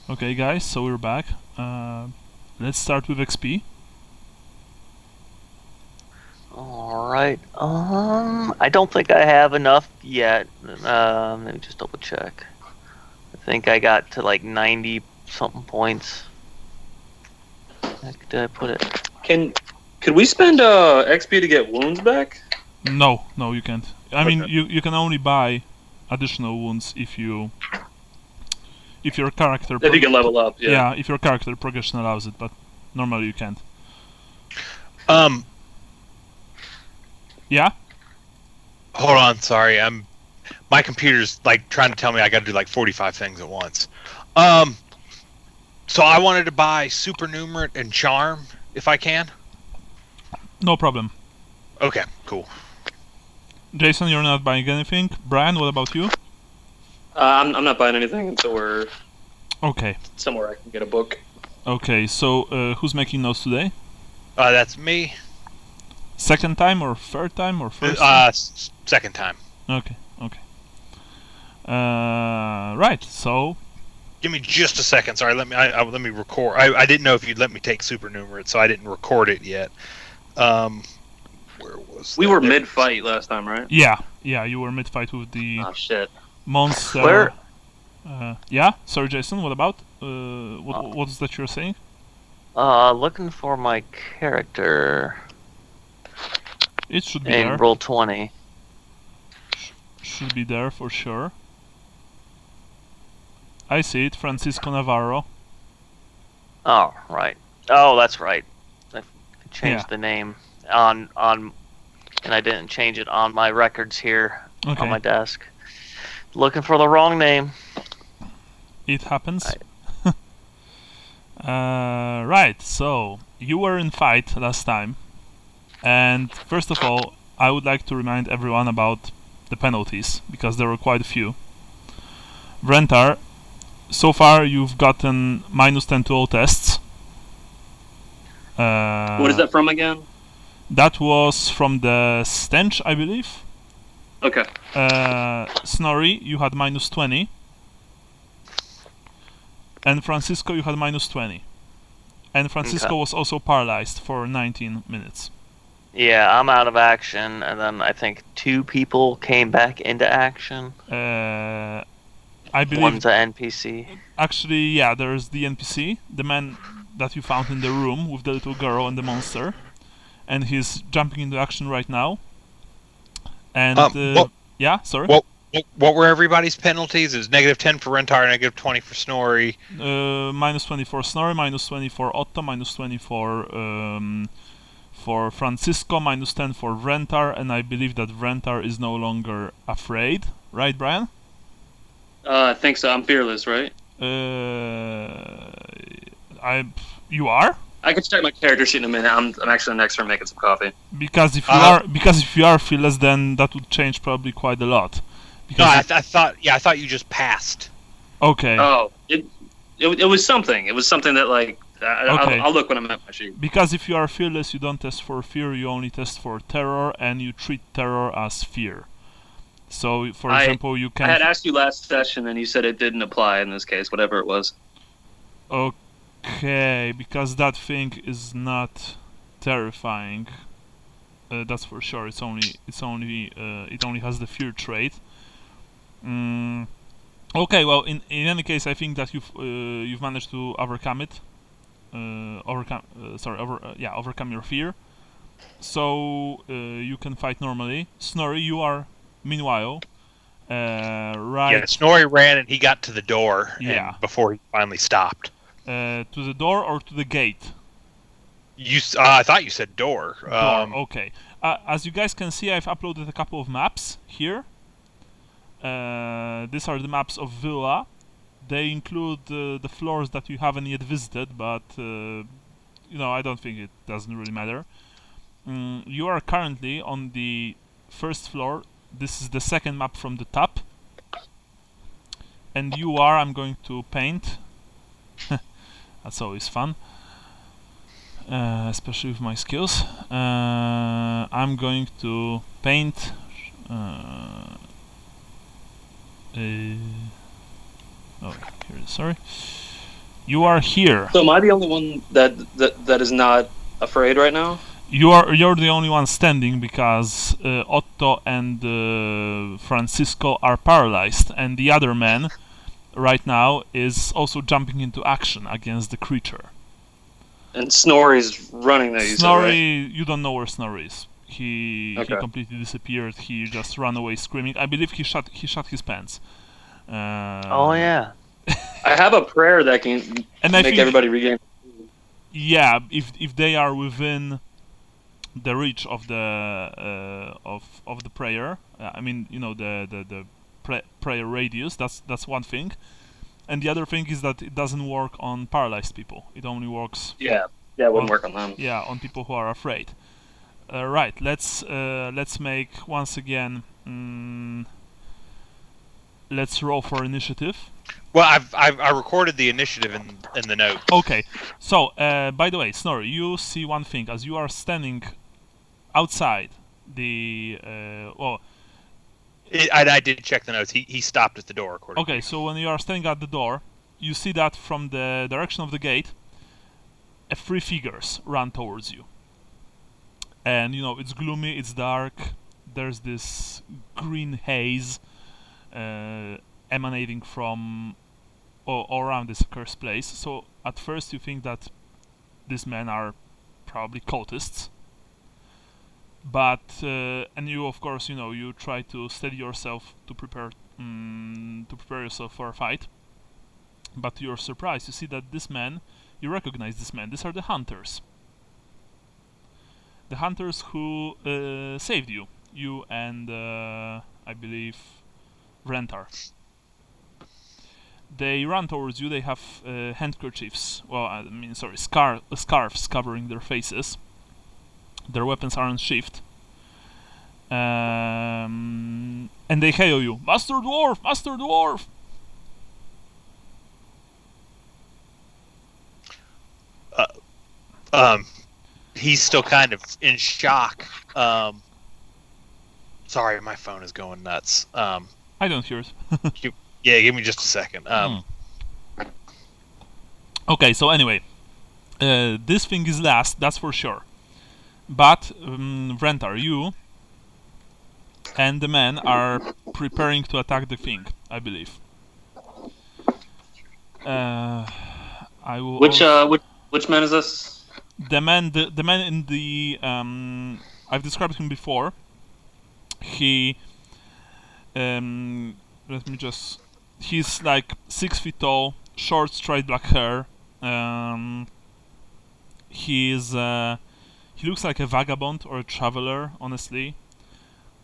Okay, guys, so we're back. Let's start with XP. Alright, I don't think I have enough yet. Let me just double check. I think I got to like 90 something points. Did I put it? Could we spend XP to get wounds back? No, you can't. I mean, Okay. you can only buy additional wounds if your character. If you can level up, yeah. Yeah, if your character progression allows it, but normally you can't. Yeah. Hold on, sorry. My computer's like trying to tell me I got to do like 45 things at once. So I wanted to buy supernumerate and charm if I can. No problem. Okay, cool. Jason, you're not buying anything. Brian, what about you? I'm not buying anything until we're Okay. somewhere I can get a book. Okay, so who's making notes today? That's me. Second time or third time or first time? Second time. Okay. Right, so... Give me just a second. Sorry, let me record. I didn't know if you'd let me take supernumerate, so I didn't record it yet. Where was We were mid-fight last time, right? Yeah, you were mid-fight with the Oh, shit. monster. Where? Yeah, sorry, Jason, what about? What is that you're saying? Looking for my character. It should be In there. roll 20. Should be there for sure. I see it, Francisco Navarro. Oh, right. Oh, that's right. I changed Yeah. the name on, and I didn't change it on my records here Okay. on my desk. Looking for the wrong name. It happens. Right, so you were in fight last time, and first of all, I would like to remind everyone about the penalties, because there were quite a few. Wrenthar, so far you've gotten -10 to all tests. What is that from again? That was from the stench, I believe. Okay. Snorri, you had -20. And Francisco, you had -20. And Francisco was also paralyzed for 19 minutes. Yeah, I'm out of action, and then I think 2 people came back into action. I believe... One's an NPC. Actually, yeah, there's the NPC, the man that you found in the room with the little girl and the monster. And he's jumping into action right now. And, yeah, sorry? What were everybody's penalties? It was -10 for Wrenthar, -20 for Snorri. -20 for Snorri, -20 for Otto, -20 for Francisco, -10 for Wrenthar, and I believe that Wrenthar is no longer afraid. Right, Brian? I think so. I'm fearless, right? You are? I can check my character sheet in a minute. I'm actually next door making some coffee. Because if you are fearless, then that would change probably quite a lot. No, I thought you just passed. Okay. Oh, it was something. It was something that like Okay. I'll look when I'm at my sheet. Because if you are fearless, you don't test for fear. You only test for terror, and you treat terror as fear. So, for example, you can... I had asked you last session, and you said it didn't apply in this case, whatever it was. Okay, because that thing is not terrifying. That's for sure. It only has the fear trait. Okay, well, in any case, I think that you've managed to overcome it. Overcome your fear. So you can fight normally. Snorri, you are meanwhile right. Yeah, Snorri ran and he got to the door. Yeah. Before he finally stopped. To the door or to the gate? I thought you said door. Door. Okay. As you guys can see, I've uploaded a couple of maps here. These are the maps of Villa. They include the floors that you haven't yet visited, but I don't think it doesn't really matter. You are currently on the first floor. This is the second map from the top. And I'm going to paint. That's always fun. Especially with my skills. I'm going to paint here it is, sorry. You are here. So am I the only one that is not afraid right now? You're the only one standing because Otto and Francisco are paralyzed, and the other man right now is also jumping into action against the creature. And Snorri's running there, you Snorri, said, right? you don't know where Snorri is. He Okay. completely disappeared. He just ran away screaming. I believe he shot his pants. Oh yeah. I have a prayer that can And I make think- everybody regain. Yeah, if they are within the reach of the of the prayer, I mean, you know, the prayer radius. That's one thing, and the other thing is that it doesn't work on paralyzed people. It only works, Yeah, it wouldn't work on them. yeah, on people who are afraid. Right. Let's make once again. Let's roll for initiative. Well, I recorded the initiative in the note. Okay, so by the way, Snorri, you see one thing as you are standing outside the I did check the notes. He stopped at the door. According okay, so when you are standing at the door, you see that from the direction of the gate, three figures run towards you. And you know it's gloomy, it's dark. There's this green haze emanating from all around this cursed place. So at first you think that these men are probably cultists, but and you of course you try to steady yourself to prepare yourself for a fight. But to your surprise, you see that you recognize this man. These are the hunters. The hunters who saved you and I believe Wrenthar. They run towards you. They have handkerchiefs. Well, I mean, sorry, scarves covering their faces. Their weapons are unsheathed. And they hail you, Master Dwarf, Master Dwarf. He's still kind of in shock. Sorry, my phone is going nuts. I don't hear it. Yeah, give me just a second. Okay, so anyway, this thing is last, that's for sure. But Wrenthar, you and the men are preparing to attack the thing, I believe. I will. Which man is this? The man in the I've described him before. He let me just. He's like 6 feet tall, short, straight black hair. He looks like a vagabond or a traveler, honestly.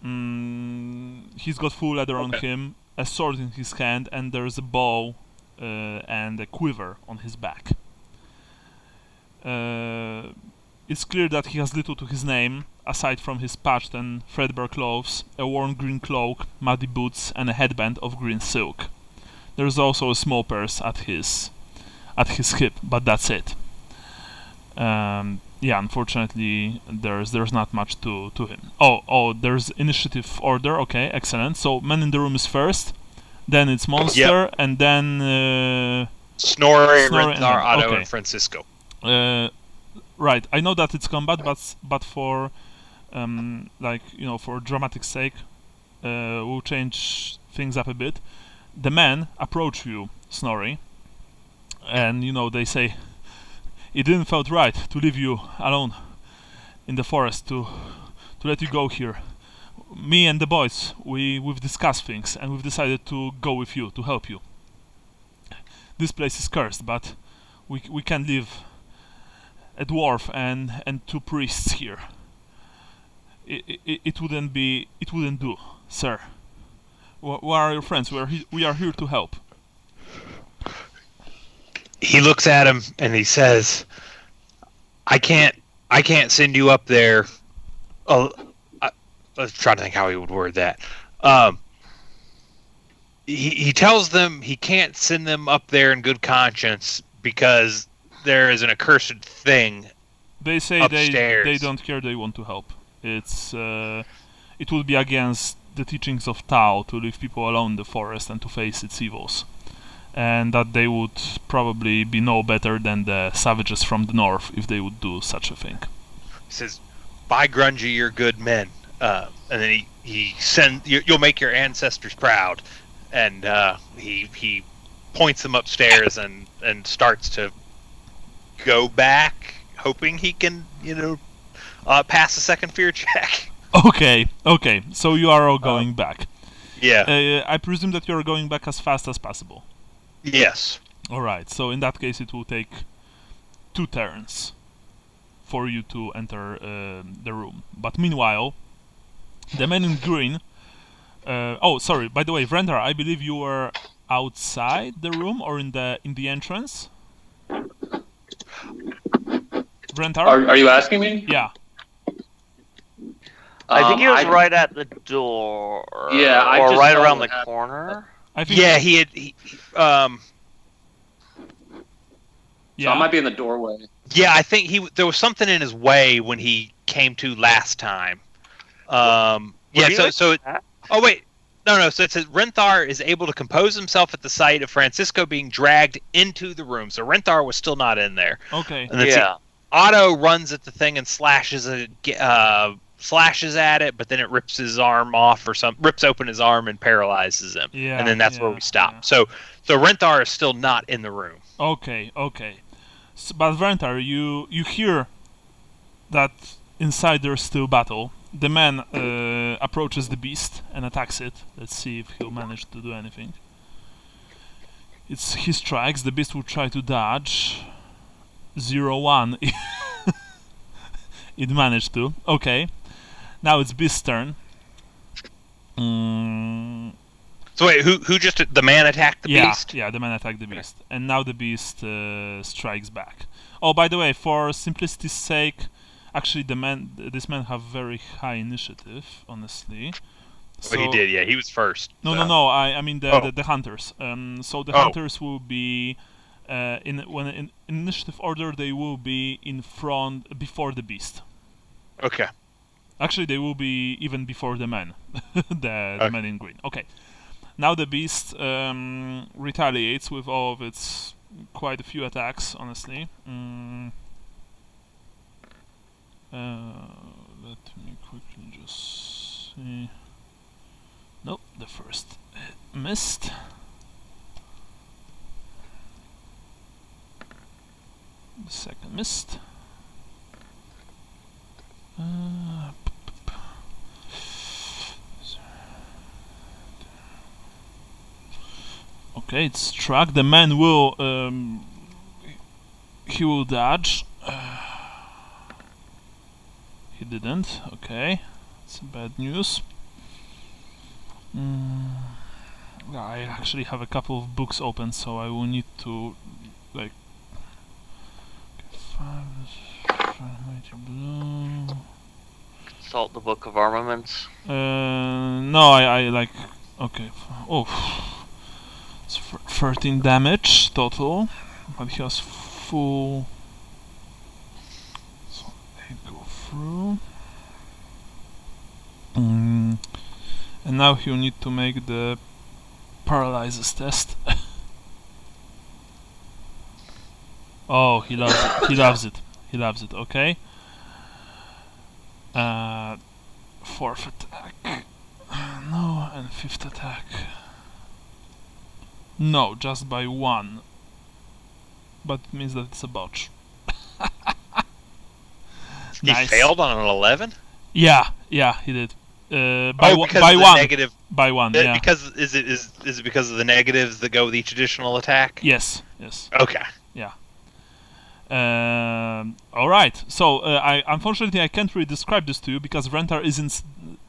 He's got full leather on him, a sword in his hand, and there's a bow and a quiver on his back. It's clear that he has little to his name, aside from his patched and threadbare clothes, a worn green cloak, muddy boots, and a headband of green silk. There's also a small purse at his hip, but that's it. Yeah, unfortunately, there's not much to him. Oh, there's initiative order. Okay, excellent. So, man in the room is first, then it's monster, and then Snorri, Snorri, Wrenthar, Otto, okay. and Francisco. Right, I know that it's combat, but for for dramatic sake, we'll change things up a bit. The men approach you, Snorri, and they say, it didn't felt right to leave you alone in the forest, to let you go here. Me and the boys, we've discussed things, and we've decided to go with you, to help you. This place is cursed, but we can't leave a dwarf and 2 priests here. It wouldn't do, sir. Where are your friends? We are here to help. He looks at him and he says, I can't send you up there. Oh, let's try to think how he would word that. He tells them he can't send them up there in good conscience because there is an accursed thing. They say upstairs. they don't care. They want to help. It would be against the teachings of Tao to leave people alone in the forest and to face its evils, and that they would probably be no better than the savages from the north if they would do such a thing. He says, "By Grungy, you're good men." And then he send you'll make your ancestors proud, and he points them upstairs and starts to go back, hoping he can pass a second fear check. Okay. So you are all going back. Yeah. I presume that you are going back as fast as possible. Yes. All right. So in that case, it will take 2 turns for you to enter the room. But meanwhile, the man in green. Sorry. By the way, Wrenthar, I believe you were outside the room or in the entrance. Wrenthar? Are you asking me? Yeah. I think he was right at the door. Yeah, I or just right saw around the what happened. corner. I think. Yeah, So I might be in the doorway. Yeah, I think there was something in his way when he came to last time. Oh wait, no. So it says Wrenthar is able to compose himself at the sight of Francisco being dragged into the room. So Wrenthar was still not in there. Okay. And then Otto runs at the thing and slashes at it, but then it rips his arm off rips open his arm and paralyzes him. Yeah. And then that's where we stop. Yeah. So Wrenthar is still not in the room. Okay. But Wrenthar, you hear that inside there's still battle. The man approaches the beast and attacks it. Let's see if he'll manage to do anything. He strikes. The beast will try to dodge. 0-1. It managed to. Okay. Now it's beast's turn. So wait, who just the man attacked the beast? Yeah, the man attacked the beast, and now the beast strikes back. Oh, by the way, for simplicity's sake, actually, this man have very high initiative, honestly. So, he did, yeah. He was first. No. I mean the hunters. So the hunters will be in initiative order. They will be in front before the beast. Okay. Actually, they will be even before the man, the man in green. Okay. Now the beast retaliates with all of its quite a few attacks, honestly. Let me quickly just see. Nope, the first missed. The second missed. Okay, it struck. The man will he will dodge. He didn't. Okay, it's bad news. I actually have a couple of books open, so I will need to like. Consult the Book of Armaments. No, I like. Okay. Oh, it's 13 damage total, but he has full. So they go through. And now he'll need to make the paralyzed test. Oh, he loves it. He loves it. He loves it. Okay. Fourth attack. No, and fifth attack. No, just by 1. But it means that it's a botch. He failed on an 11? Yeah, he did. By 1. Negative. By 1. Yeah. Because is it because of the negatives that go with each additional attack? Yes. Okay. Yeah. All right. So unfortunately I can't really describe this to you because Wrenthar isn't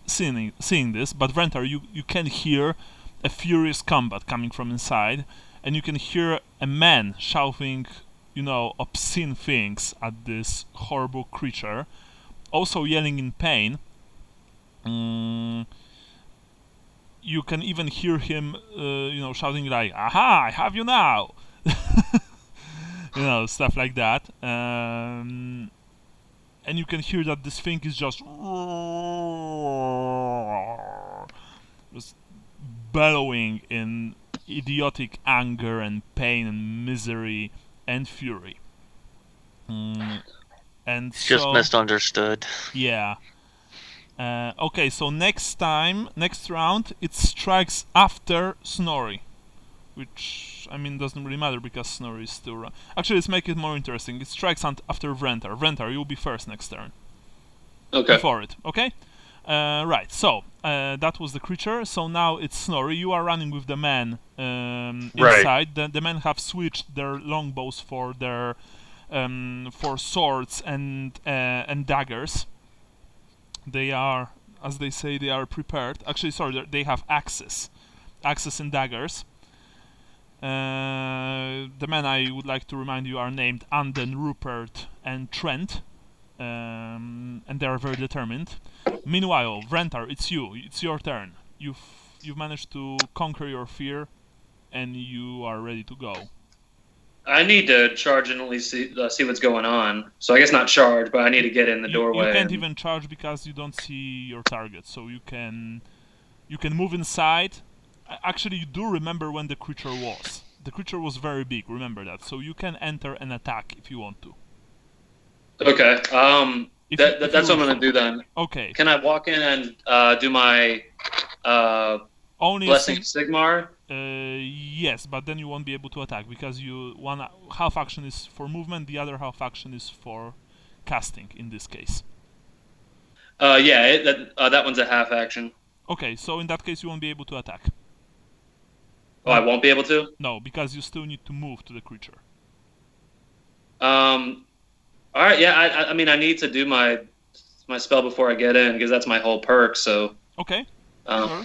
seeing this. But Wrenthar, you can hear a furious combat coming from inside, and you can hear a man shouting, obscene things at this horrible creature, also yelling in pain. You can even hear him, shouting like, "Aha! I have you now!" Stuff like that. And you can hear that this thing is just bellowing in idiotic anger and pain and misery and fury. And Just so, misunderstood. yeah. Okay, so next round, it strikes after Snorri, which, I mean, doesn't really matter because Snorri is still around. Actually, let's make it more interesting. It strikes after Wrenthar. Wrenthar, you'll be first next turn. Okay. Before it, okay? Right, so that was the creature. So now it's Snorri. You are running with the men inside. The men have switched their longbows for their for swords and daggers. They are, as they say, they are prepared. Actually, sorry, they have axes and daggers. The men, I would like to remind you, are named Anden, Rupert, and Trent. And they are very determined. Meanwhile, Wrenthar, it's you. It's your turn. You've managed to conquer your fear, and you are ready to go. I need to charge and at least see what's going on. So I guess not charge, but I need to get in the doorway. You can't even charge because you don't see your target. So you can move inside. Actually, you do remember when the creature was. The creature was very big. Remember that. So you can enter and attack if you want to. Okay. That's what I'm gonna do then. Okay. Can I walk in and do my Only Blessing of Sigmar? Yes, but then you won't be able to attack because one half action is for movement, the other half action is for casting. In this case. That one's a half action. Okay, so in that case you won't be able to attack. Oh, I won't be able to? No, because you still need to move to the creature. All right, yeah. I mean, I need to do my spell before I get in because that's my whole perk. So. Okay. Sure.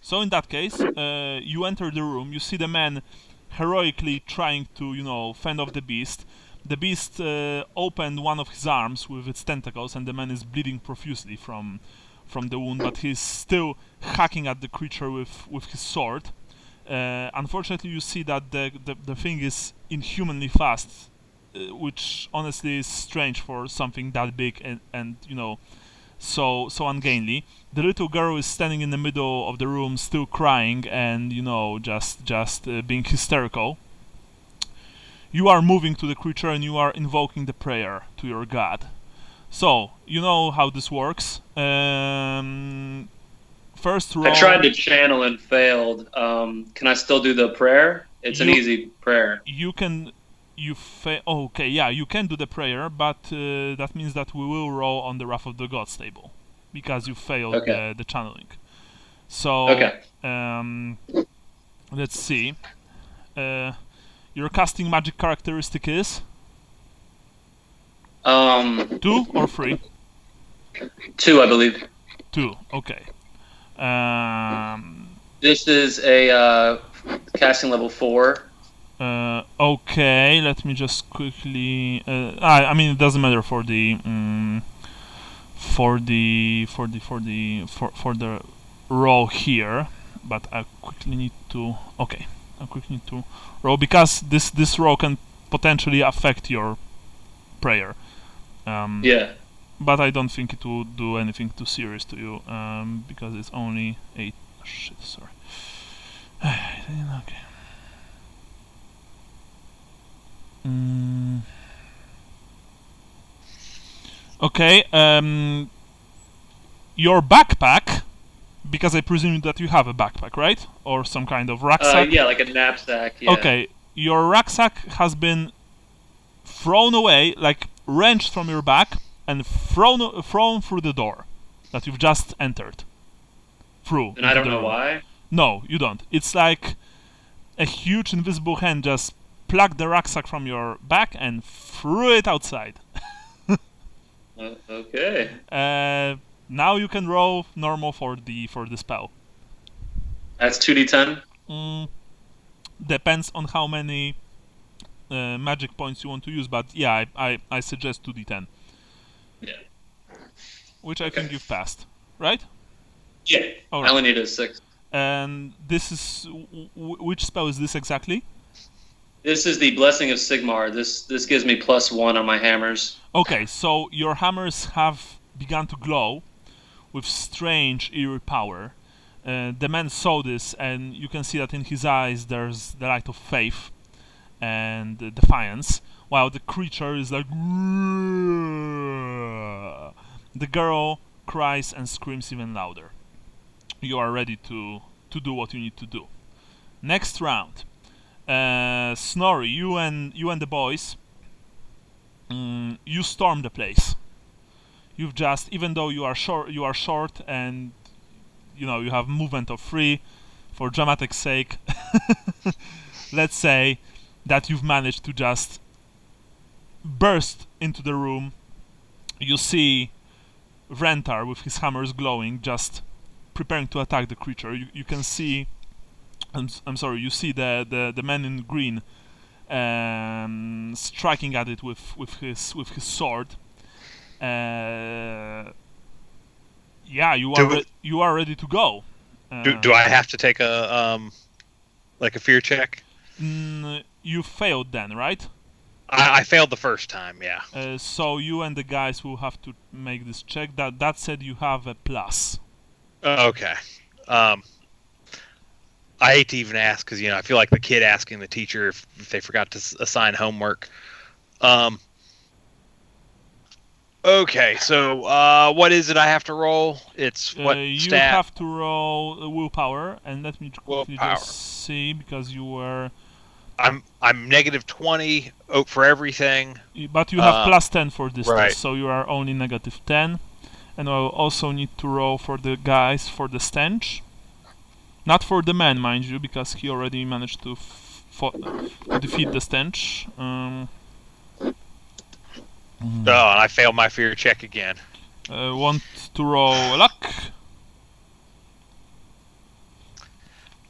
So in that case, you enter the room. You see the man heroically trying to, fend off the beast. The beast opened one of his arms with its tentacles, and the man is bleeding profusely from the wound. But he's still hacking at the creature with his sword. Unfortunately, you see that the thing is inhumanly fast. Which honestly is strange for something that big and so ungainly. The little girl is standing in the middle of the room, still crying and just being hysterical. You are moving to the creature and you are invoking the prayer to your god. So you know how this works. First roll. I tried to channel and failed. Can I still do the prayer? It's an easy prayer. You can. Okay, yeah, you can do the prayer, but that means that we will roll on the Wrath of the Gods table because you failed the channeling. So, let's see. Your casting magic characteristic is 2 or 3? 2, I believe. 2. Okay. This is a casting level 4. Okay, let me just quickly. I mean, it doesn't matter for the roll here, but I quickly need to. Okay, I quickly need to roll because this roll can potentially affect your prayer. Yeah. But I don't think it will do anything too serious to you because it's only 8. Shit, sorry. Okay. Okay, your backpack, because I presume that you have a backpack, right? Or some kind of rucksack? Yeah, like a knapsack, yeah. Okay, your rucksack has been thrown away, like wrenched from your back, and thrown through the door that you've just entered. Through. And I don't know why? No, you don't. It's like a huge invisible hand just plucked the rucksack from your back and threw it outside. Okay. Now you can roll normal for the spell. That's 2d10? Depends on how many magic points you want to use, but yeah, I suggest 2d10. Yeah. Which I think you've passed, right? Yeah. All I right. only need a 6. And this is which spell is this exactly? This is the Blessing of Sigmar. This gives me +1 on my hammers. Okay, so your hammers have begun to glow with strange, eerie power. The man saw this, and you can see that in his eyes there's the light of faith and defiance, while the creature is like. The girl cries and screams even louder. You are ready to do what you need to do. Next round, Snorri, you and the boys, you storm the place. You've just, even though you are short, and you have movement of 3. For dramatic sake, let's say that you've managed to just burst into the room. You see Wrenthar with his hammers glowing, just preparing to attack the creature. You can see, I'm sorry, you see the man in green striking at it with his sword. Yeah, you are ready to go. Do I have to take a fear check? You failed then, right? I failed the first time, yeah. So you and the guys will have to make this check. That said, you have a plus. Okay. I hate to even ask because I feel like the kid asking the teacher if they forgot to assign homework. Okay, so what is it I have to roll? It's what you stat? have to roll willpower, and let me quickly just see, because you were. I'm -20 for everything. But you have plus 10 for this right. test, so you are only -10. And I'll also need to roll for the guys for the stench. Not for the man, mind you, because he already managed to defeat the stench. Oh, and I failed my fear check again. Want to roll luck?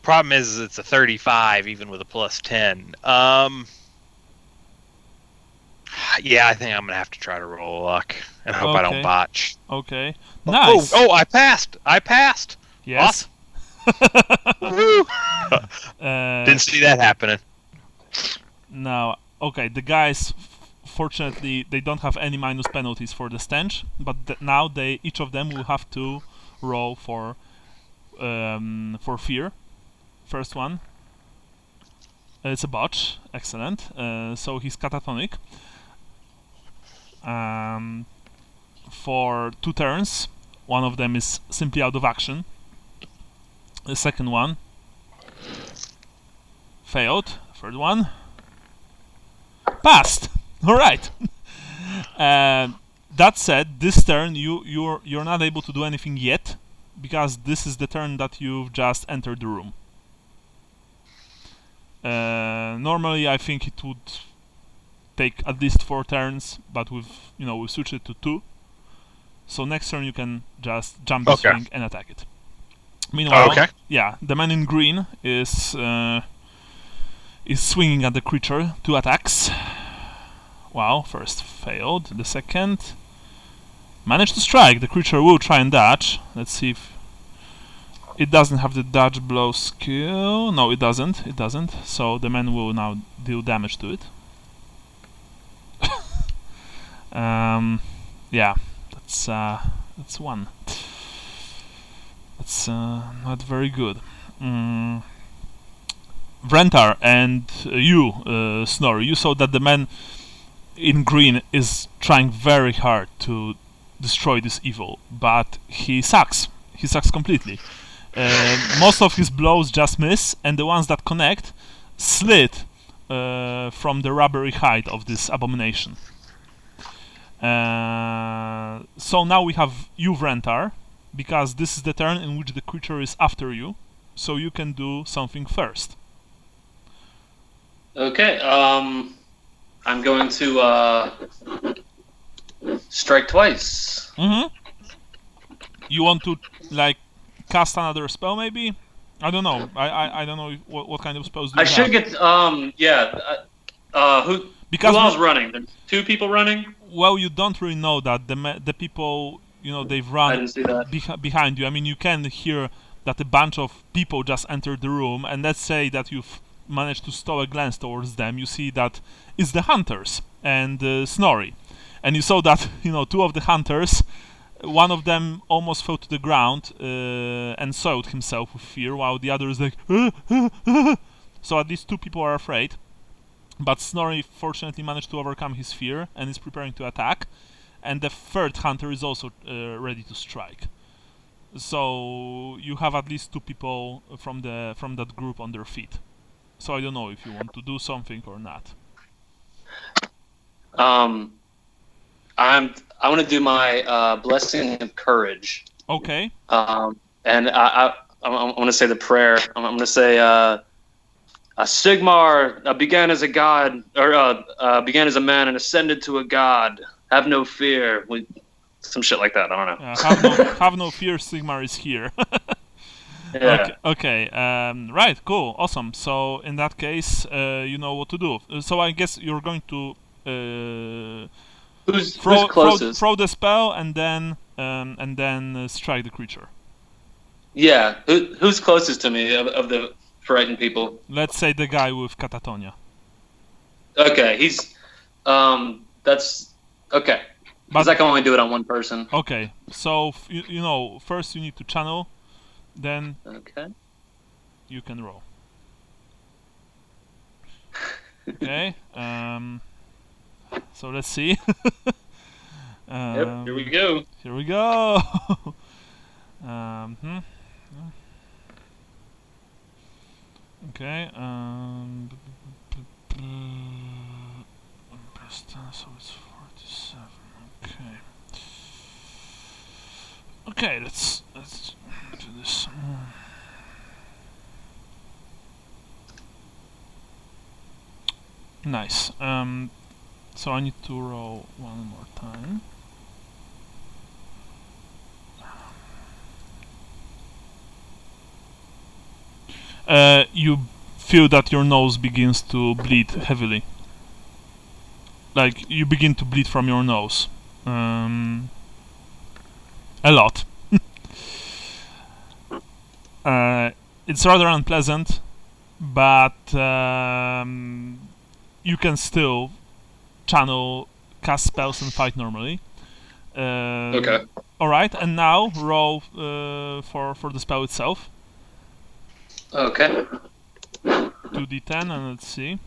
Problem is, it's a 35, even with a plus 10. Yeah, I think I'm gonna have to try to roll luck and hope I don't botch. Okay. Nice. Oh, I passed. Yes. Awesome. Didn't see that happening. Now, okay, the guys, fortunately, they don't have any minus penalties for the stench, but now each of them will have to roll for fear. First one. It's a botch. Excellent. So he's catatonic. For 2 turns, one of them is simply out of action. The second one failed. Third one passed. All right. That said, this turn you're not able to do anything yet, because this is the turn that you've just entered the room. Normally, I think it would take at least 4 turns, but we switched it to 2. So next turn you can just jump the swing and attack it. Meanwhile, the man in green is swinging at the creature. 2 attacks. Wow, first failed. The second managed to strike. The creature will try and dodge. Let's see if it doesn't have the dodge blow skill. No, it doesn't. So the man will now deal damage to it. Yeah, that's 1. That's not very good. Wrenthar and you, Snorri, you saw that the man in green is trying very hard to destroy this evil, but he sucks. He sucks completely. Most of his blows just miss, and the ones that connect slit from the rubbery hide of this abomination. So now we have you, Wrenthar, because this is the turn in which the creature is after you, so you can do something first. Okay, I'm going to strike twice. Mm-hmm. You want to, cast another spell, maybe? I don't know. I don't know what kind of spells do you have. I should get, who else running? There's 2 people running? Well, you don't really know that. The people, they've run I didn't see that. behind you. I mean, you can hear that a bunch of people just entered the room, and let's say that you've managed to stow a glance towards them. You see that it's the hunters and Snorri. And you saw that, 2 of the hunters one of them almost fell to the ground and soiled himself with fear, while the other is like, so at least 2 people are afraid. But Snorri fortunately managed to overcome his fear and is preparing to attack. And the 3rd hunter is also ready to strike. So you have at least 2 people from that group on their feet. So I don't know if you want to do something or not. I want to do my blessing of courage. Okay. And I want to say the prayer. I'm going to say, Sigmar began as a god, or began as a man and ascended to a god. Have no fear. Some shit like that. I don't know. Have no fear. Sigmar is here. Yeah. Okay. Right. Cool. Awesome. So in that case, you know what to do. So I guess you're going to Who's closest? Throw the spell and then strike the creature. Yeah. Who's closest to me of the frightened people? Let's say the guy with catatonia. Okay. He's that's okay. Because I can only do it on one person. Okay. So you know, first you need to channel, then Okay. you can roll. Okay. So let's see. Yep. Here we go. Here we go. Okay. So it's 47. Okay. Okay. Let's do this. Nice. So I need to roll one more time. You feel that your nose begins to bleed heavily. Like, you begin to bleed from your nose. A lot. It's rather unpleasant, but you can still channel, cast spells, and fight normally. Okay. Alright, and now roll for the spell itself. Okay. 2d10, and let's see.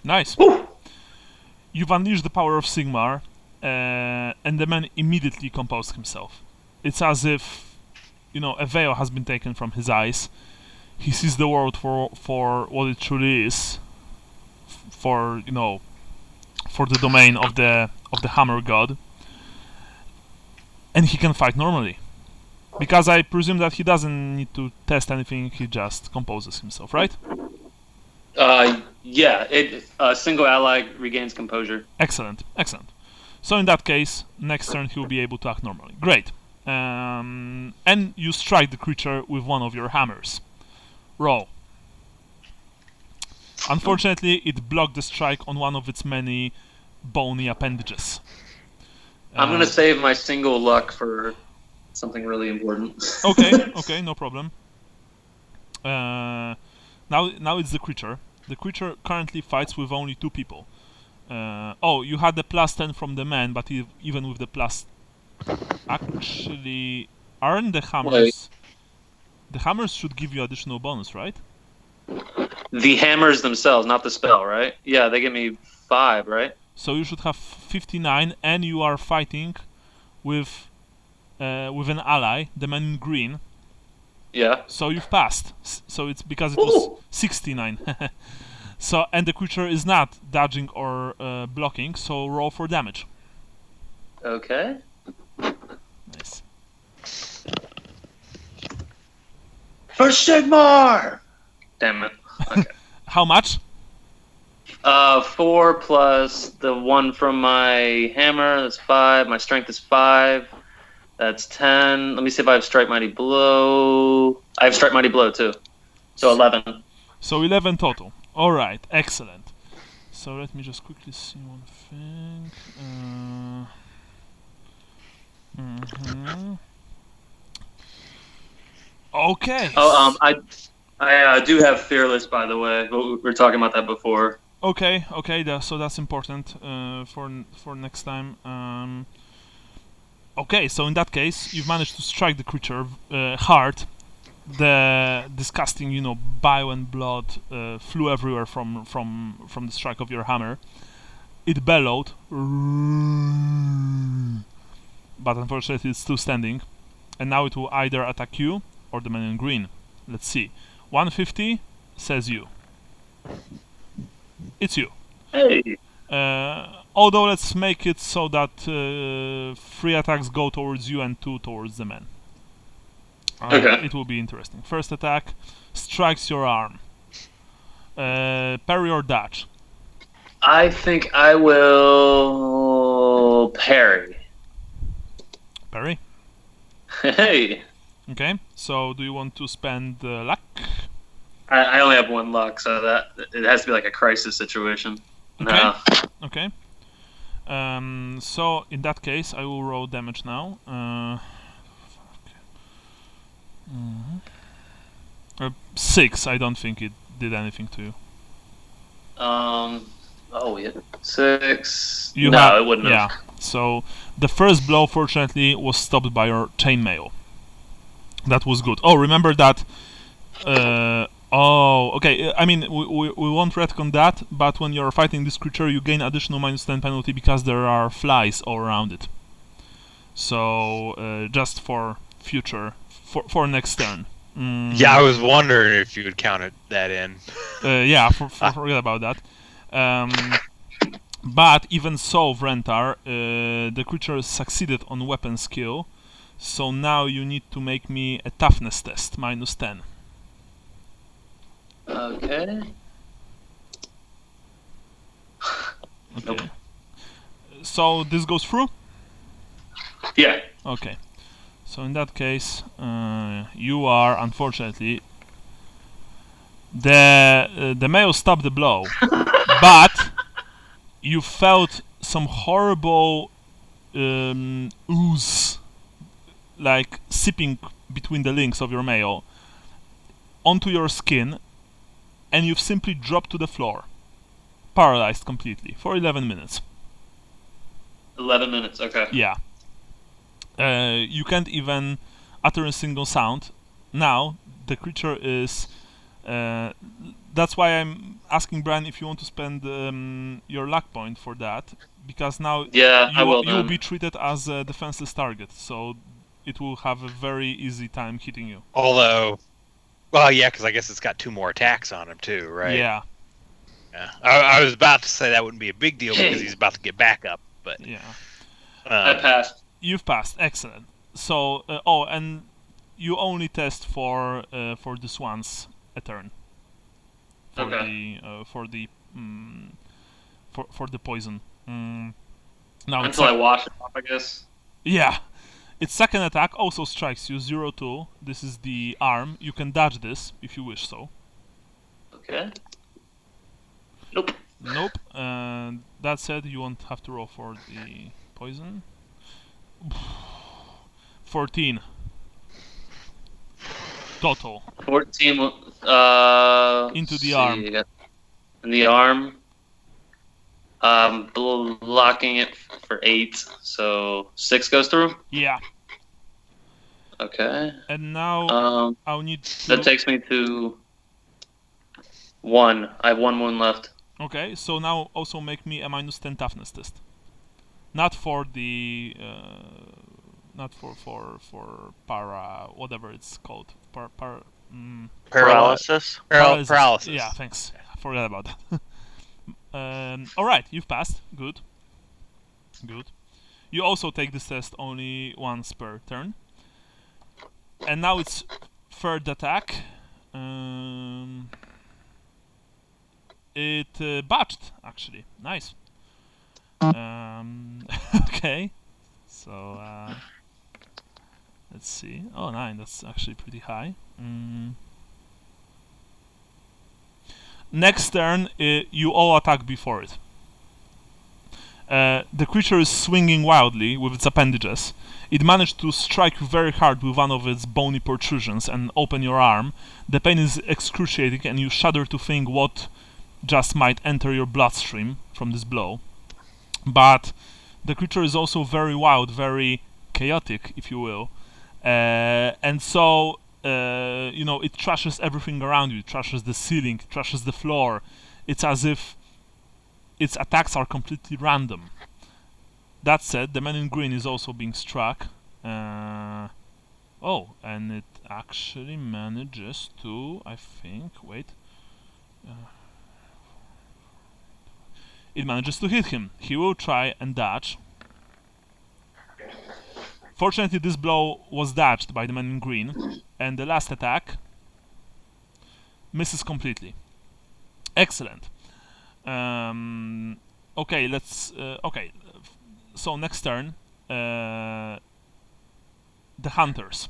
Nice. Woo! You've unleashed the power of Sigmar, and the man immediately composed himself. It's as if, you know, a veil has been taken from his eyes. He sees the world for what it truly is, for, you know, for the domain of the Hammer God, and he can fight normally. Because I presume that he doesn't need to test anything; he just composes himself, right? Yeah. A single ally regains composure. Excellent, excellent. So in that case, next turn he will be able to act normally. Great. And you strike the creature with one of your hammers. Roll. Unfortunately, it blocked the strike on one of its many bony appendages. I'm gonna save my single luck for something really important. Okay, no problem. Now it's the creature. The creature currently fights with only 2 people. You had the +10 from the man, but even with the plus... Actually, aren't the hammers... Wait. The hammers should give you additional bonus, right? The hammers themselves, not the spell, right? Yeah, they give me 5, right? So you should have 59, and you are fighting with an ally, the man in green. Yeah. So you've passed. So it's because it was 69. So, and the creature is not dodging or blocking, so roll for damage. Okay. Nice. For Sigmar! Damn it. Okay. How much? 4 plus the 1 from my hammer, that's 5. My strength is 5. That's 10. Let me see if I have Strike Mighty Blow. I have Strike Mighty Blow too. So 11. So 11 total. Alright, excellent. So let me just quickly see one thing. Okay. Oh, I do have Fearless, by the way. We were talking about that before. Okay, so that's important for next time. Okay, so in that case, you've managed to strike the creature hard. The disgusting, bile and blood flew everywhere from the strike of your hammer. It bellowed, but unfortunately it's still standing. And now it will either attack you or the man in green. Let's see. 150 says you. It's you. Hey. Although let's make it so that 3 attacks go towards you and 2 towards the man. Okay. It will be interesting. First attack strikes your arm. Parry or dodge? I think I will parry. Parry. Hey. Okay. So do you want to spend luck? I only have 1 luck, so that it has to be like a crisis situation. No. Okay. So in that case, I will roll damage now. 6. I don't think it did anything to you. Oh, we hit 6. It wouldn't have. Yeah. So the first blow, fortunately, was stopped by your chainmail. That was good. Oh, remember that. Okay. I mean, we won't retcon that, but when you're fighting this creature, you gain additional -10 penalty because there are flies all around it. So just for future, for next turn. Yeah, I was wondering if you would count that in. Yeah, forget about that. But even so, Wrenthar, the creature succeeded on weapon skill, so now you need to make me a toughness test, -10. Okay. Okay. Nope. So this goes through? Yeah. Okay. So in that case, you are unfortunately the male stopped the blow, but you felt some horrible ooze, like sipping between the links of your mail onto your skin, and you've simply dropped to the floor, paralyzed completely for 11 minutes. 11 minutes. Okay. Yeah. You can't even utter a single sound. Now the creature is. That's why I'm asking Brian if you want to spend your luck point for that, because now I will. you will be treated as a defenseless target, so it will have a very easy time hitting you. Although, well, yeah, because I guess it's got 2 more attacks on him too, right? Yeah. Yeah. I was about to say that wouldn't be a big deal because he's about to get back up, but Yeah. I passed. You've passed. Excellent. So, and you only test for this once a turn. For Okay. the poison. Now Until I wash it off, I guess. Yeah. Its second attack also strikes you, 0-2. This is the arm. You can dodge this if you wish so. Okay. Nope. Nope. That said, you won't have to roll for the poison. 14. Total. 14. Into the arm. In the arm. Blocking it for 8, so 6 goes through. Yeah. Okay. And now I'll need to... That takes me to 1. I have 1 wound left. Okay, so now also make me a -10 toughness test. Not for the... not for whatever it's called. Paralysis. Paralysis. Yeah, thanks. Forgot about that. Alright, you've passed. Good. Good. You also take this test only once per turn. And now it's third attack. It botched, actually. Nice. Okay. So, let's see. Oh, 9. That's actually pretty high. Next turn, you all attack before it. The creature is swinging wildly with its appendages. It managed to strike you very hard with one of its bony protrusions and open your arm. The pain is excruciating, and you shudder to think what just might enter your bloodstream from this blow. But the creature is also very wild, very chaotic, if you will, and so it trashes everything around you. It trashes the ceiling, it trashes the floor. It's as if its attacks are completely random. That said, the man in green is also being struck. And it actually manages to, I think, it manages to hit him. He will try and dodge. Fortunately, this blow was dodged by the man in green, and the last attack misses completely. Excellent. Okay, so next turn, the hunters.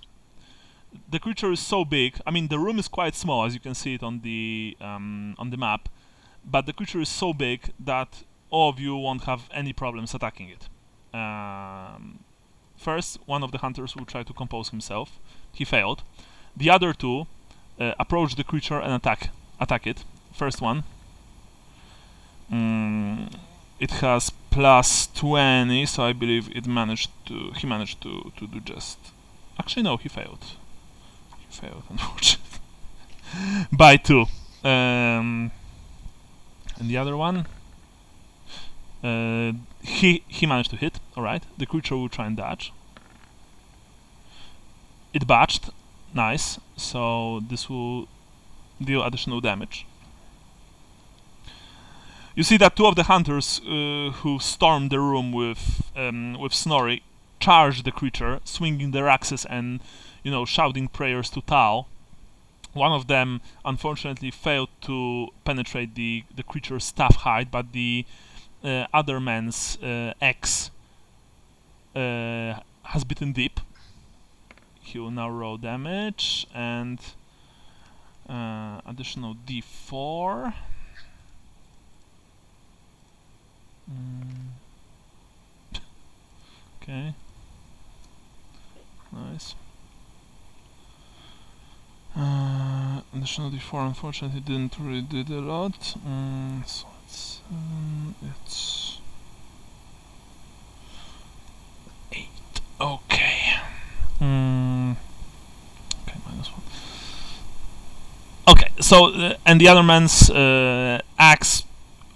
The creature is so big. I mean, the room is quite small, as you can see it on the map. But the creature is so big that all of you won't have any problems attacking it. First, one of the hunters will try to compose himself. He failed. The other two approach the creature and attack it. First one. It has plus 20, so I believe he managed to do just... Actually, no, he failed. He failed, unfortunately. By 2. And the other one, he managed to hit. All right, the creature will try and dodge. It botched. Nice. So this will deal additional damage. You see that two of the hunters who stormed the room with Snorri charged the creature, swinging their axes and shouting prayers to Tal. One of them, unfortunately, failed to penetrate the creature's staff hide, but the other man's axe has bitten deep. He will now roll damage and additional d4. Okay. Nice. Additional d4 unfortunately didn't really do a lot. So it's 8. Okay. Okay, -1. Okay, so and the other man's axe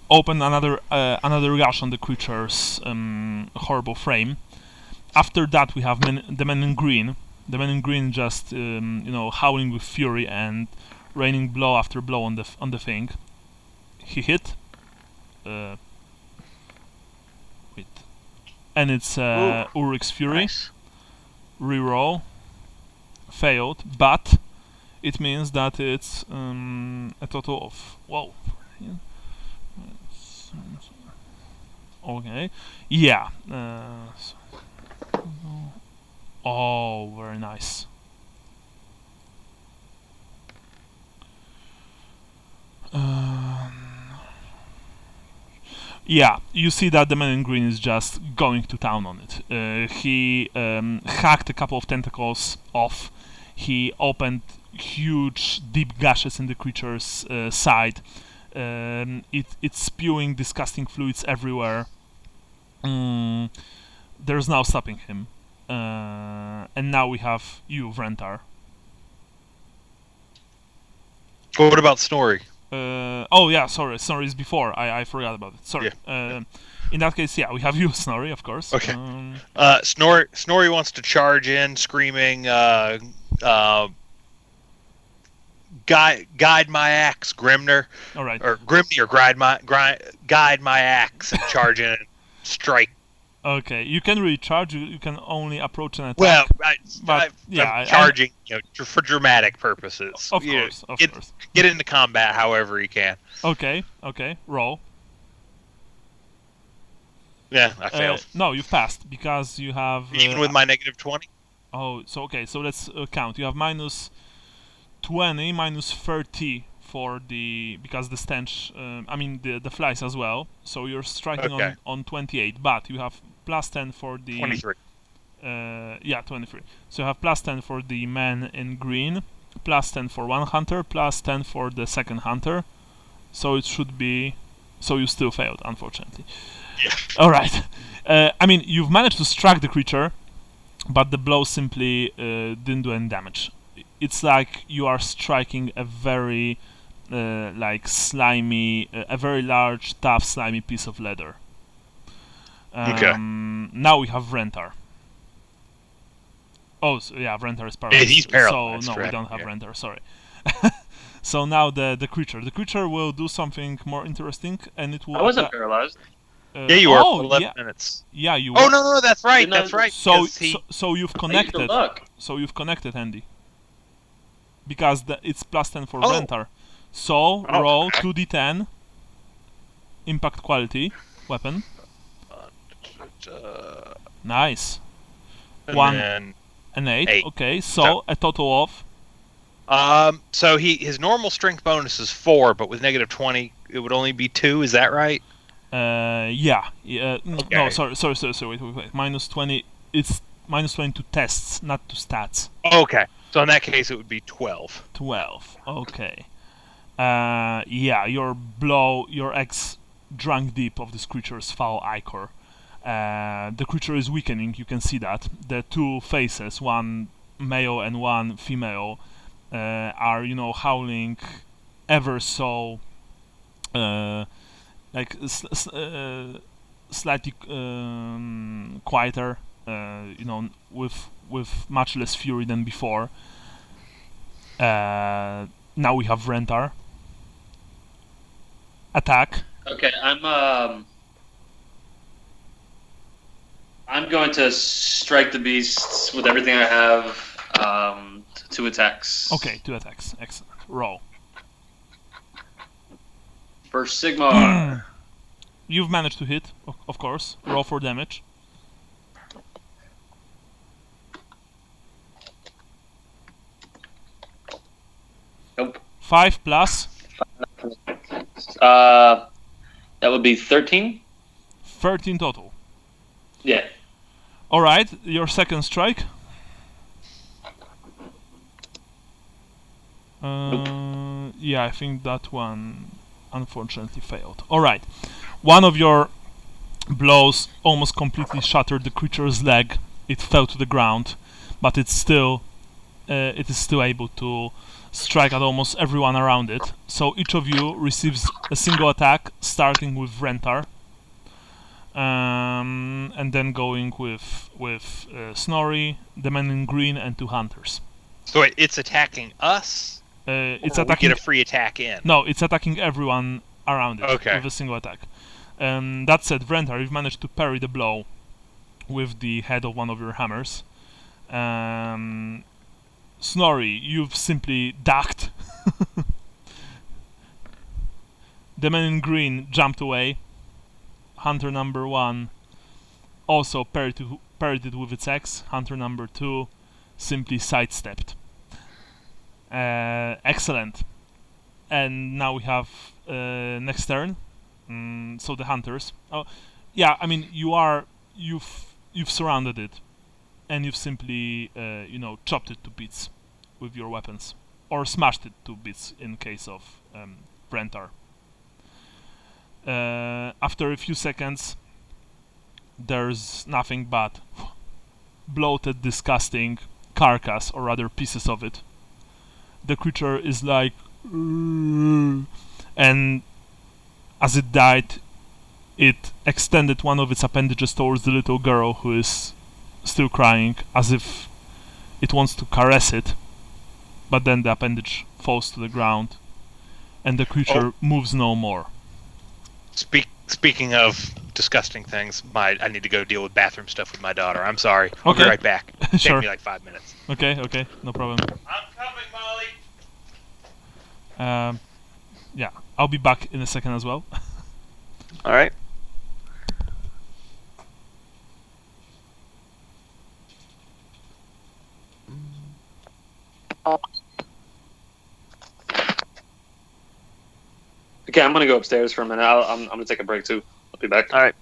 opened another gash on the creature's horrible frame. After that, we have the man in green. The man in green just howling with fury and raining blow after blow on the thing. He hit. And it's Ulrich's fury. Nice. Reroll. Failed, but it means that it's a total of okay. Yeah. Oh, very nice. Yeah, you see that the man in green is just going to town on it. He hacked a couple of tentacles off. He opened huge, deep gashes in the creature's side. It's spewing disgusting fluids everywhere. There's no stopping him. And now we have you, Wrenthar. What about Snorri? Oh yeah, sorry. Snorri is before. I forgot about it. Sorry. Yeah. In that case, yeah, we have you, Snorri, of course. Okay. Snorri wants to charge in, screaming, guide my axe, Grimner. All right. Or Grimnir, guide my axe and charge in and strike. Okay, you can really charge. You can only approach an attack. Well, I'm charging, for dramatic purposes. Of course. Get into combat however you can. Okay. Roll. Yeah, I failed. No, you've passed because you have. Even with my -20. Oh, so okay. So let's count. You have -20, -30 for because the stench. The flies as well. So you're striking on 28, but you have +10 for the 23. 23. So you have +10 for the man in green, +10 for one hunter, +10 for the second hunter. So it should be. So you still failed, unfortunately. Yeah. All right. I mean, you've managed to strike the creature, but the blow simply didn't do any damage. It's like you are striking a very like slimy, a very large, tough, slimy piece of leather. Okay. Now we have Wrenthar. Oh, so yeah, Wrenthar is paralyzed. He's paralyzed, So no, we right? don't have Yeah. Wrenthar. Sorry. So now the creature. The creature will do something more interesting, and it will. I wasn't paralyzed. Yeah, you were Oh, for 11 yeah, minutes. yeah, you. Oh were. no, that's right. Didn't I- That's right. So, because he, so you've I used to connected. look. So you've connected, Andy. Because it's +10 for Oh. Wrenthar. So Oh, roll okay. 2d10. Impact quality weapon. Nice. and One. then, An 8. Eight. Okay, so a total of. so his normal strength bonus is 4, but with negative 20, it would only be 2. Is that right? Yeah. No, Okay. sorry. Wait. -20. It's -20 to tests, not to stats. Okay. So in that case, it would be 12. 12. Okay. Yeah, your ex drank deep of this creature's foul ichor. The creature is weakening, you can see that. The two faces, one male and one female, are, howling ever so, like, slightly quieter, with much less fury than before. Now we have Wrenthar. Attack. Okay, I'm going to strike the beast with everything I have. 2 attacks. Okay, 2 attacks. Excellent. Roll. First Sigmar. You've managed to hit, of course. Roll for damage. Nope. 5 plus That would be 13. 13 total. Yeah. Alright, your second strike. Yeah, I think that one unfortunately failed. Alright. One of your blows almost completely shattered the creature's leg. It fell to the ground, but it is still able to strike at almost everyone around it. So each of you receives a single attack, starting with Wrenthar, and then going with Snorri, the man in green, and 2 hunters. So wait, it's attacking us? It's Or attacking. we get a free attack in? No, it's attacking everyone around it Okay. with a single attack. That said, Wrenthar, you've managed to parry the blow with the head of one of your hammers. Snorri, you've simply ducked. The man in green jumped away. Hunter number 1 also parried it with its axe. Hunter number 2 simply sidestepped. Excellent. And now we have next turn. So the hunters. Oh, yeah. I mean, you've surrounded it, and you've simply chopped it to bits with your weapons, or smashed it to bits in case of Wrenthar. After a few seconds, there's nothing but bloated, disgusting carcass, or rather pieces of it. The creature is like, and as it died, it extended one of its appendages towards the little girl who is still crying, as if it wants to caress it. But then the appendage falls to the ground, and the creature moves no more. Speaking of disgusting things, I need to go deal with bathroom stuff with my daughter. I'm sorry. I'll Okay. be right back. Sure. Take me like 5 minutes. Okay, no problem. I'm coming, Molly. Yeah, I'll be back in a second as well. All right. Okay, I'm gonna go upstairs for a minute. I'm gonna take a break too. I'll be back. All right.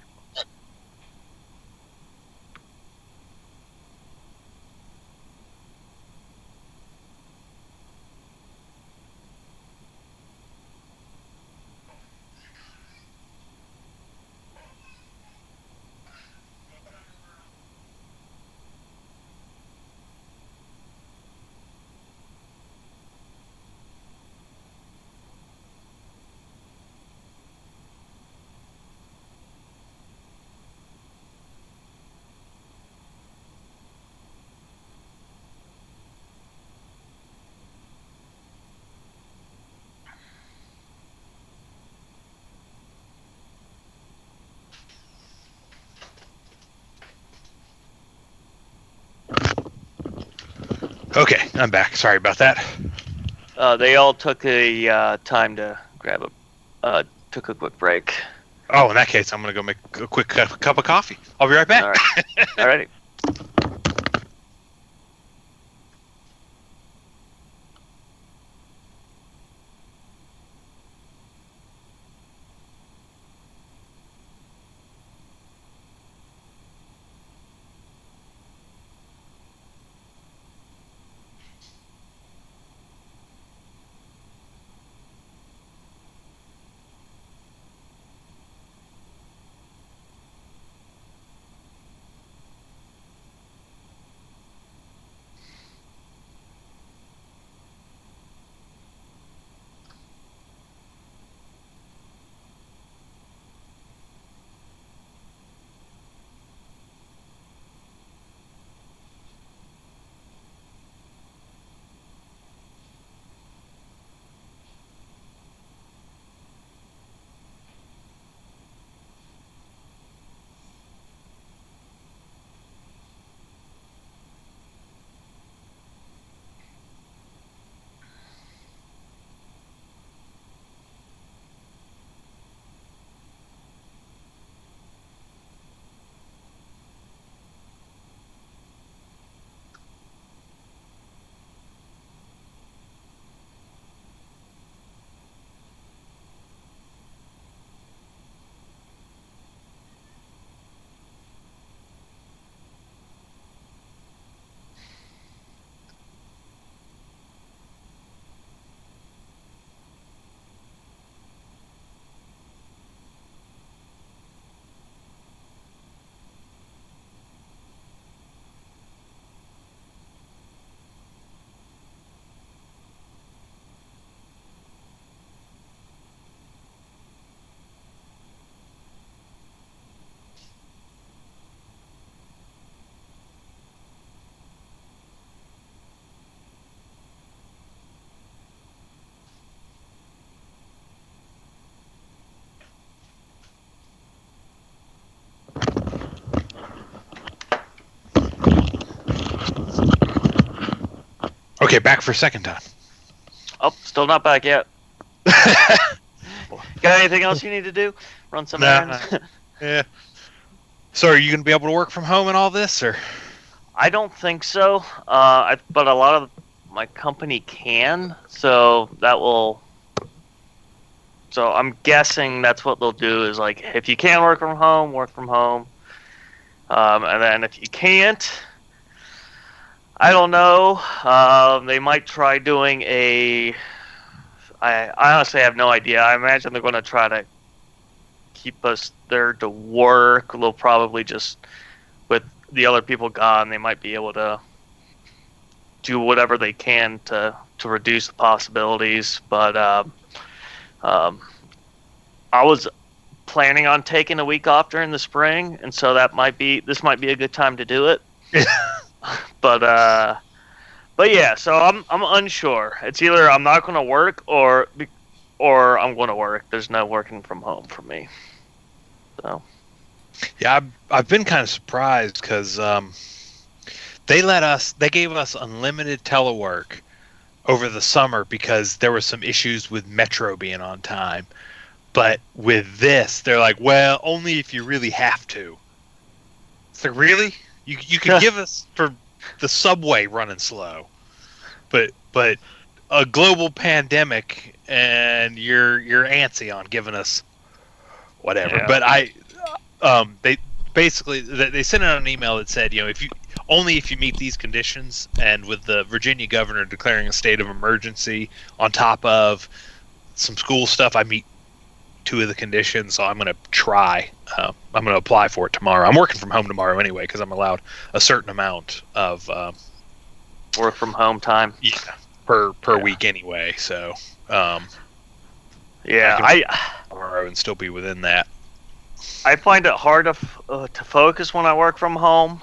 Okay, I'm back. Sorry about that. They all took a time to grab took a quick break. Oh, in that case, I'm gonna go make a quick cup of coffee. I'll be right back. All right. Alrighty. Okay, back for a second time. Oh, still not back yet. Got anything else you need to do? Run some errands? Yeah. So are you going to be able to work from home and all this, or? I don't think so. But a lot of my company can, so that will. So I'm guessing that's what they'll do is like if you can work from home, work from home. And then if you can't, I don't know. They might try doing I honestly have no idea. I imagine they're going to try to keep us there to work. They'll probably just, with the other people gone, they might be able to do whatever they can to reduce the possibilities. But I was planning on taking a week off during the spring, and so this might be a good time to do it. But yeah, so I'm unsure. It's either I'm not going to work or I'm going to work. There's no working from home for me. So Yeah, I've been kind of surprised because they gave us unlimited telework over the summer because there were some issues with Metro being on time. But with this, they're like, well, only if you really have to. It's like, really? You could give us for the subway running slow, but a global pandemic and you're antsy on giving us whatever. Yeah. But they basically they sent out an email that said, if you meet these conditions, and with the Virginia governor declaring a state of emergency on top of some school stuff, I meet 2 of the conditions, so I'm going to try. I'm going to apply for it tomorrow. I'm working from home tomorrow anyway because I'm allowed a certain amount of work from home time. Yeah, per week anyway. So yeah, I tomorrow and still be within that. I find it hard to focus when I work from home.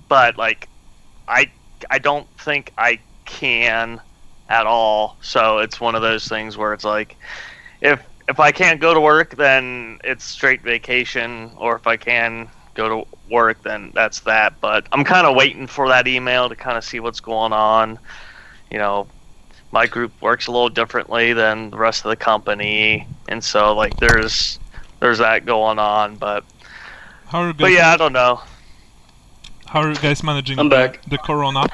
But like I don't think I can at all. So it's one of those things where it's like if I can't go to work, then it's straight vacation, or if I can go to work, then that's that. But I'm kind of waiting for that email to kind of see what's going on. You know, my group works a little differently than the rest of the company, and so like there's that going on. But yeah, I don't know. How are you guys managing I'm back. the corona?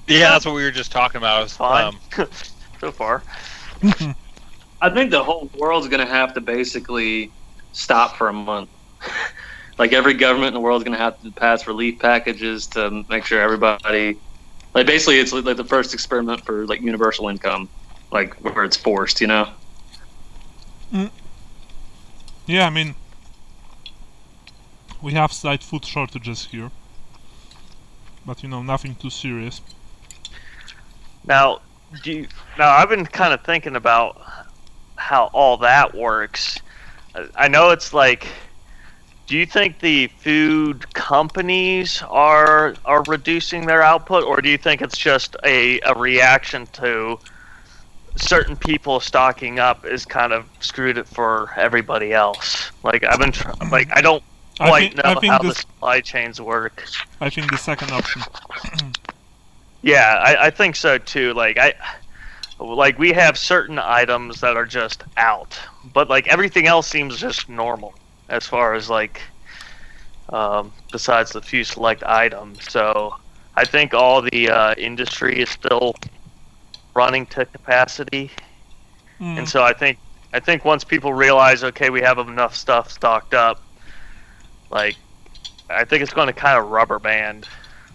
Yeah, that's what we were just talking about. It was, Fine. So far. I think the whole world's going to have to basically stop for a month. Like every government in the world is going to have to pass relief packages to make sure everybody, like basically it's like the first experiment for like universal income, like where it's forced, you know? Yeah, I mean, we have slight food shortages here, but you know, nothing too serious. Now I've been kind of thinking about how all that works. I know it's like, do you think the food companies are reducing their output, or do you think it's just a reaction to certain people stocking up is kind of screwed it for everybody else? Like I've been like I don't quite know how the supply chains work. I think the second option. Yeah, I think so too. Like we have certain items that are just out, but like everything else seems just normal as far as like besides the few select items. So I think all the industry is still running to capacity, and so I think once people realize, okay, we have enough stuff stocked up, like I think it's going to kind of rubber band.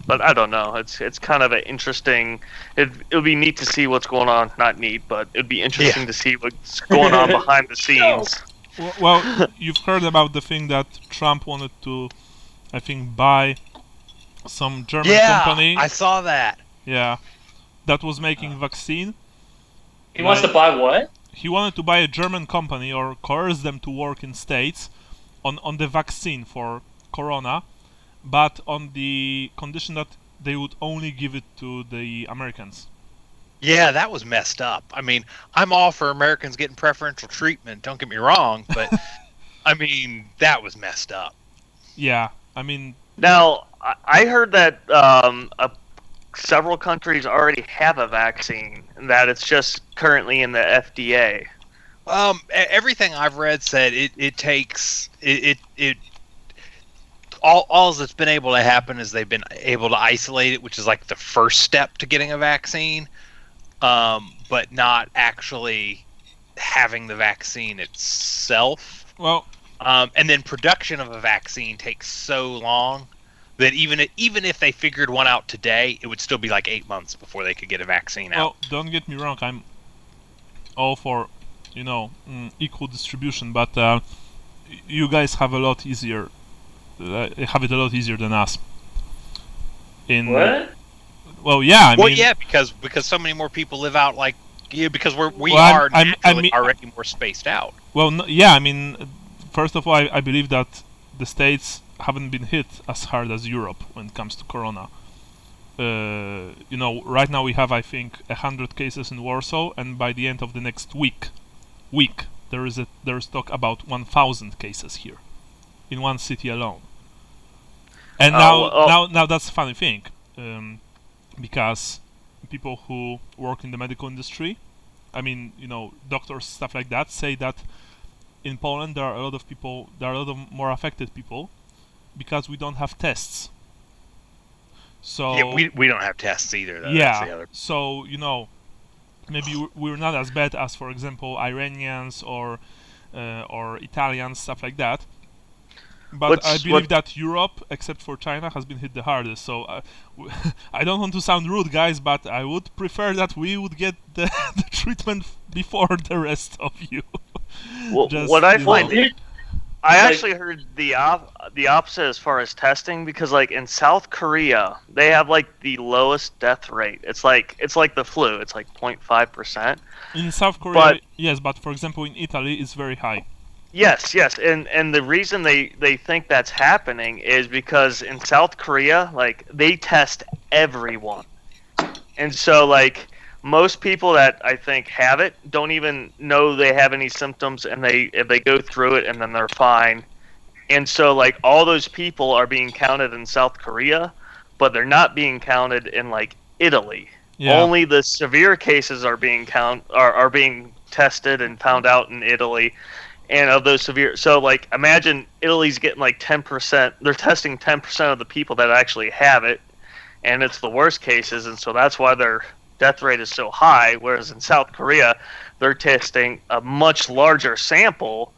But I don't know. It's kind of an interesting. It'll be neat to see what's going on. Not neat, but it'd be interesting to see what's going on behind the scenes. Well, you've heard about the thing that Trump wanted to, I think, buy some German company. Yeah, I saw that. Yeah, that was making vaccine. He wants to buy what? He wanted to buy a German company or coerce them to work in States on the vaccine for Corona, but on the condition that they would only give it to the Americans. Yeah, that was messed up. I mean, I'm all for Americans getting preferential treatment, don't get me wrong, but I mean, that was messed up. Yeah, I mean... Now, I heard that several countries already have a vaccine, and that it's just currently in the FDA. Everything I've read said it takes... All that's been able to happen is they've been able to isolate it, which is like the first step to getting a vaccine, but not actually having the vaccine itself. Well, and then production of a vaccine takes so long that even if they figured one out today, it would still be like 8 months before they could get a vaccine out. Well, don't get me wrong, I'm all for, equal distribution, but you guys have a lot easier. Have it a lot easier than us. What? Well, yeah. I mean, yeah, because so many more people live out because we well, are I mean, already more spaced out. Well, yeah. I mean, first of all, I believe that the States haven't been hit as hard as Europe when it comes to Corona. Right now we have, I think, 100 cases in Warsaw, and by the end of the next week, there's talk about 1,000 cases here. In one city alone, and now that's a funny thing, because people who work in the medical industry, I mean, doctors, stuff like that, say that in Poland there are a lot of more affected people because we don't have tests. So yeah, we don't have tests either. Though. Yeah, that's the other... so maybe we're not as bad as, for example, Iranians or Italians, stuff like that. But I believe that Europe, except for China, has been hit the hardest. So I don't want to sound rude, guys, but I would prefer that we would get the treatment before the rest of you. Well, what I find, I actually heard the opposite as far as testing, because like in South Korea, they have like the lowest death rate. It's like the flu. It's like 0.5%. In South Korea, yes, but for example, in Italy, it's very high. Yes, and the reason they think that's happening is because in South Korea, like, they test everyone. And so, like, most people that I think have it don't even know they have any symptoms, and if they go through it and then they're fine, And so, like, all those people are being counted in South Korea, but they're not being counted in, like, Italy. Yeah. Only the severe cases are being are being tested and found out in Italy. And of those severe, so, like, imagine Italy's getting, like, 10%. They're testing 10% of the people that actually have it, and it's the worst cases, and so that's why their death rate is so high, whereas in South Korea, they're testing a much larger sample.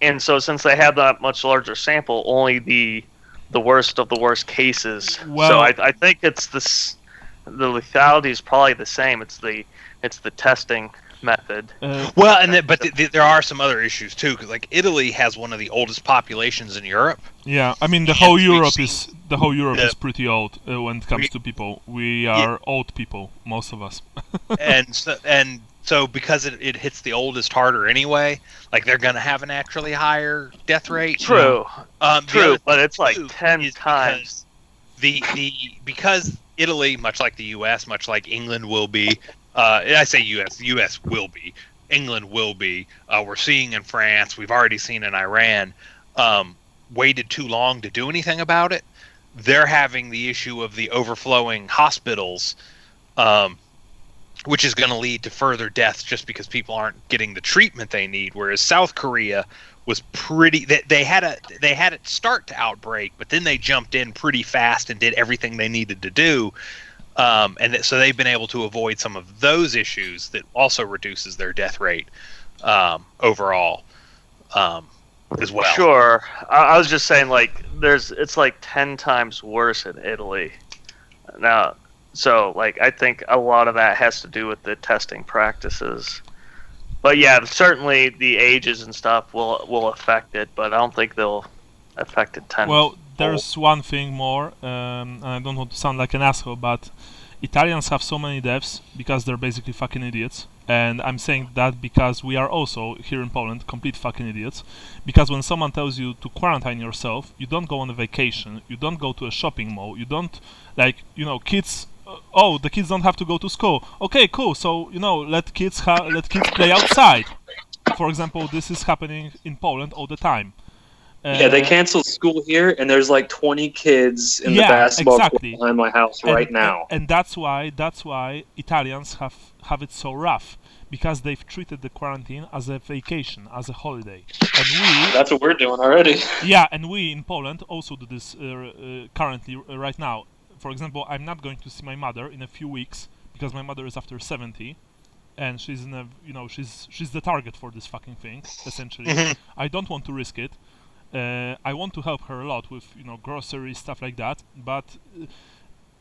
And so, since they have that much larger sample, only the worst of the worst cases. Well- So I think it's this. The lethality is probably the same. It's the testing method. Well, and but there are some other issues too, because like Italy has one of the oldest populations in Europe. Yeah, I mean the whole Europe is pretty old when it comes to people. We are old people, most of us. and so because it hits the oldest harder anyway, like they're gonna have an actually higher death rate. True. True, but it's like too 10 times. Because Italy, much like the U.S., much like England will be, I say U.S., the U.S. will be, England will be. We're seeing in France, we've already seen in Iran, waited too long to do anything about it. They're having the issue of the overflowing hospitals, which is going to lead to further deaths just because people aren't getting the treatment they need. Whereas South Korea was pretty. They had it start to outbreak, but then they jumped in pretty fast and did everything they needed to do. So they've been able to avoid some of those issues that also reduces their death rate overall as well. Sure. I was just saying, like, it's like 10 times worse in Italy now. So, like, I think a lot of that has to do with the testing practices. But yeah, certainly the ages and stuff will affect it, but I don't think they'll affect it 10. Well, there's one thing more, and I don't want to sound like an asshole, but Italians have so many deaths because they're basically fucking idiots. And I'm saying that because we are also, here in Poland, complete fucking idiots. Because when someone tells you to quarantine yourself, you don't go on a vacation, you don't go to a shopping mall, you don't, like, kids... the kids don't have to go to school. Okay, cool. So let kids play outside. For example, this is happening in Poland all the time. They canceled school here, and there's like 20 kids in the basketball court behind my house right now. And that's why Italians have it so rough, because they've treated the quarantine as a vacation, as a holiday. And that's what we're doing already. Yeah, and we in Poland also do this currently right now. For example, I'm not going to see my mother in a few weeks because my mother is after 70, and she's in a she's the target for this fucking thing essentially. I don't want to risk it. I want to help her a lot with groceries, stuff like that. But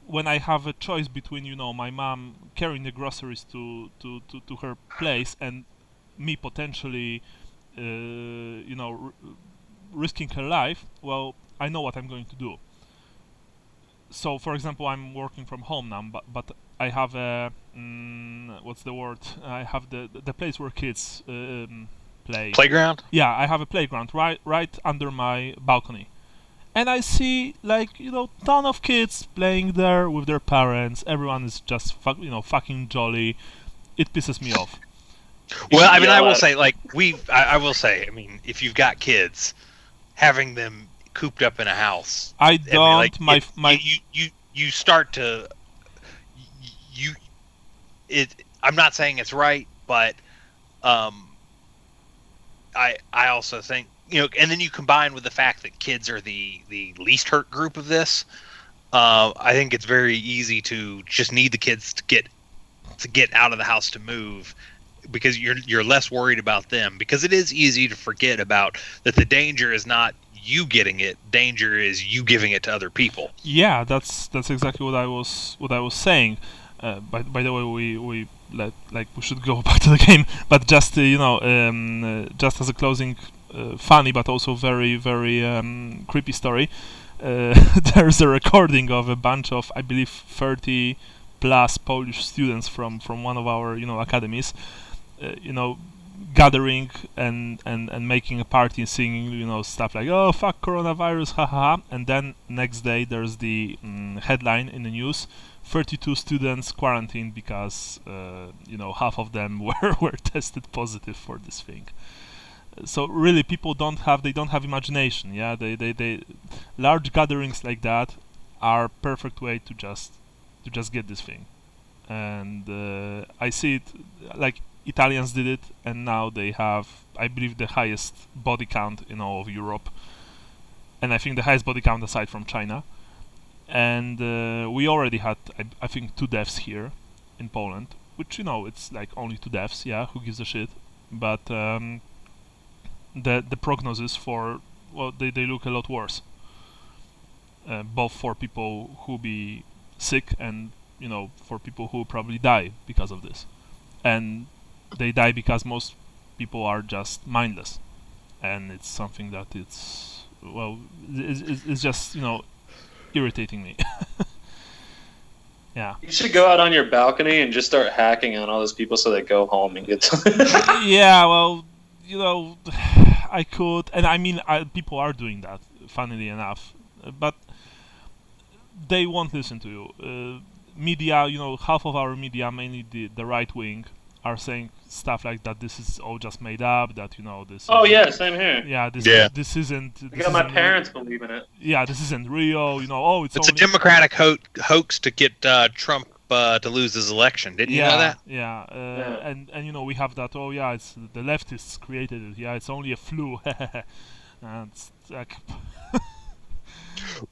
when I have a choice between my mom carrying the groceries to her place and me potentially risking her life, well, I know what I'm going to do. So, for example, I'm working from home now, but I have a what's the word? I have the place where kids play. Playground? Yeah, I have a playground right under my balcony, and I see ton of kids playing there with their parents. Everyone is just fucking jolly. It pisses me off. Well, I mean, I will say, I will say, I mean, if you've got kids, having them cooped up in a house. I don't. You start to I'm not saying it's right, but I also think and then you combine with the fact that kids are the least hurt group of this. I think it's very easy to just need the kids to get out of the house to move, because you're less worried about them, because it is easy to forget about that. The danger is not you getting it, danger is you giving it to other people. Yeah, that's exactly what I was saying. By the way, we should go back to the game, but just just as a closing, funny but also very very creepy story. There's a recording of a bunch of, I believe, 30 plus Polish students from one of our academies, gathering and making a party and singing stuff like, oh fuck coronavirus, haha. And then next day there's the headline in the news: 32 students quarantined because half of them were tested positive for this thing. So really, people don't have imagination. Yeah, they large gatherings like that are perfect way to just get this thing. And I see it like Italians did it, and now they have, I believe, the highest body count in all of Europe, and I think the highest body count aside from China. And we already had, I think, 2 deaths here in Poland, which, it's like only 2 deaths. Yeah, who gives a shit? But the prognosis for, well, they look a lot worse. Both for people who be sick and for people who probably die because of this, and they die because most people are just mindless, and it's something that it's just irritating me. Yeah. You should go out on your balcony and just start hacking on all those people so they go home and get. Yeah, well, I could, and I mean, people are doing that, funnily enough, but they won't listen to you. Media, half of our media, mainly the right wing, are saying stuff like that. This is all just made up. That this. Oh yeah, same here. Yeah, this isn't. I got my parents believing it. Yeah, this isn't real. Oh, it's a Democratic hoax to get Trump to lose his election. Didn't you know that? Yeah, and we have that. Oh yeah, it's the leftists created it. Yeah, it's only a flu. And it's like.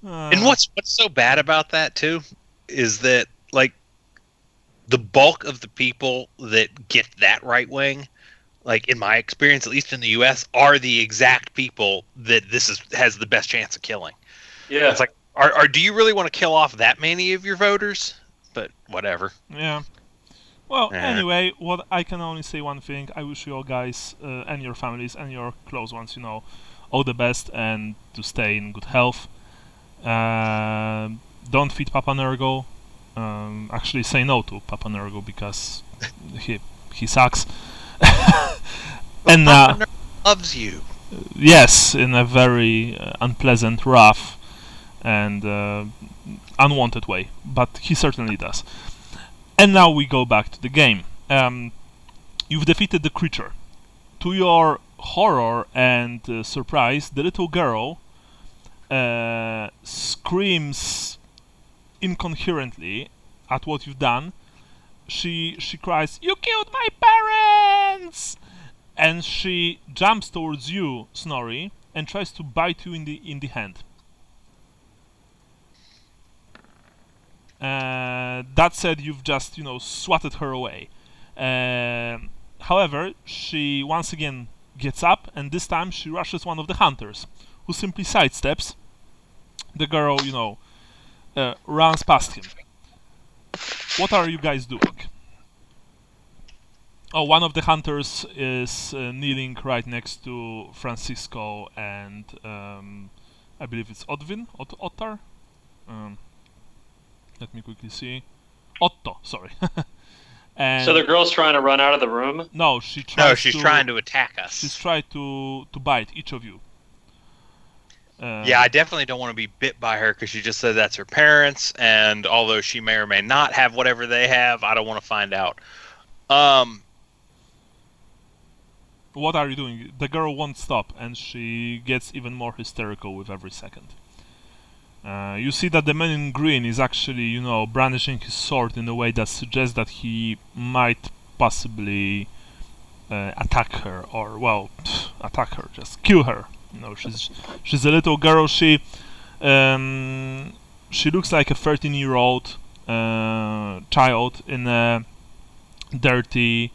And what's so bad about that too is that, like, the bulk of the people that get that right wing, like in my experience, at least in the U.S., are the exact people that has the best chance of killing. Yeah, it's like, do you really want to kill off that many of your voters? But whatever. Yeah. Well, anyway, what I can only say one thing: I wish you all guys and your families and your close ones, all the best, and to stay in good health. Don't feed Papa Nergal. Actually, say no to Papa Nergal because he sucks. And Papa Nergal loves you. Yes, in a very unpleasant, rough, and unwanted way, but he certainly does. And now we go back to the game. You've defeated the creature. To your horror and surprise, the little girl screams incoherently at what you've done. She cries, "You killed my parents!" And she jumps towards you, Snorri, and tries to bite you in the hand. That said, you've just swatted her away. However, she once again gets up, and this time she rushes one of the hunters, who simply sidesteps. The girl, runs past him. What are you guys doing? Oh, one of the hunters is kneeling right next to Francisco and I believe it's Ottar. Let me quickly see. Otto, sorry. And so the girl's trying to run out of the room? No, she's trying to attack us. She's trying to bite each of you. Yeah, I definitely don't want to be bit by her because she just said that's her parents, and although she may or may not have whatever they have, I don't want to find out. What are you doing? The girl won't stop, and she gets even more hysterical with every second. You see that the man in green is actually, brandishing his sword in a way that suggests that he might possibly attack her, or, attack her, just kill her. She's a little girl. She looks like a 13-year-old child in a dirty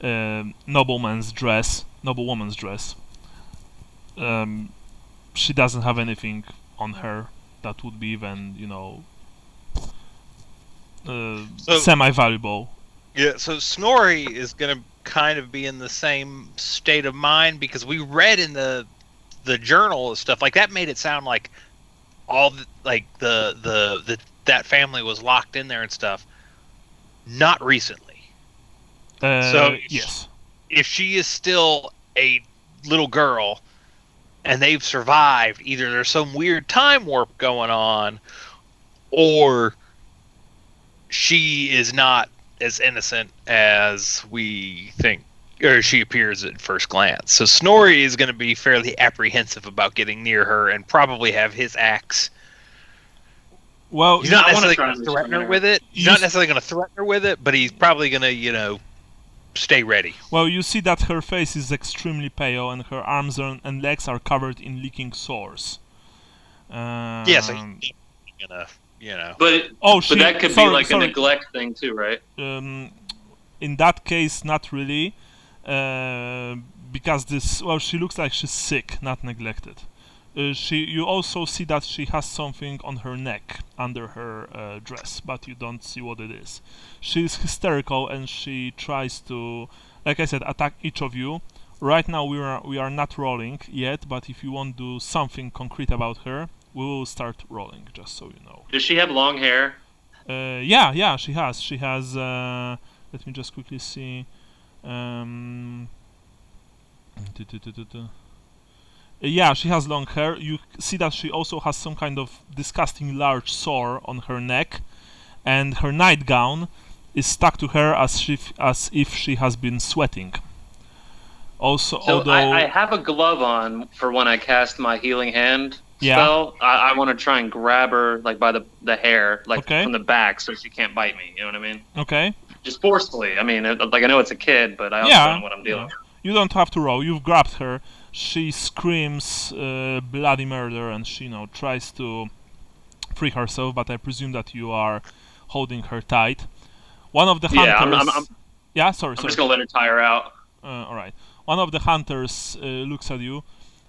noblewoman's dress. She doesn't have anything on her that would be even, semi-valuable. Yeah, so Snorri is going to kind of be in the same state of mind because we read in the journal and stuff like that made it sound like all that family was locked in there and stuff. Not recently. So yes, if she is still a little girl and they've survived, either there's some weird time warp going on, or she is not as innocent as we think or she appears at first glance. So Snorri is going to be fairly apprehensive about getting near her and probably have his axe. Well, He's not I wanna necessarily try going and to threaten her restrain her. with it. He's You not s- necessarily going to threaten her with it, but he's probably going to, stay ready. well, you see that her face is extremely pale and her arms and legs are covered in leaking sores. Yeah, so he's going to, But Oh, but that could be like a neglect thing too, right? In that case, not really, because she looks like she's sick, not neglected. You also see that she has something on her neck under her dress, but you don't see what it is. She's hysterical and she tries to, like I said, attack each of you. Right now we are not rolling yet, but if you want to do something concrete about her, we will start rolling. Just so you know. Does she have long hair? Yeah, she has. She has. Let me just quickly see. Yeah, she has long hair. You see that she also has some kind of disgusting large sore on her neck, and her nightgown is stuck to her as if she has been sweating. Also, So although I have a glove on for when I cast my healing hand Yeah. spell. I want to try and grab her like by the hair, like Okay. from the back, so she can't bite me. You know what I mean? okay, Just forcefully. I mean, like I know it's a kid, but I also Yeah, don't know what I'm dealing yeah. You don't have to roll. You've grabbed her. She screams bloody murder, and she tries to free herself. But I presume that you are holding her tight. One of the with. Yeah, hunters. I'm Yeah, sorry. just gonna let her tire out. All right. One of the hunters looks at you,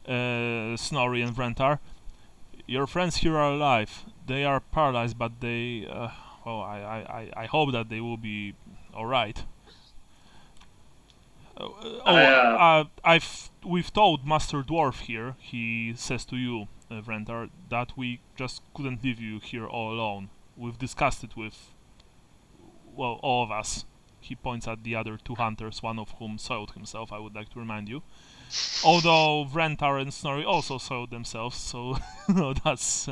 Snorri and Wrenthar. Your friends here are alive. They are paralyzed, but they. I hope that they will be all right. We've told Master Dwarf here. He says to you, Wrenthar, that we just couldn't leave you here all alone. We've discussed it with, well, all of us. He points at the other two hunters, one of whom soiled himself, I would like to remind you. Although Wrenthar and Snorri also soiled themselves, so that's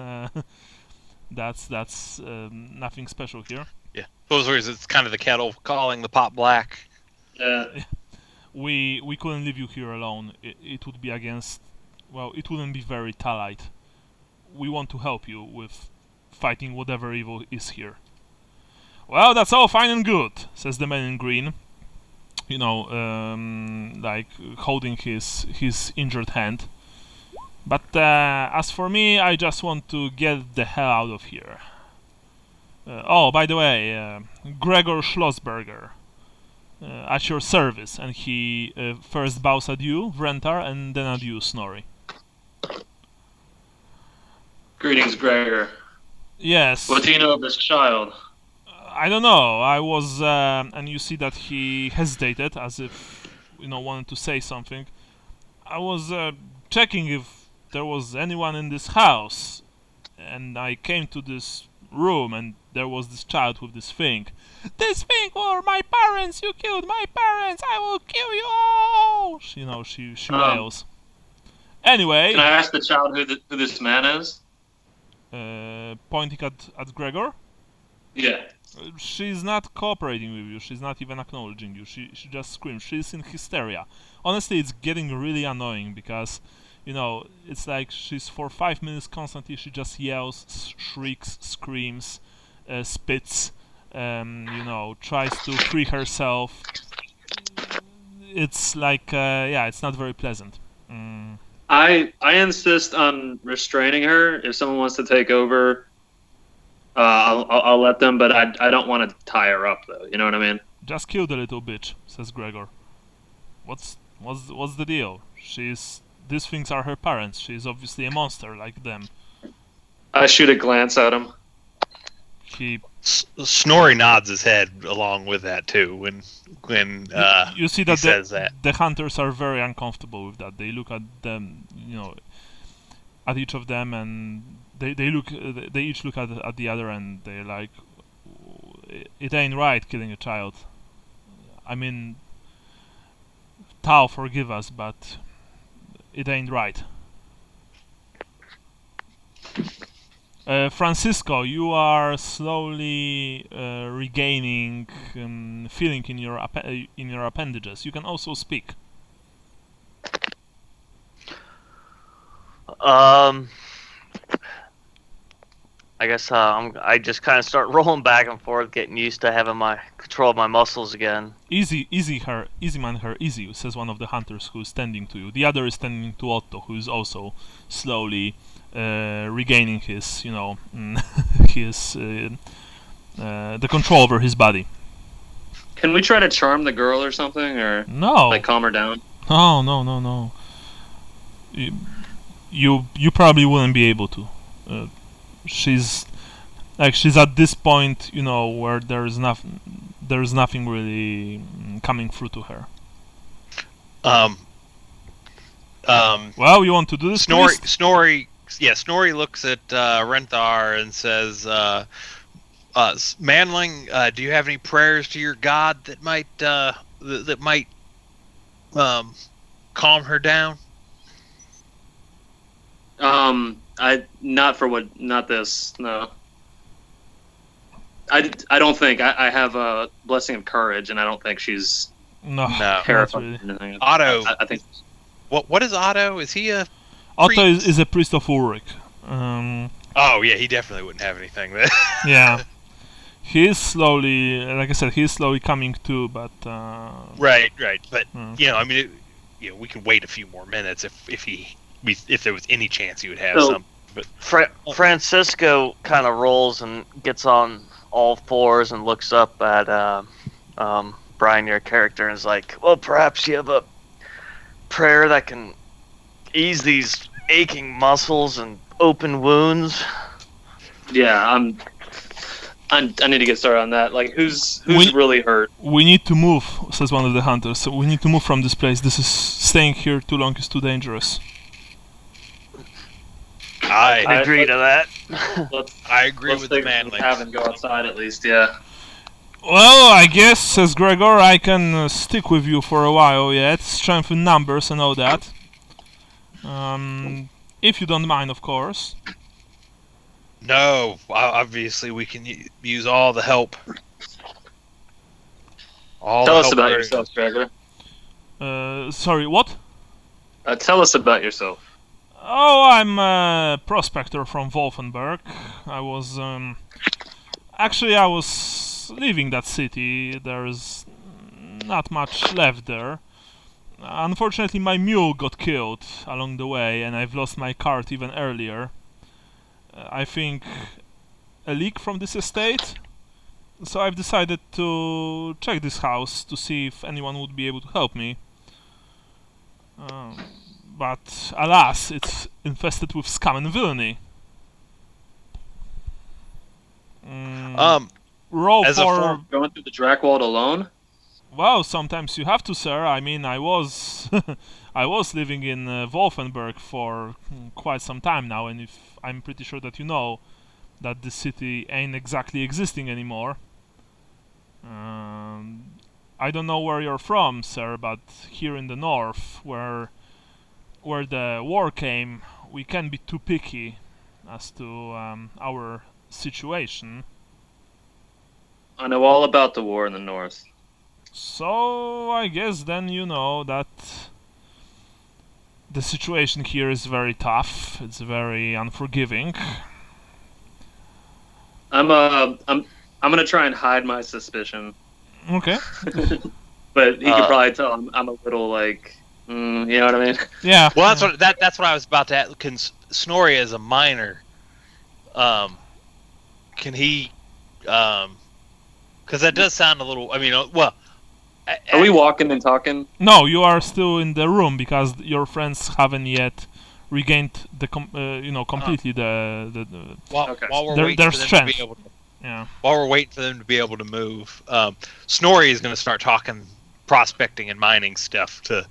nothing special here. Yeah. Those words, it's kind of the kettle calling the pot black. Yeah. We couldn't leave you here alone. It would be against, well, it wouldn't be very Talite. We want to help you with fighting whatever evil is here. Well, that's all fine and good, says the man in green. Like holding his injured hand. But as for me, I just want to get the hell out of here. By the way, Gregor Schlossberger, at your service, and he first bows at you, Wrenthar, and then at you, Snorri. Greetings, Gregor. Yes. What do you know of this child? I don't know. I was, and you see that he hesitated, as if wanted to say something. I was checking if there was anyone in this house, and I came to this room, and there was this child with this thing. This thing were my parents. You killed my parents. I will kill you all. She wails. Anyway, Can I ask the child who this man is? pointing at Gregor. Yeah. She's not cooperating with you. She's not even acknowledging you. She just screams. She's in hysteria. Honestly, it's getting really annoying because, it's like she's for 5 minutes constantly. She just yells, shrieks, screams, spits. Tries to free herself. It's like, it's not very pleasant. I insist on restraining her. If someone wants to take over, I'll let them. But I don't want to tie her up though. You know what I mean? Just kill the little bitch, says Gregor. What's the deal? These things are her parents. She's obviously a monster like them. I shoot a glance at him. Snorri nods his head along with that too when you see he that says that. the hunters are very uncomfortable with that. They look at them, at each of them, and they each look at the other, and they're like, it ain't right killing a child. I mean, Tao, forgive us, but it ain't right. Francisco, you are slowly regaining feeling in your appendages. You can also speak. I guess I just kind of start rolling back and forth, getting used to having my control of my muscles again. Easy man, easy, says one of the hunters who is standing to you. The other is standing to Otto, who is also slowly regaining his, his the control over his body. Can we try to charm the girl or something, or No. like calm her down? No. You probably wouldn't be able to. She's at this point, where there's nothing really coming through to her. Well, you want to do this? Snorri looks at Wrenthar and says, "Manling, do you have any prayers to your god that might calm her down?" Not this. No. I don't think I have a blessing of courage, and I don't think she's No. terrified. Really. Otto. I think. What is Otto? Is he a Otto is a priest of Ulrich. Oh yeah, he definitely wouldn't have anything then. Yeah. He is slowly, like I said, coming to, but... Right. But, we can wait a few more minutes if there was any chance he would have some. But Francisco kind of rolls and gets on all fours and looks up at Brian, your character, and is like, well, perhaps you have a prayer that can ease these aching muscles and open wounds. Yeah, I need to get started on that. Like, who's really hurt? We need to move, says one of the hunters. So we need to move from this place. Staying here too long is too dangerous. I agree to that. I agree with the man. Have and go outside at least. Yeah. Well, I guess, says Gregor, I can stick with you for a while yet. Strength in numbers and all that. If you don't mind, of course. No, obviously we can use all the help. Tell us about yourself, Gregor. Sorry, what? Tell us about yourself. Oh, I'm a prospector from Wolfenberg. I was leaving that city. There's not much left there. Unfortunately, my mule got killed along the way, and I've lost my cart even earlier. I think a leak from this estate. So I've decided to check this house to see if anyone would be able to help me. But alas, it's infested with scum and villainy. Roll for going through the Dracwald alone. Well, sometimes you have to, sir. I mean, I was living in Wolfenberg for quite some time now, and I'm pretty sure that you know that the city ain't exactly existing anymore. I don't know where you're from, sir, but here in the north, where the war came, we can't be too picky as to our situation. I know all about the war in the north. So I guess then you know that the situation here is very tough. It's very unforgiving. I'm gonna try and hide my suspicion. Okay. But he could probably tell I'm a little like, you know what I mean? Yeah. Well, that's what I was about to ask. Can Snorri, as a minor, can he? Because that does sound a little. I mean, well. Are we walking and talking? No, you are still in the room because your friends haven't yet regained the completely while we're waiting their for them strength. to be able to, yeah. While we're waiting for them to be able to move, Snorri is going to start talking prospecting and mining stuff to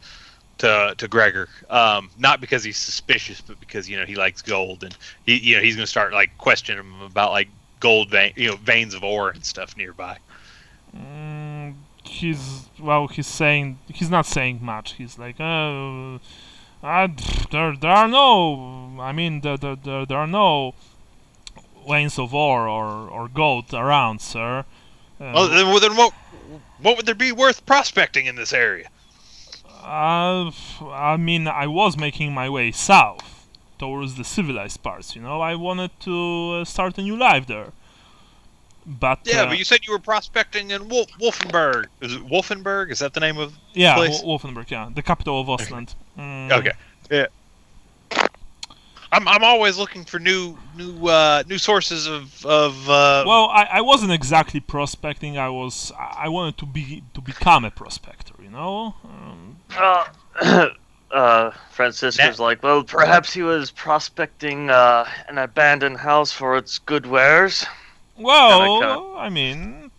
Gregor. Not because he's suspicious, but because he likes gold, and he's going to start like questioning him about like gold veins of ore and stuff nearby. He's not saying much. He's like, there are no wains of ore or gold around, sir. Then what would there be worth prospecting in this area? I mean, I was making my way south towards the civilized parts. I wanted to start a new life there. But But you said you were prospecting in Wolfenberg. Is it Wolfenberg? Is that the name of the yeah, place? Wolfenberg, yeah, the capital of Ostland. Okay. Yeah. I'm always looking for new sources of Well, I wasn't exactly prospecting. I wanted to become a prospector. Francisco's like, well, perhaps he was prospecting an abandoned house for its good wares. Well, I mean,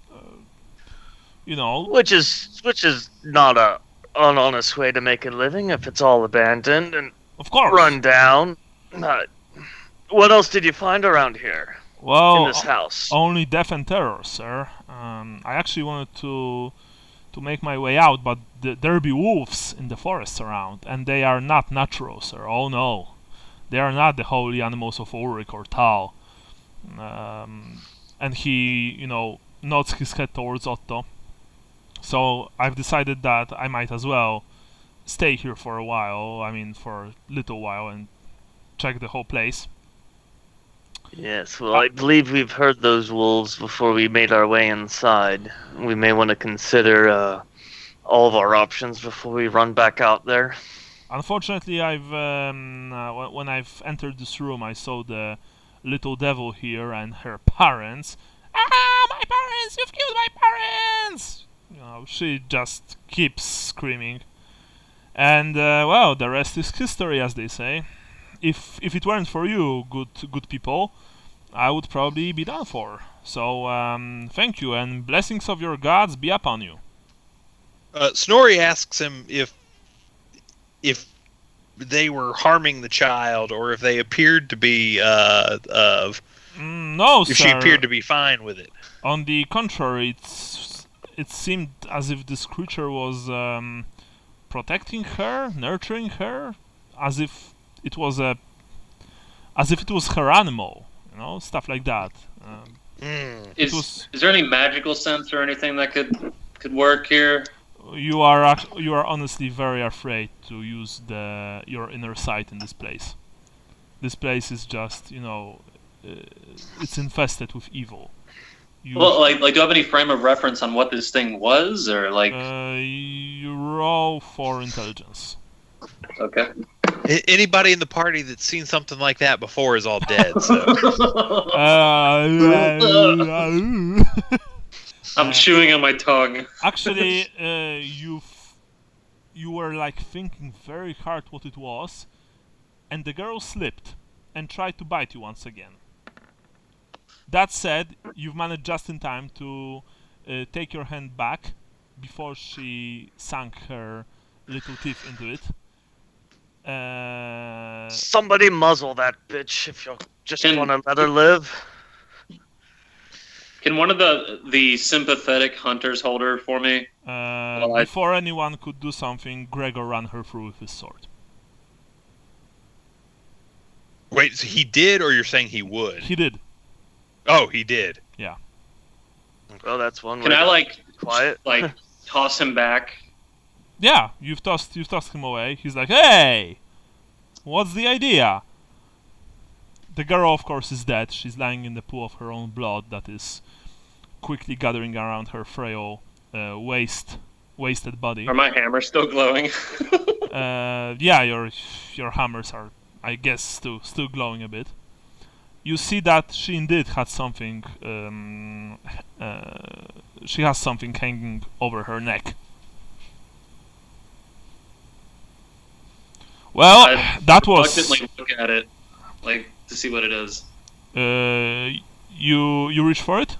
Which is not an honest way to make a living if it's all abandoned and of course, run down. What else did you find around here? Well, in this house? Only death and terror, sir. I actually wanted to make my way out, but there be wolves in the forests around, and they are not natural, sir. Oh no, they are not the holy animals of Ulrich or Tal. And he, nods his head towards Otto. So I've decided that I might as well stay here for a while. I mean, for a little while, and check the whole place. Yes, well, I believe we've heard those wolves before we made our way inside. We may want to consider all of our options before we run back out there. Unfortunately, when I've entered this room, I saw the little devil here and her parents. Ah, my parents! You've killed my parents! She just keeps screaming. And, well, the rest is history, as they say. If it weren't for you, good people, I would probably be done for. So, thank you, and blessings of your gods be upon you. Snorri asks him if they were harming the child, or if they appeared to be no, sir. If she appeared to be fine with it. On the contrary, it seemed as if this creature was protecting her, nurturing her, as if it was her animal, stuff like that. Is there any magical sense or anything that could work here? You are honestly very afraid to use your inner sight in this place. This place is just, it's infested with evil. Well, like, do you have any frame of reference on what this thing was, or like? You roll for intelligence. Okay. Anybody in the party that's seen something like that before is all dead. So. I'm chewing on my tongue. Actually, you were like thinking very hard what it was, and the girl slipped and tried to bite you once again. That said, you've managed just in time to take your hand back before she sank her little teeth into it. Somebody muzzle that bitch if you just want to let her live. Can one of the sympathetic hunters hold her for me? Before anyone could do something, Gregor ran her through with his sword. Wait, so he did, or you're saying he would? He did. Oh, he did. Yeah. Well, that's one way. Can I quiet? Toss him back? Yeah, you've tossed him away. He's like, hey, what's the idea? The girl, of course, is dead. She's lying in the pool of her own blood that is quickly gathering around her frail, wasted body. Are my hammers still glowing? Yeah, your hammers are, I guess, still glowing a bit. You see that she indeed had something. She has something hanging over her neck. Well, that was. Reluctantly look at it, to see what it is. You reach for it?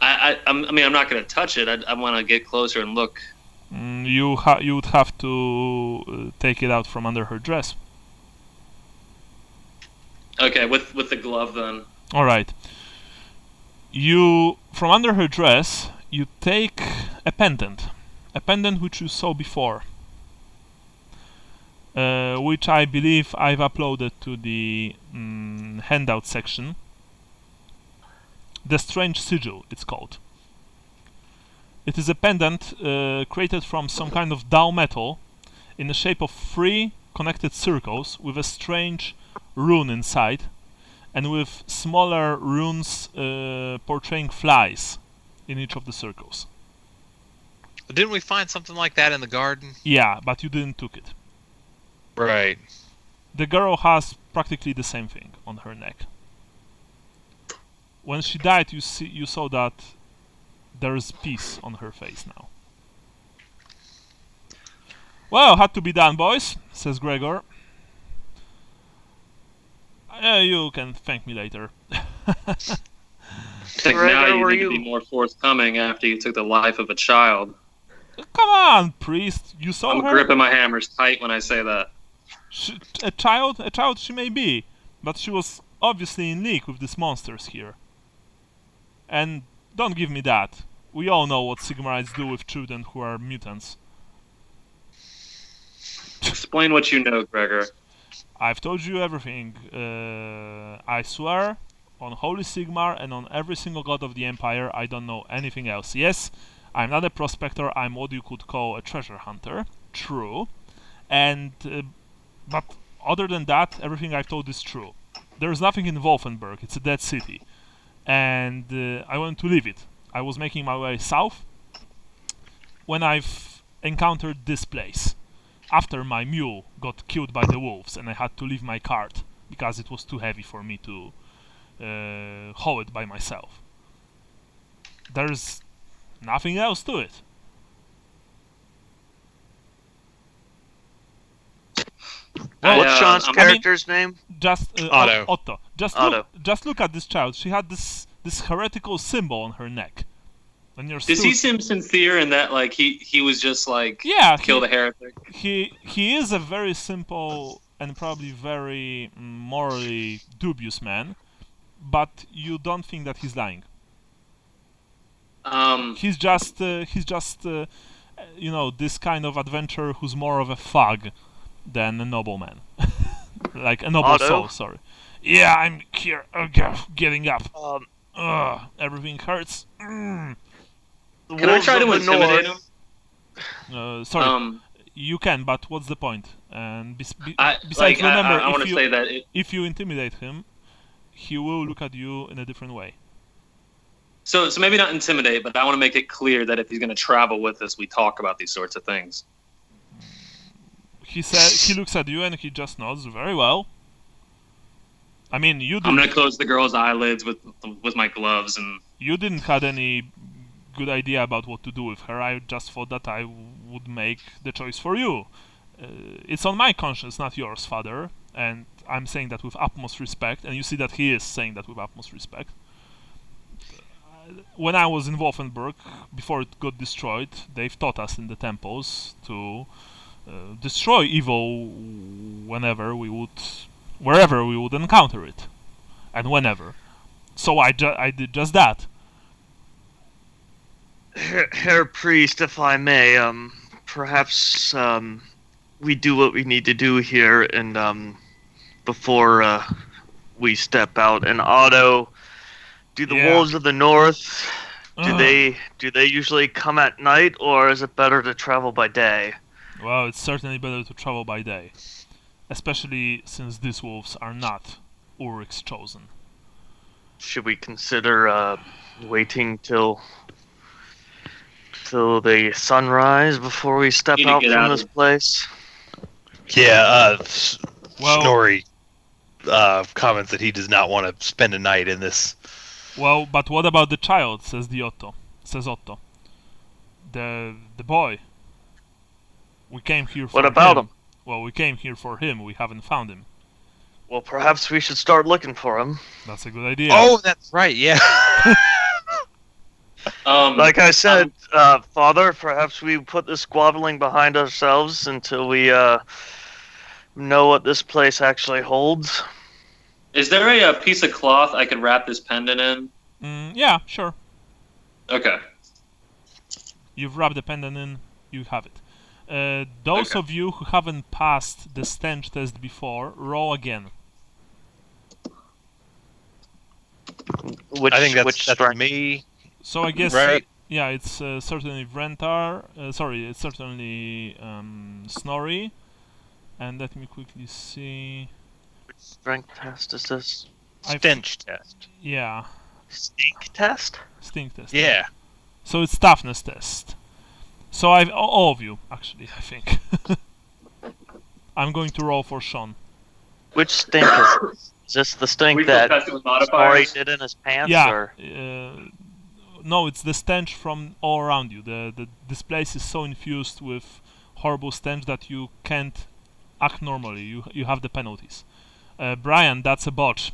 I'm not going to touch it. I want to get closer and look. You would have to take it out from under her dress. Okay, with the glove then. All right. From under her dress, you take a pendant which you saw before, which I believe I've uploaded to the handout section The Strange Sigil, it's called. It is a pendant created from some kind of Dao metal in the shape of 3 connected circles with a strange rune inside, and with smaller runes portraying flies in each of the circles. Didn't we find something like that in the garden? Yeah, but you didn't took it. Right. The girl has practically the same thing on her neck. When she died, you saw that there's peace on her face now. Well, had to be done, boys, says Gregor. You can thank me later. I think now you need to be more forthcoming after you took the life of a child. Come on, priest. You saw her? I'm gripping my hammers tight when I say that. A child she may be, but she was obviously in league with these monsters here. And don't give me that. We all know what Sigmarites do with children who are mutants. Explain what you know, Gregor. I've told you everything. I swear on Holy Sigmar and on every single god of the Empire, I don't know anything else. Yes, I'm not a prospector, I'm what you could call a treasure hunter. True. And but other than that, everything I've told is true. There's nothing in Wolfenburg, it's a dead city. And I want to leave it. I was making my way south when I've encountered this place. After my mule got killed by the wolves and I had to leave my cart because it was too heavy for me to haul it by myself. There's nothing else to it. What's Sean's character's name? Just Otto. Otto. Otto. Just look at this child. She had this heretical symbol on her neck. And you're Does he seem sincere in that, like, he was just like, kill the heretic? He is a very simple and probably very morally dubious man, but you don't think that he's lying. He's just you know, this kind of adventurer who's more of a thug than a nobleman. Like a noble Otto? soul, sorry. Yeah, I'm here. Getting up. Everything hurts. Can I try to intimidate him? Sorry, you can, but what's the point? And besides, like, remember, I want to say that if you intimidate him, he will look at you in a different way. So maybe not intimidate, but I want to make it clear that if he's going to travel with us, we talk about these sorts of things. He looks at you and he just nods. Very well. I mean, you didn't. I'm going to close the girl's eyelids with my gloves, and you didn't had any good idea about what to do with her. I just thought that I would make the choice for you. It's on my conscience, not yours, father. And I'm saying that with utmost respect. And you see that he is saying that with utmost respect. When I was in Wolfenburg, before it got destroyed, they've taught us in the temples to destroy evil wherever we would encounter it, and whenever. So I did just that. Herr Priest, if I may, perhaps we do what we need to do here, and before we step out. And Otto, do the wolves of the north? Do they usually come at night, or is it better to travel by day? Well, it's certainly better to travel by day, especially since these wolves are not Ulrich's chosen. Should we consider waiting till the sunrise before we step out from this place? Yeah, Snorri comments that he does not want to spend a night in this. Well, but what about the child? Says Otto. The boy. We came here for him. What about him? Well, we came here for him. We haven't found him. Well, perhaps we should start looking for him. That's a good idea. Oh, that's right, yeah. Like I said, Father, perhaps we put this squabbling behind ourselves until we know what this place actually holds. Is there a piece of cloth I could wrap this pendant in? Yeah, sure. Okay. You've wrapped the pendant in. You have it. Those of you who haven't passed the stench test before, roll again. Which I think that's strength? me. So I guess Right. yeah, it's certainly Wrenthar. Sorry, it's certainly Snorri. And let me quickly see. Which strength test is this? Stench test. Yeah, Stink test? stink test. Yeah. So it's toughness test. So all of you actually, I think. I'm going to roll for Sean. Which stink is this? Is this the stink We still that test it with Snorri modifiers. did in his pants? Yeah. Or? No, it's the stench from all around you. This place is so infused with horrible stench that you can't act normally. You have the penalties. Brian, that's a botch.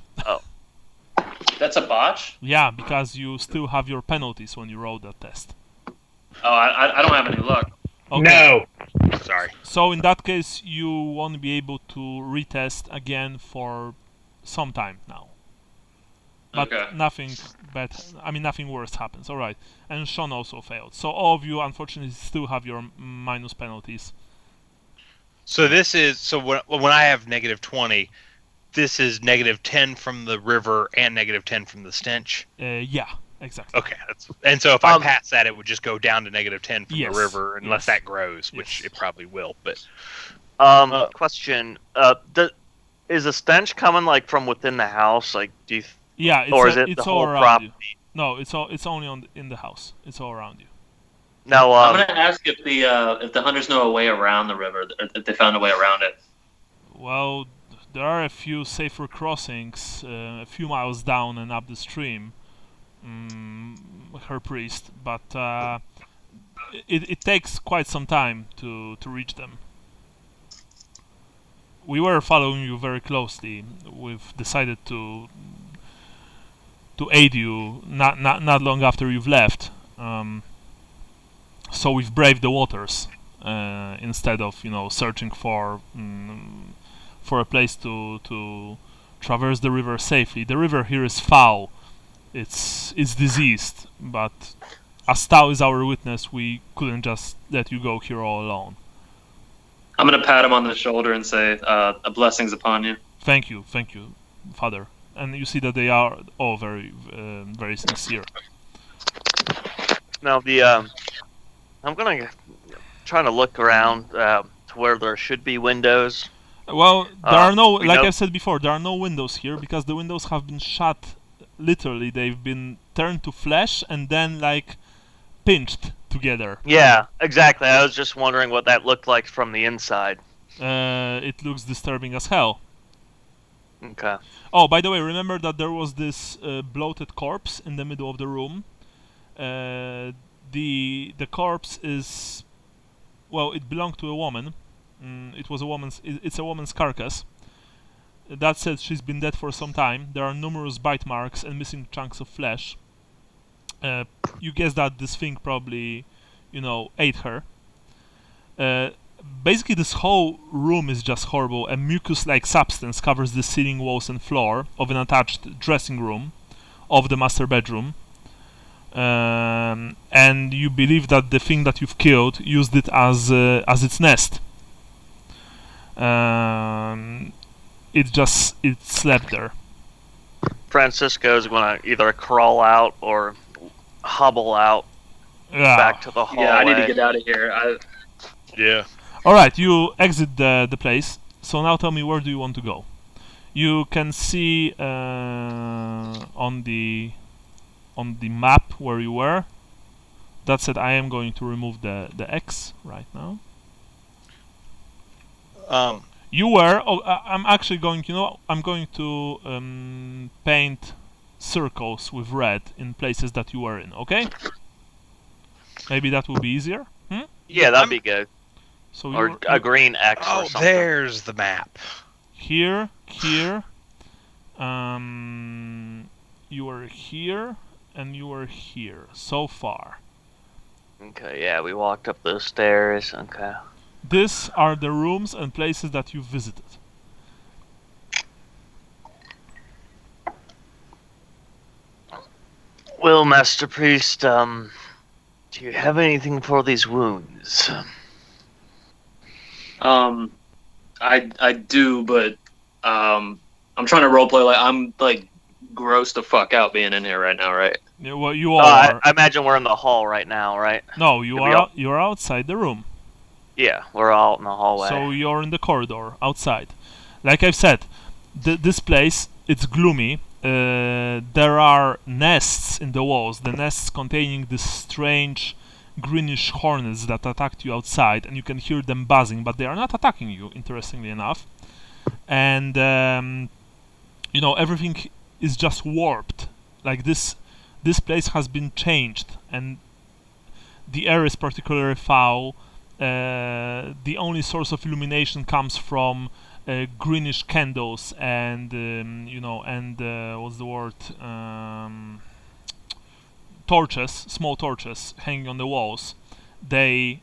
That's a botch? Yeah, because you still have your penalties when you roll that test. Oh, I don't have any luck. Okay. No. Sorry. So in that case, you won't be able to retest again for some time now. But Okay. nothing worse happens. All right. And Sean also failed. So all of you, unfortunately, still have your minus penalties. So this is when I have -20, this is -10 from the river and -10 from the stench. Yeah, exactly. Okay, and so if I pass that, it would just go down to -10 from Yes, the river, unless yes. that grows, which Yes. it probably will. But Question. Is a stench coming like from within the house? Like, do you? Yeah, it's Or is it it's the all whole around property? you. No, it's only in the house. It's all around you. No. I'm gonna ask if the hunters know a way around the river, or if they found a way around it. Well, there are a few safer crossings, a few miles down and up the stream. Her priest, but it takes quite some time to reach them. We were following you very closely. We've decided to aid you not long after you've left. So we've braved the waters instead of searching for a place to traverse the river safely. The river here is foul. It's diseased, but as Tao is our witness, we couldn't just let you go here all alone. I'm gonna pat him on the shoulder and say, "A blessings upon you." Thank you, Father. And you see that they are all very, very sincere. Now I'm gonna try to look around to where there should be windows. Well, there are no, we like know- I said before, there are no windows here because the windows have been shut. Literally, they've been turned to flesh and then pinched together. Yeah, exactly. I was just wondering what that looked like from the inside. It looks disturbing as hell. Okay. Oh, by the way, remember that there was this bloated corpse in the middle of the room. The corpse is, well, it belonged to a woman. It's a woman's carcass. That said, she's been dead for some time. There are numerous bite marks and missing chunks of flesh. You guess that this thing probably, ate her. Basically, this whole room is just horrible. A mucus-like substance covers the ceiling, walls, and floor of an attached dressing room of the master bedroom. And you believe that the thing that you've killed used it as its nest. It slept there. Francisco's gonna either crawl out or hobble out back to the hallway. Yeah, I need to get out of here. yeah. All right, you exit the place. So now tell me, where do you want to go? You can see on the map where you were. That said, I am going to remove the X right now. You were. Oh, I'm actually going. I'm going to paint circles with red in places that you were in. Okay. Maybe that will be easier. Yeah, that'd be good. So Or a green X or Oh, something. there's the map. here. You were here, and you were here so far. Okay, yeah, we walked up those stairs. Okay. These are the rooms and places that you visited. Well, Master Priest, do you have anything for these wounds? I do, but I'm trying to roleplay like I'm like grossed the fuck out being in here right now, right? Yeah, well, you are. I imagine we're in the hall right now, right? No, you're outside the room. Yeah, we're out in the hallway. So you're in the corridor outside. Like I've said, this place, it's gloomy. There are nests in the walls. The nests containing these strange greenish hornets that attacked you outside, and you can hear them buzzing, but they are not attacking you, interestingly enough. And everything is just warped. Like this place has been changed, and the air is particularly foul. The only source of illumination comes from greenish candles and what's the word? Torches, small torches hanging on the walls. Like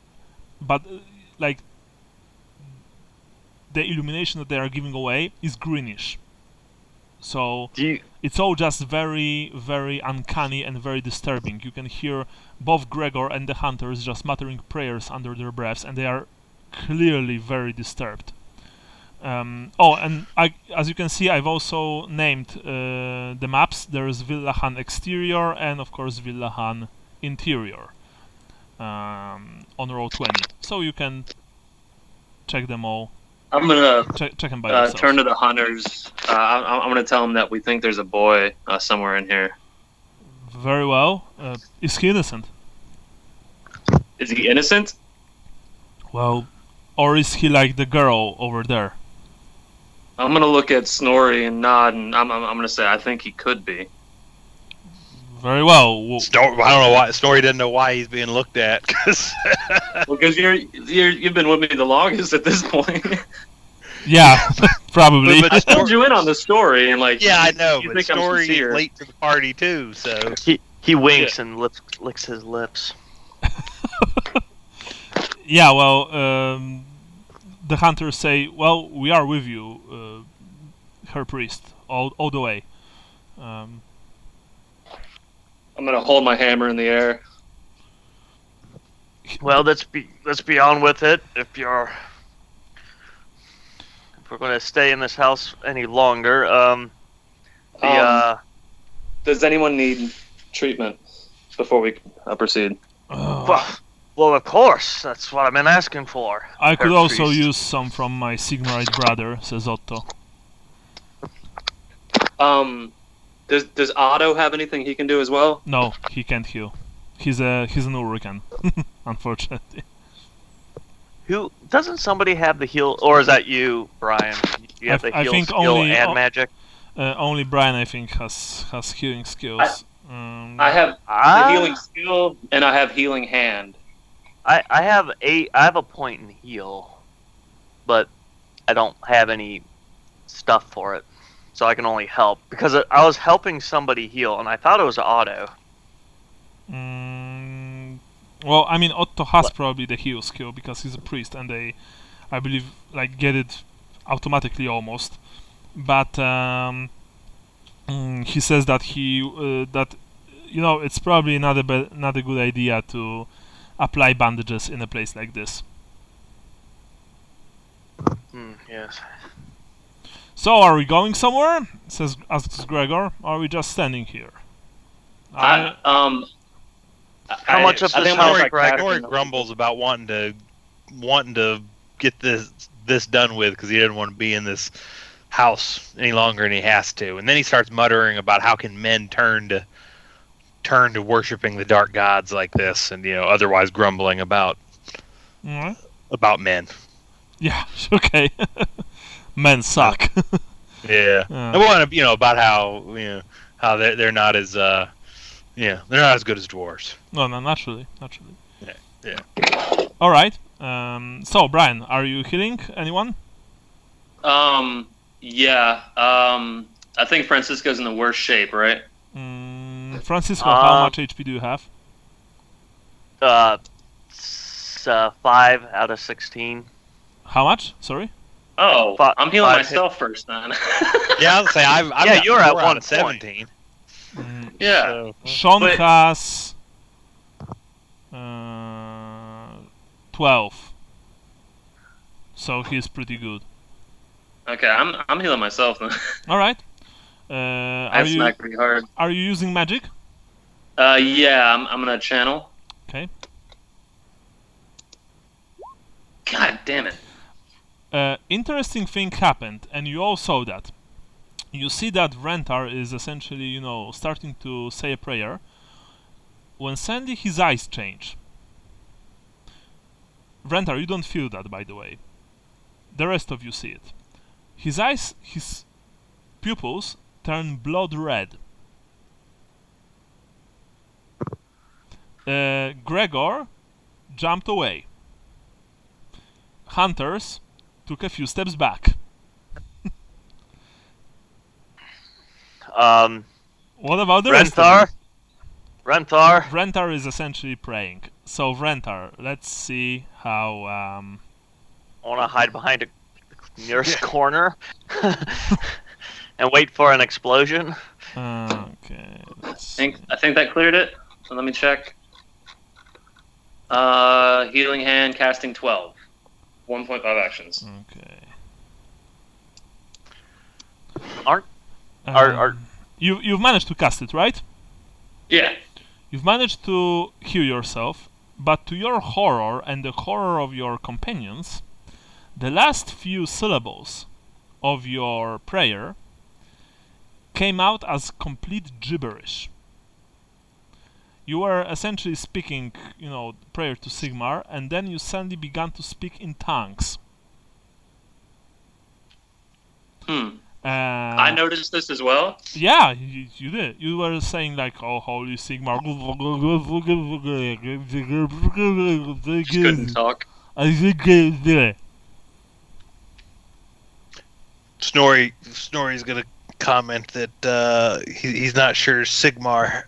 the illumination that they are giving away is greenish. So it's all just very, very uncanny and very disturbing. You can hear both Gregor and the hunters just muttering prayers under their breaths, and they are clearly very disturbed. As you can see, I've also named the maps. There's Villahan Exterior and, of course, Villahan Interior on row 20. So you can check them all. I'm gonna check them by yourself. turn to the hunters. I'm gonna tell them that we think there's a boy somewhere in here. Very well. Is he innocent? Is he innocent? Well, or is he like the girl over there? I'm gonna look at Snorri and nod, and I'm gonna say I think he could be. Very well. I don't know why Snorri doesn't know why he's being looked at. Because you've been with me the longest at this point. Yeah, probably. But I filled you in on the story, and yeah, I know. You But think I'm Snorri sincere. is late to the party too, so He winks and licks his lips. Yeah, well, the hunters say, well, we are with you, her priest, all the way. I'm gonna hold my hammer in the air. Well, let's be on with it. If we're gonna stay in this house any longer, Does anyone need treatment before we proceed? well, of course, that's what I've been asking for. I could Herr also priest. use some from my Sigmarite brother, says Otto. Does Otto have anything he can do as well? No, he can't heal. He's an Urican, unfortunately. Who doesn't somebody have the heal, or is that you, Brian? You have the I heal think skill only- and magic. Only Brian, I think, has healing skills. I have the healing skill, and I have healing hand. I have a point in heal, but I don't have any stuff for it, so I can only help because I was helping somebody heal, and I thought it was Otto. Well, I mean, Otto has probably the heal skill because he's a priest, and they, I believe, like get it automatically almost. But he says that it's probably not a good idea to apply bandages in a place like this. Yes. So, are we going somewhere? Asks Gregor. Or are we just standing here? How much of this house, Gregor grumbles about wanting to get this done with because he didn't want to be in this house any longer and he has to. And then he starts muttering about how can men turn to worshiping the dark gods like this, and otherwise grumbling about men. Yeah, okay. Men suck. Yeah. I want to, about how they're not as they're not as good as dwarves. No, naturally. Yeah. All right. So, Brian, are you healing anyone? Yeah. I think Francisco's in the worst shape, right? Francisco, how much HP do you have? 5 out of 16. How much? Sorry. Oh, I'm healing myself first then. Yeah, I'll say I've got you're at 4 out of 117. Yeah. So, Sean has 12. So he's pretty good. Okay, I'm healing myself then. All right. I Are you smacked pretty hard. are you using magic? Yeah, I'm gonna channel. Okay. God damn it. Interesting thing happened, and you all saw that. You see that Wrenthar is essentially, starting to say a prayer. When suddenly his eyes change. Wrenthar, you don't feel that, by the way. The rest of you see it. His eyes, his pupils turn blood red. Gregor jumped away. Hunters took a few steps back. What about the rest of you? Wrenthar. Wrenthar is essentially praying. So Wrenthar, let's see how. I want to hide behind a nearest corner and wait for an explosion. Okay. I think that cleared it. So let me check. Healing hand, casting 12. 1.5 actions. Okay. You've managed to cast it, right? Yeah. You've managed to heal yourself, but to your horror and the horror of your companions, the last few syllables of your prayer came out as complete gibberish. You were essentially speaking, prayer to Sigmar, and then you suddenly began to speak in tongues. I noticed this as well. Yeah, you did. You were saying like, "Oh, holy Sigmar." Just couldn't talk. Snorri's gonna comment that he's not sure Sigmar,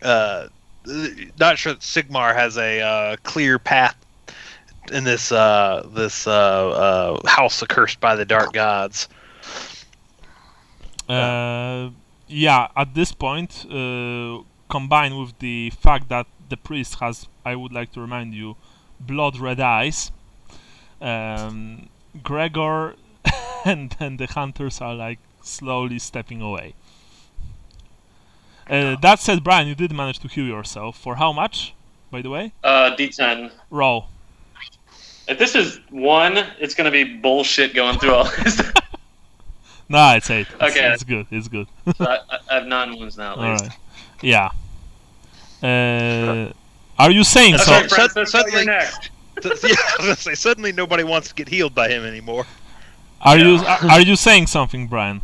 not sure that Sigmar has a clear path in this house accursed by the dark gods. Yeah, at this point, combined with the fact that the priest has, I would like to remind you, blood red eyes, Gregor and the hunters are like slowly stepping away. That said, Brian, you did manage to heal yourself. For how much, by the way? D10. Roll. If this is 1, it's gonna be bullshit going through all this. Nah, it's 8. Okay. It's good. It's good. So I have 9 wounds now, at least. Alright. Yeah. Are you saying That's so? right, Francis, suddenly- you're next. Yeah, I was gonna say, suddenly nobody wants to get healed by him anymore. Are you saying something, Brian?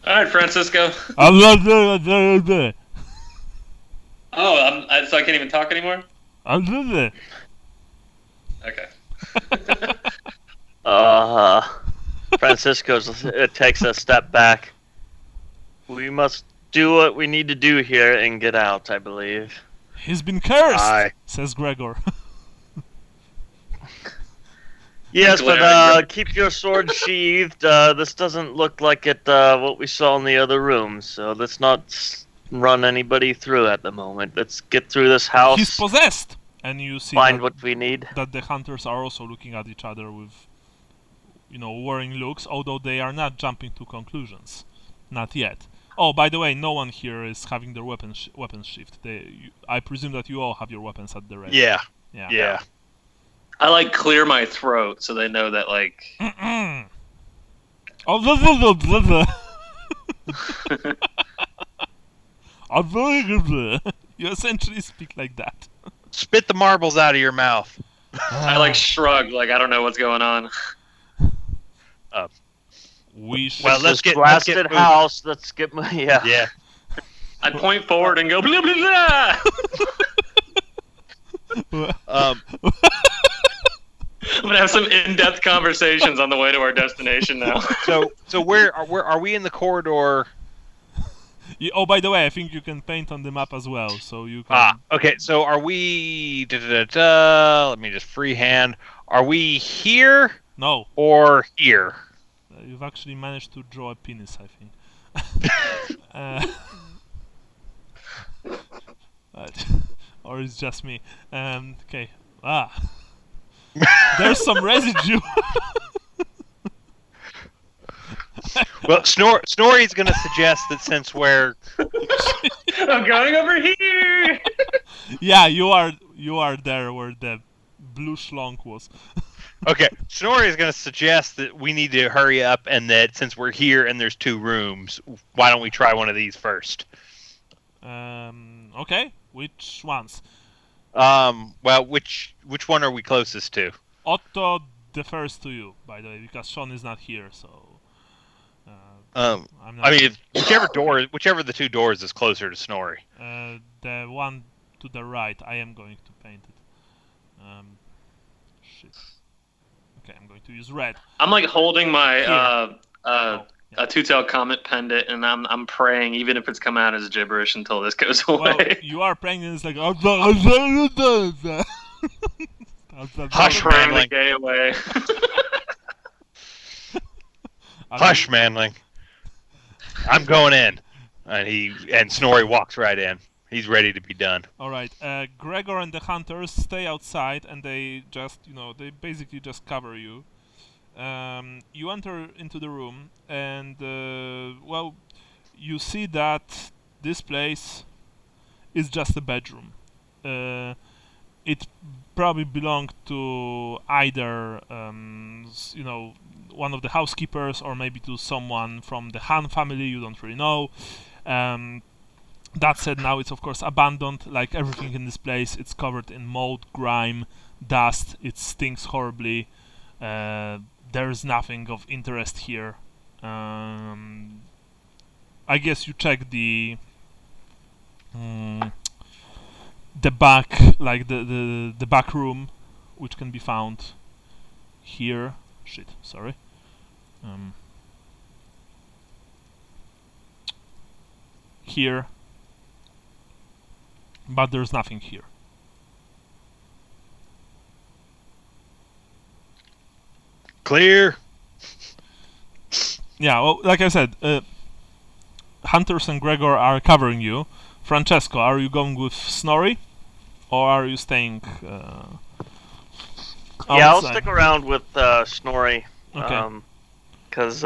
Alright, Francisco. Okay. Oh, so I can't even talk anymore? Okay. Francisco takes a step back. We must do what we need to do here and get out, I believe. He's been cursed, Aye. says Gregor. Yes, Glaring. but keep your sword sheathed. This doesn't look like what we saw in the other room, so let's not run anybody through at the moment. Let's get through this house, He's possessed! And you see find that, what we need. that the hunters are also looking at each other with, worrying looks, although they are not jumping to conclusions. Not yet. Oh, by the way, no one here is having their weapons shift. I presume that you all have your weapons at the ready. Yeah. Yeah. Yeah. I clear my throat so they know that You essentially speak like that. Spit the marbles out of your mouth. I shrug I don't know what's going on. We should. Well, This let's get blasted moving. house. Let's get yeah. Yeah. I point forward and go blah blah blah. Um, I'm gonna have some in-depth conversations on the way to our destination now. So where are we in the corridor? oh, by the way, I think you can paint on the map as well, so you can. Okay. So are we? Let me just freehand. Are we here No, or here? you've actually managed to draw a penis, I think. Right. Or it's just me. Okay. There's some residue. Well, Snorri's going to suggest that since we're I'm going over here. Yeah, you are there where the blue schlong was. okay, Snorri's going to suggest that we need to hurry up, and that since we're here and there's 2 rooms, why don't we try one of these first? Okay, which ones? Well, which one are we closest to? Otto defers to you, by the way, because Sean is not here, so. I'm not. I mean, whichever the 2 doors is closer to Snorri. The one to the right, I am going to paint it. Shit. Okay, I'm going to use red. I'm like holding my Yeah. a two-tailed comet pendant, and I'm praying, even if it's come out as gibberish, until this goes away. Well, you are praying and it's like. Hush, praying the manling. gay away. Hush, manling. I'm going in, and Snorri walks right in. He's ready to be done. All right, Gregor and the hunters stay outside, and they just, they basically just cover you. You enter into the room, and well, you see that this place is just a bedroom. It probably belonged to either, one of the housekeepers, or maybe to someone from the Han family. You don't really know. That said, now it's of course abandoned. Like everything in this place, it's covered in mold, grime, dust. It stinks horribly. There's nothing of interest here. I guess you check the back, like the back room, which can be found here. Shit, sorry. Here, but there's nothing here. Clear. Yeah, well, like I said, Hunters and Gregor are covering you. Francesco, are you going with Snorri, or are you staying? Yeah, I'll outside? stick around with Snorri. Okay. Because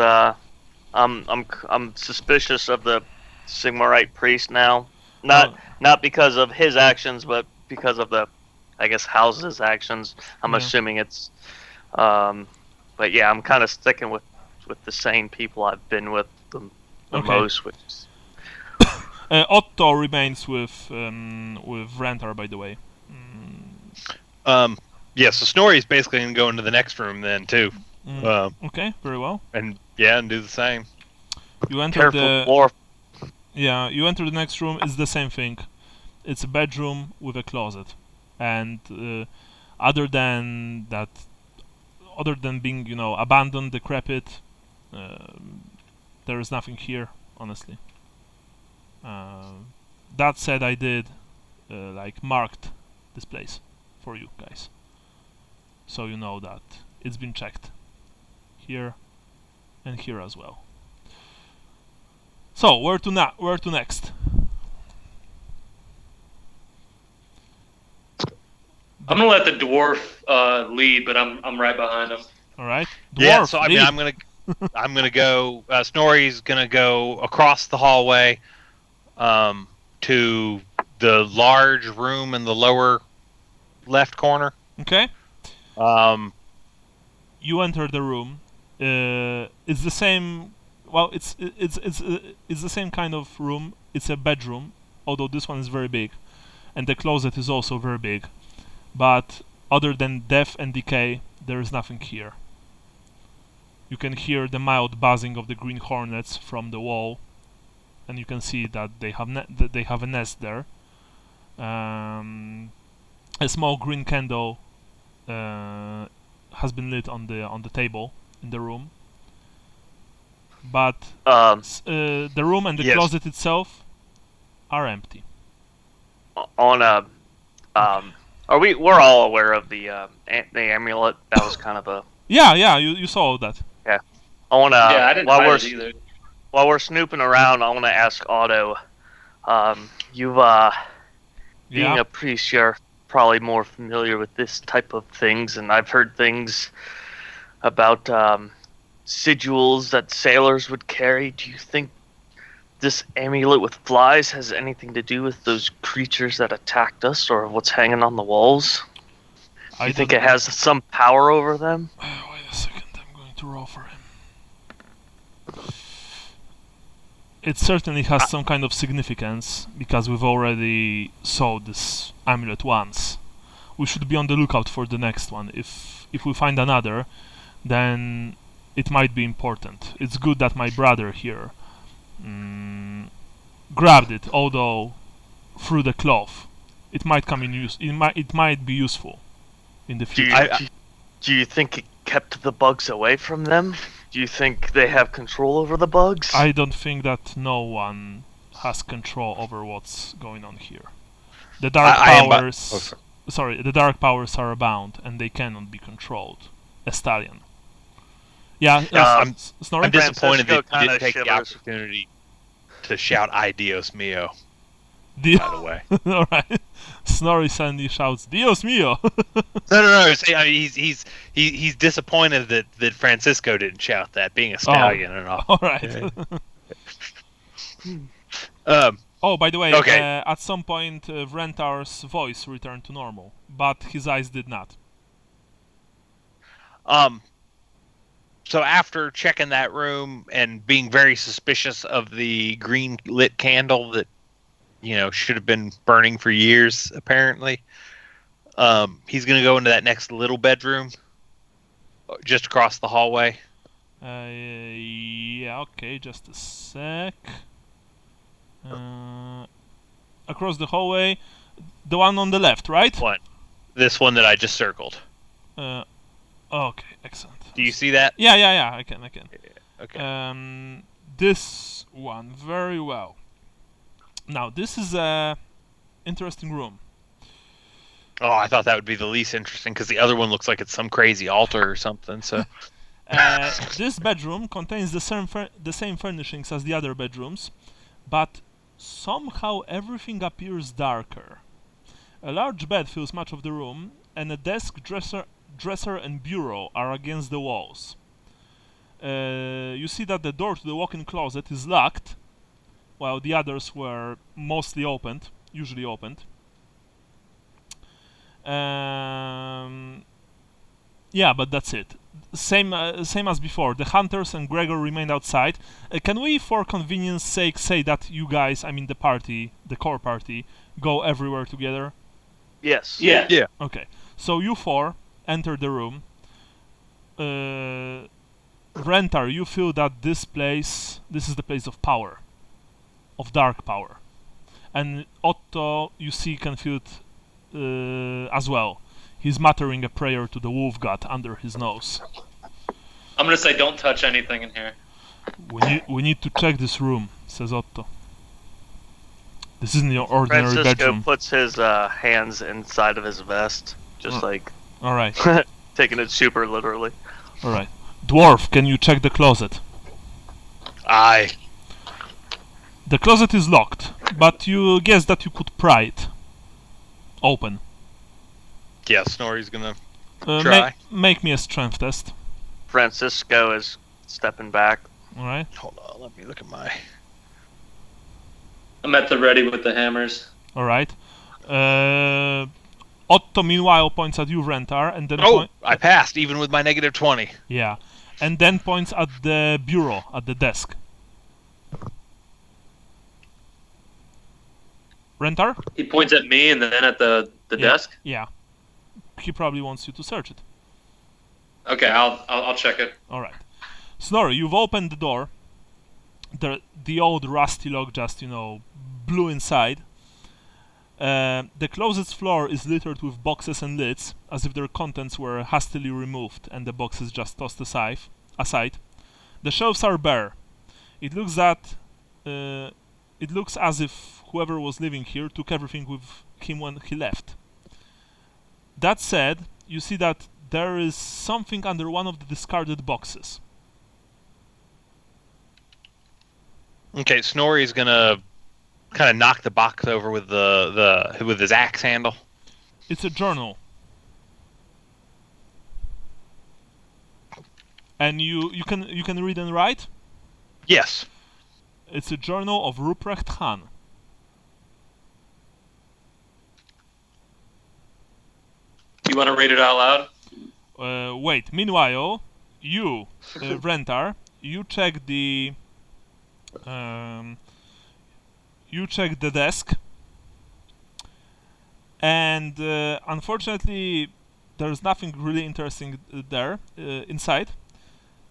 I'm suspicious of the Sigmarite priest now. Not because of his actions, but because of the, I guess, house's actions. I'm Yeah. assuming it's. But yeah, I'm kind of sticking with the same people I've been with the Okay. most, which is Otto remains with Wrenthar, by the way. Yeah, so Snorri's basically going to go into the next room then, too. Okay, very well. And do the same. You enter careful the dwarf. Yeah, you enter the next room. It's the same thing. It's a bedroom with a closet, and other than being abandoned, decrepit, there is nothing here, honestly. That said, I did marked this place for you guys, so you know that it's been checked here and here as well. So where to next? I'm gonna let the dwarf lead, but I'm right behind him. All right. Yeah, Dwarf, so I mean, lead. I'm gonna go. Snorri's gonna go across the hallway, to the large room in the lower left corner. Okay. Um, You enter the room. It's the same. Well, it's the same kind of room. It's a bedroom, although this one is very big, and the closet is also very big. But other than death and decay, there is nothing here. You can hear the mild buzzing of the green hornets from the wall, and you can see that they have a nest there. A small green candle has been lit on the table in the room, but the room and the Yes. closet itself are empty. We're all aware of the amulet. That was kind of a. Yeah, you saw that. I want to. Yeah, I didn't while hide we're it either. while we're snooping around, I want to ask Otto. You've being Yeah. a priest, you're probably more familiar with this type of things, and I've heard things about sigils that sailors would carry. Do you think this amulet with flies has anything to do with those creatures that attacked us, or what's hanging on the walls? Do you think it has some power over them? Wait a second, I'm going to roll for him. It certainly has some kind of significance, because we've already saw this amulet once. We should be on the lookout for the next one. If we find another, then it might be important. It's good that my brother here grabbed it, although through the cloth. It might come in use. It might be useful in the future. Do you think it kept the bugs away from them? Do you think they have control over the bugs? I don't think that no one has control over what's going on here. The dark powers. Sorry, the dark powers are abound, and they cannot be controlled. Estalian. Yeah, Snorri? I'm disappointed that Francisco you didn't take kinda the shivers. opportunity to shout "Ay Dios mío." Di- By the way, All right. Snorri suddenly shouts, "Dios mío!" no. He's disappointed that Francisco didn't shout that, being a stallion and all. All right. Oh, by the way, Okay. at some point, Wrenthar's voice returned to normal, but his eyes did not. So after checking that room and being very suspicious of the green lit candle that, should have been burning for years, apparently, he's going to go into that next little bedroom just across the hallway. Yeah, okay, just a sec. Across the hallway, the one on the left, right? This one that I just circled. Okay, excellent. Do you see that? Yeah, I can. Okay. This one, very well. Now, this is a interesting room. Oh, I thought that would be the least interesting because the other one looks like it's some crazy altar or something. So, This bedroom contains the same furnishings as the other bedrooms, but somehow everything appears darker. A large bed fills much of the room, and a desk, dresser and bureau are against the walls. You see that the door to the walk-in closet is locked, while the others were mostly usually opened. Yeah, but that's it. Same as before. The hunters and Gregor remained outside. Can we, for convenience sake, say that you guys, I mean the party, the core party, go everywhere together? Yes. Yeah. Okay. So you four enter the room. Wrenthar, you feel that this is the place of power. Of dark power. And Otto, you see, can feel it as well. He's muttering a prayer to the wolf god under his nose. I'm gonna say don't touch anything in here. We need to check this room, says Otto. This isn't your ordinary Francisco bedroom. puts his hands inside of his vest, just Alright, taking it super literally. alright. Dwarf, can you check the closet? aye. The closet is locked, but you guess that you could pry it open. Yeah, Snorri's gonna try. Make me a strength test. Francisco is stepping back. Alright. Hold on, let me look at my. I'm at the ready with the hammers. Alright. Otto, meanwhile, points at you, Wrenthar, and then I passed even with my negative 20. yeah, and then points at the bureau, at the desk. Wrenthar? He points at me and then at the desk. Yeah. He probably wants you to search it. Okay, I'll check it. Alright. Snorri, you've opened the door. The old rusty lock just, blew inside. The closet's floor is littered with boxes and lids, as if their contents were hastily removed and the boxes just tossed aside. The shelves are bare. It looks as if whoever was living here took everything with him when he left. That said, you see that there is something under one of the discarded boxes. Okay, Snorri's gonna kind of knock the box over with with his axe handle. It's a journal. And you can read and write? Yes. It's a journal of Ruprecht Khan. You want to read it out loud? Wait. Meanwhile, you, Wrenthar, you check the desk, and unfortunately, there's nothing really interesting there inside,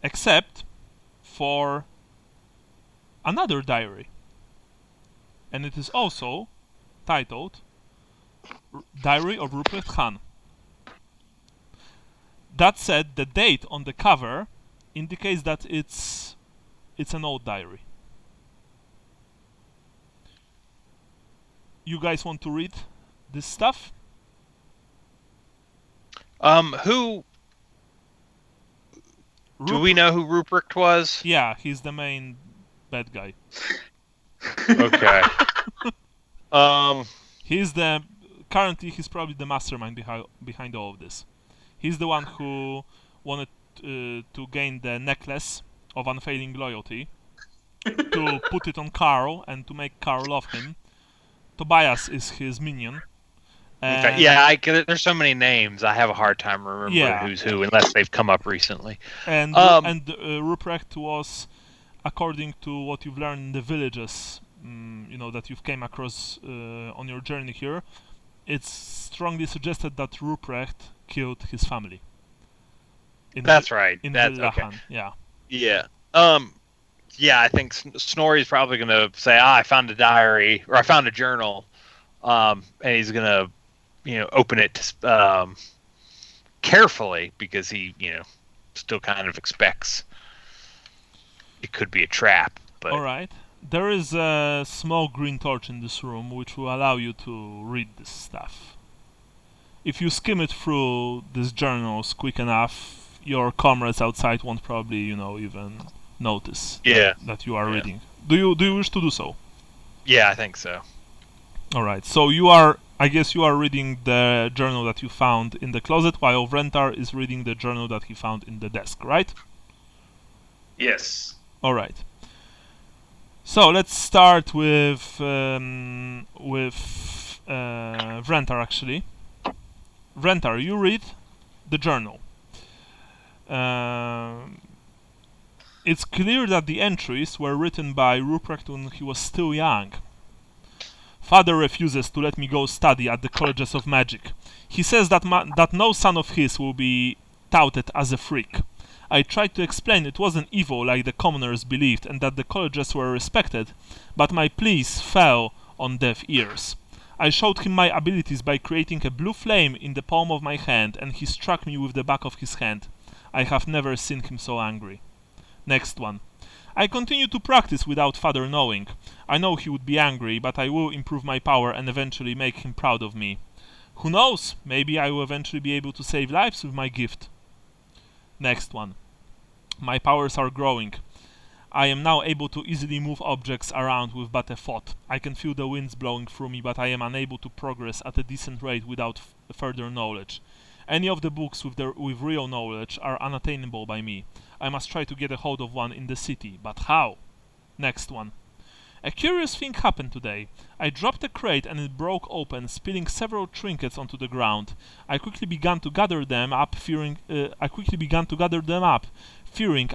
except for another diary, and it is also titled Diary of Ruprecht Khan. That said, the date on the cover indicates that it's an old diary. You guys want to read this stuff? Who do we know who Ruprecht was? Yeah, he's the main bad guy. Okay. Currently he's probably the mastermind behind all of this. He's the one who wanted to gain the necklace of unfailing loyalty, to put it on Carl and to make Carl love him. Tobias is his minion. Okay. Yeah, there's so many names. I have a hard time remembering who's who unless they've come up recently. And Ruprecht was, according to what you've learned in the villages, that you've came across on your journey here, it's strongly suggested that Ruprecht killed his family. That's right. That's okay. Yeah. Yeah. Yeah, I think Snorri's probably going to say, I found a diary, or I found a journal, and he's going to, open it carefully because he, still kind of expects it could be a trap. But all right. There is a small green torch in this room which will allow you to read this stuff. If you skim it through these journals quick enough, your comrades outside won't probably, even notice that you are reading. Do you wish to do so? Yeah, I think so. All right. So I guess you are reading the journal that you found in the closet, while Wrenthar is reading the journal that he found in the desk, right? Yes. All right. So let's start with Wrenthar, actually. Wrenthar, you read the journal. It's clear that the entries were written by Ruprecht when he was still young. Father refuses to let me go study at the colleges of magic. He says that no son of his will be touted as a freak. I tried to explain it wasn't evil like the commoners believed and that the colleges were respected, but my pleas fell on deaf ears. I showed him my abilities by creating a blue flame in the palm of my hand, and he struck me with the back of his hand. I have never seen him so angry. Next one. I continue to practice without Father knowing. I know he would be angry, but I will improve my power and eventually make him proud of me. Who knows? Maybe I will eventually be able to save lives with my gift. Next one. My powers are growing. I am now able to easily move objects around with but a thought. I can feel the winds blowing through me, but I am unable to progress at a decent rate without further knowledge. Any of the books with real knowledge are unattainable by me. I must try to get a hold of one in the city, but how? Next one. A curious thing happened today. I dropped a crate and it broke open, spilling several trinkets onto the ground. I quickly began to gather them up, fearing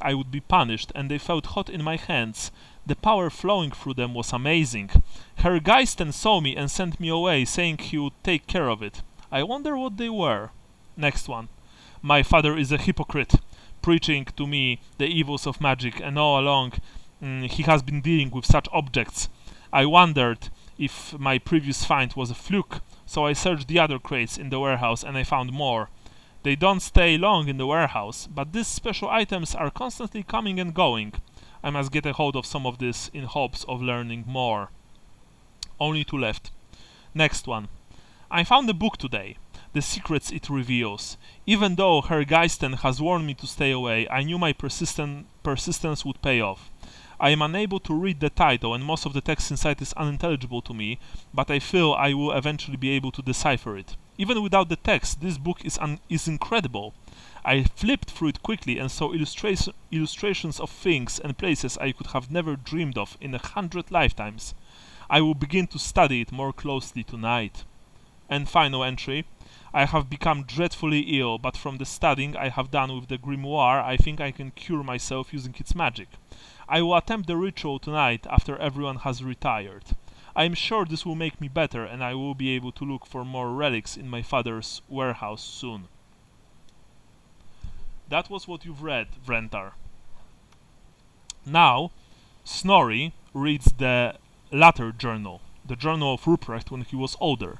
I would be punished, and they felt hot in my hands. The power flowing through them was amazing. Herr Geisten saw me and sent me away, saying he would take care of it. I wonder what they were. Next one. My father is a hypocrite, preaching to me the evils of magic, and all along he has been dealing with such objects. I wondered if my previous find was a fluke, so I searched the other crates in the warehouse and I found more. They don't stay long in the warehouse, but these special items are constantly coming and going. I must get a hold of some of this in hopes of learning more. Only two left. Next one. I found a book today. The secrets it reveals. Even though Herr Geisten has warned me to stay away, I knew my persistence would pay off. I am unable to read the title and most of the text inside is unintelligible to me, but I feel I will eventually be able to decipher it. Even without the text, this book is incredible. I flipped through it quickly and saw illustrations of things and places I could have never dreamed of in 100 lifetimes. I will begin to study it more closely tonight. And final entry. I have become dreadfully ill, but from the studying I have done with the grimoire, I think I can cure myself using its magic. I will attempt the ritual tonight after everyone has retired. I am sure this will make me better, and I will be able to look for more relics in my father's warehouse soon. That was what you've read, Wrenthar. Now, Snorri reads the latter journal, the journal of Ruprecht when he was older.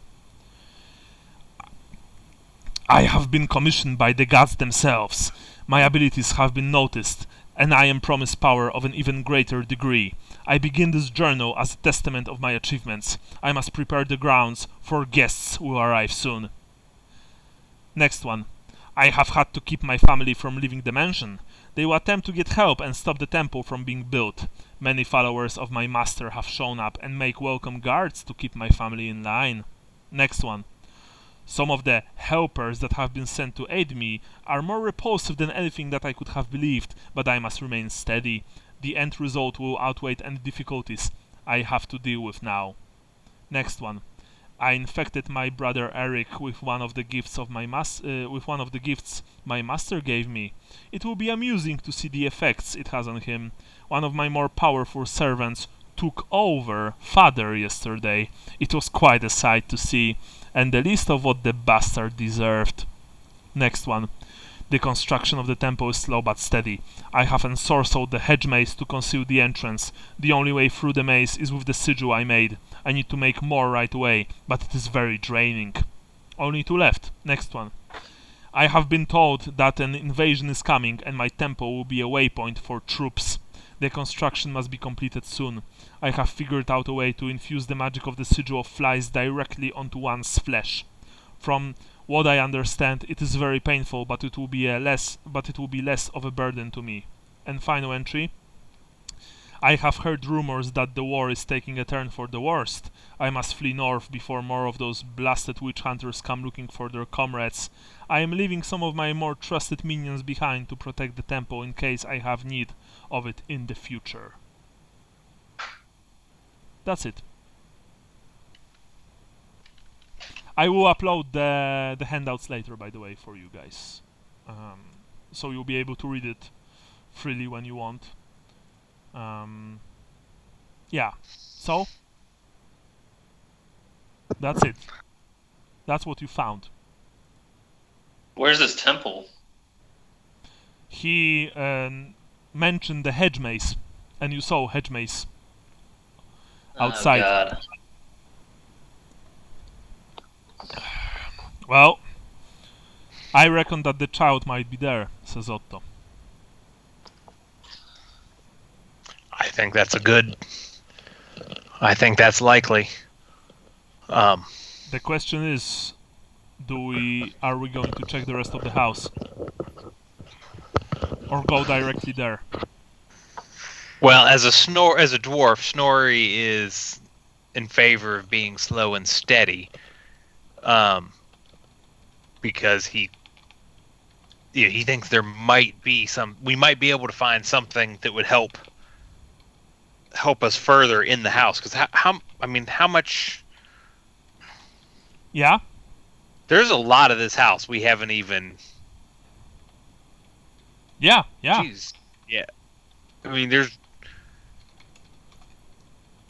I have been commissioned by the gods themselves. My abilities have been noticed, and I am promised power of an even greater degree. I begin this journal as a testament of my achievements. I must prepare the grounds, for guests will arrive soon. Next one. I have had to keep my family from leaving the mansion. They will attempt to get help and stop the temple from being built. Many followers of my master have shown up and make welcome guards to keep my family in line. Next one. Some of the helpers that have been sent to aid me are more repulsive than anything that I could have believed, but I must remain steady. The end result will outweigh any difficulties I have to deal with now. Next one. I infected my brother Eric with one of the gifts my master gave me. It will be amusing to see the effects it has on him. One of my more powerful servants took over Father yesterday. It was quite a sight to see, and the least of what the bastard deserved. Next one. The construction of the temple is slow but steady. I have ensorcelled the hedge maze to conceal the entrance. The only way through the maze is with the sigil I made. I need to make more right away, but it is very draining. Only two left. Next one. I have been told that an invasion is coming and my temple will be a waypoint for troops. The construction must be completed soon. I have figured out a way to infuse the magic of the sigil of flies directly onto one's flesh. From what I understand, it is very painful, but it will be less of a burden to me. And final entry. I have heard rumors that the war is taking a turn for the worst. I must flee north before more of those blasted witch hunters come looking for their comrades. I am leaving some of my more trusted minions behind to protect the temple in case I have need of it in the future. That's it. I will upload the handouts later, by the way, for you guys. So you'll be able to read it freely when you want. Yeah, so that's it. That's what you found. Where's this temple? He mentioned the hedge maze, and you saw hedge maze outside. Oh, God. Well, I reckon that the child might be there, says Otto. I think that's likely. The question is, are we going to check the rest of the house? Or go directly there? Well, as a dwarf, Snorri is in favor of being slow and steady. Because he thinks there might be we might be able to find something that would help us further in the house. Because how much? Yeah. There's a lot of this house we haven't even. Yeah. Jeez. Yeah. I mean, we've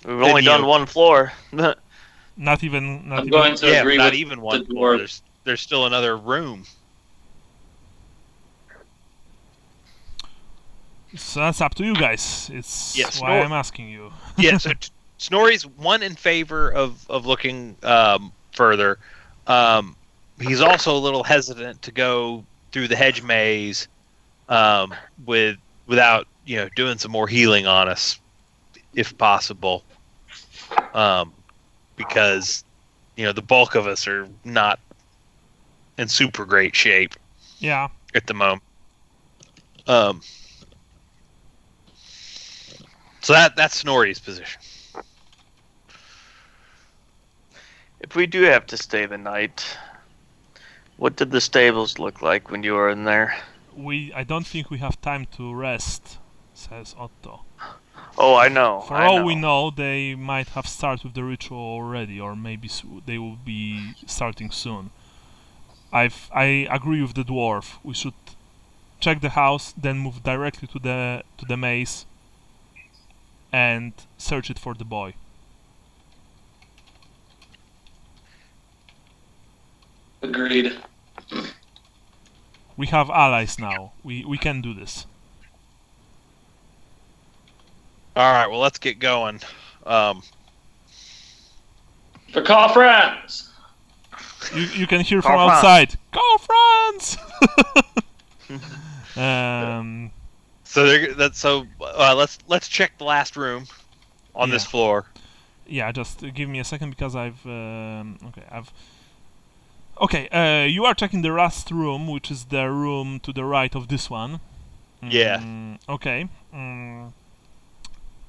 only done one floor. Not even. I'm going to agree not with even one the floor. dwarf. There's still another room. So that's up to you guys. It's why I'm asking you. Yeah, so Snorri's one in favor of looking further. He's also a little hesitant to go through the hedge maze without doing some more healing on us, if possible. Because the bulk of us are not in super great shape. Yeah. At the moment. So that's Snorri's position. If we do have to stay the night, What did the stables look like when you were in there? I don't think we have time to rest, says Otto. Oh, I know. For all we know, they might have started with the ritual already, or maybe they will be starting soon. I agree with the dwarf. We should check the house, then move directly to the maze and search it for the boy. Agreed. We have allies now. We can do this. All right, well, let's get going. For call friends. You can hear from Go France. outside. Go France! Let's check the last room on this floor. Yeah, just give me a second because you are checking the last room, which is the room to the right of this one. Yeah. Okay.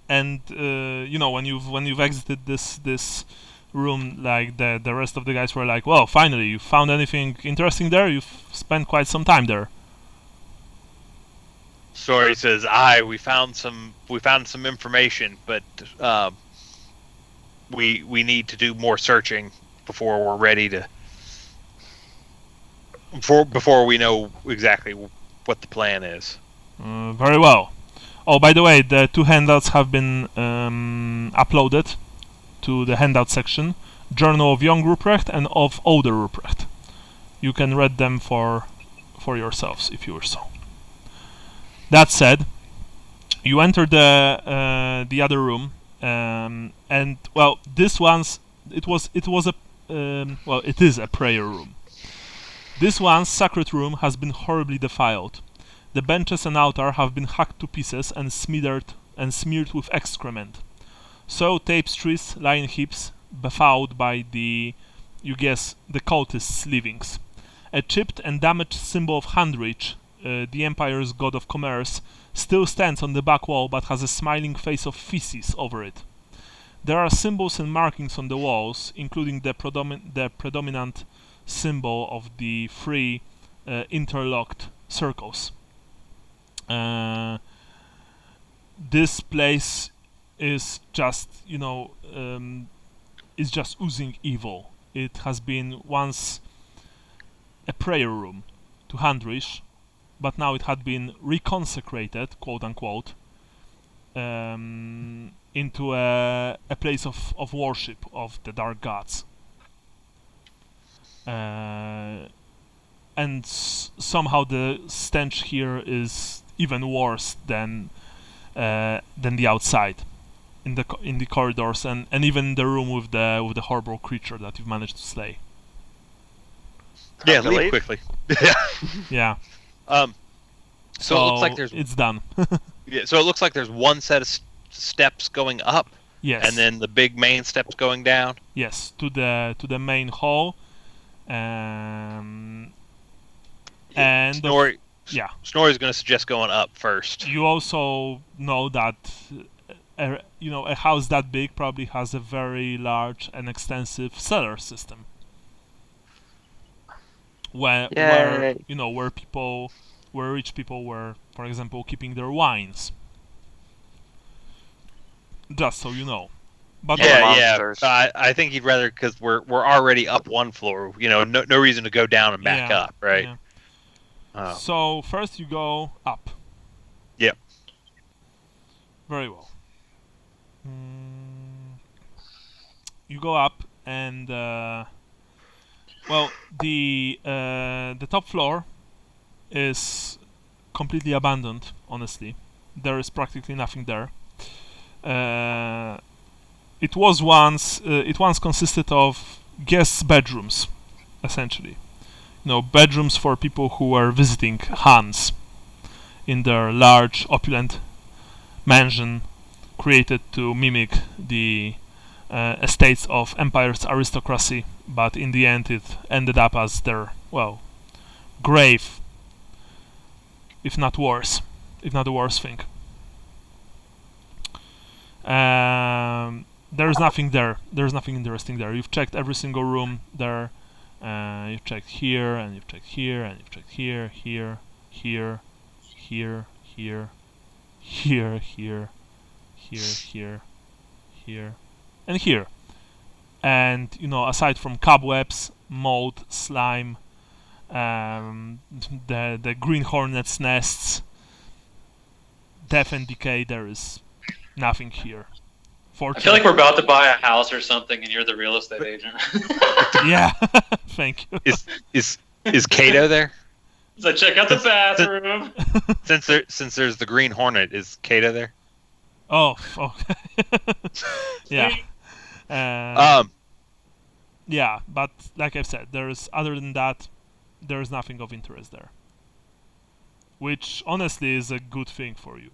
And when you've exited this room, like the rest of the guys were like, well, finally, you found anything interesting there? You've spent quite some time there. Snorri says, we found some information, but we need to do more searching before we're ready to before we know exactly what the plan is. Very well. Oh, by the way, the 2 handouts have been uploaded to the handout section. Journal of Young Ruprecht and of Older Ruprecht. You can read them for yourselves if you wish so. That said, you enter the other room, and well, this one's it is a prayer room. This one's sacred room has been horribly defiled. The benches and altar have been hacked to pieces and smeared with excrement. So tapestries lie in heaps, befouled by the cultists' leavings. A chipped and damaged symbol of Handrich, the Empire's god of commerce, still stands on the back wall but has a smiling face of feces over it. There are symbols and markings on the walls, including the predominant symbol of the 3 interlocked circles. This place is just oozing evil. It has been once a prayer room to Handrich, but now it had been reconsecrated, quote unquote, into a place of worship of the dark gods. And somehow the stench here is even worse than the outside, in the corridors and even the room with the horrible creature that you've managed to slay. Yeah, leave quickly. Yeah. So it looks like it's done. Yeah. So it looks like there's one set of steps going up. Yes. And then the big main steps going down. Yes, to the main hall. And Snorri. Yeah. Snorri's going to suggest going up first. You also know that a house that big probably has a very large and extensive cellar system. Where rich people were, for example, keeping their wines. Just so you know. But I think he'd rather, because we're already up one floor. No reason to go down and back up, right? Yeah. So first you go up. Yep. Very well. You go up, and the top floor is completely abandoned. Honestly, there is practically nothing there. It once consisted of guest bedrooms, essentially. Bedrooms for people who were visiting Hans in their large, opulent mansion created to mimic the estates of Empire's aristocracy, but in the end it ended up as their, grave, if not a worse thing. There's nothing there. There's nothing interesting there. You've checked every single room there. You've checked here, and you've checked here, and you've checked here, here, here, here, here, here, here, here, here, and here. And aside from cobwebs, mold, slime, the green hornet's nests, death and decay, there is nothing here. I feel like we're about to buy a house or something, and you're the real estate agent. Yeah, thank you. Is Kato there? So check out the bathroom. Since there's the Green Hornet, is Kato there? Oh, okay. Yeah. Yeah, but like I've said, other than that, there's nothing of interest there. Which honestly is a good thing for you.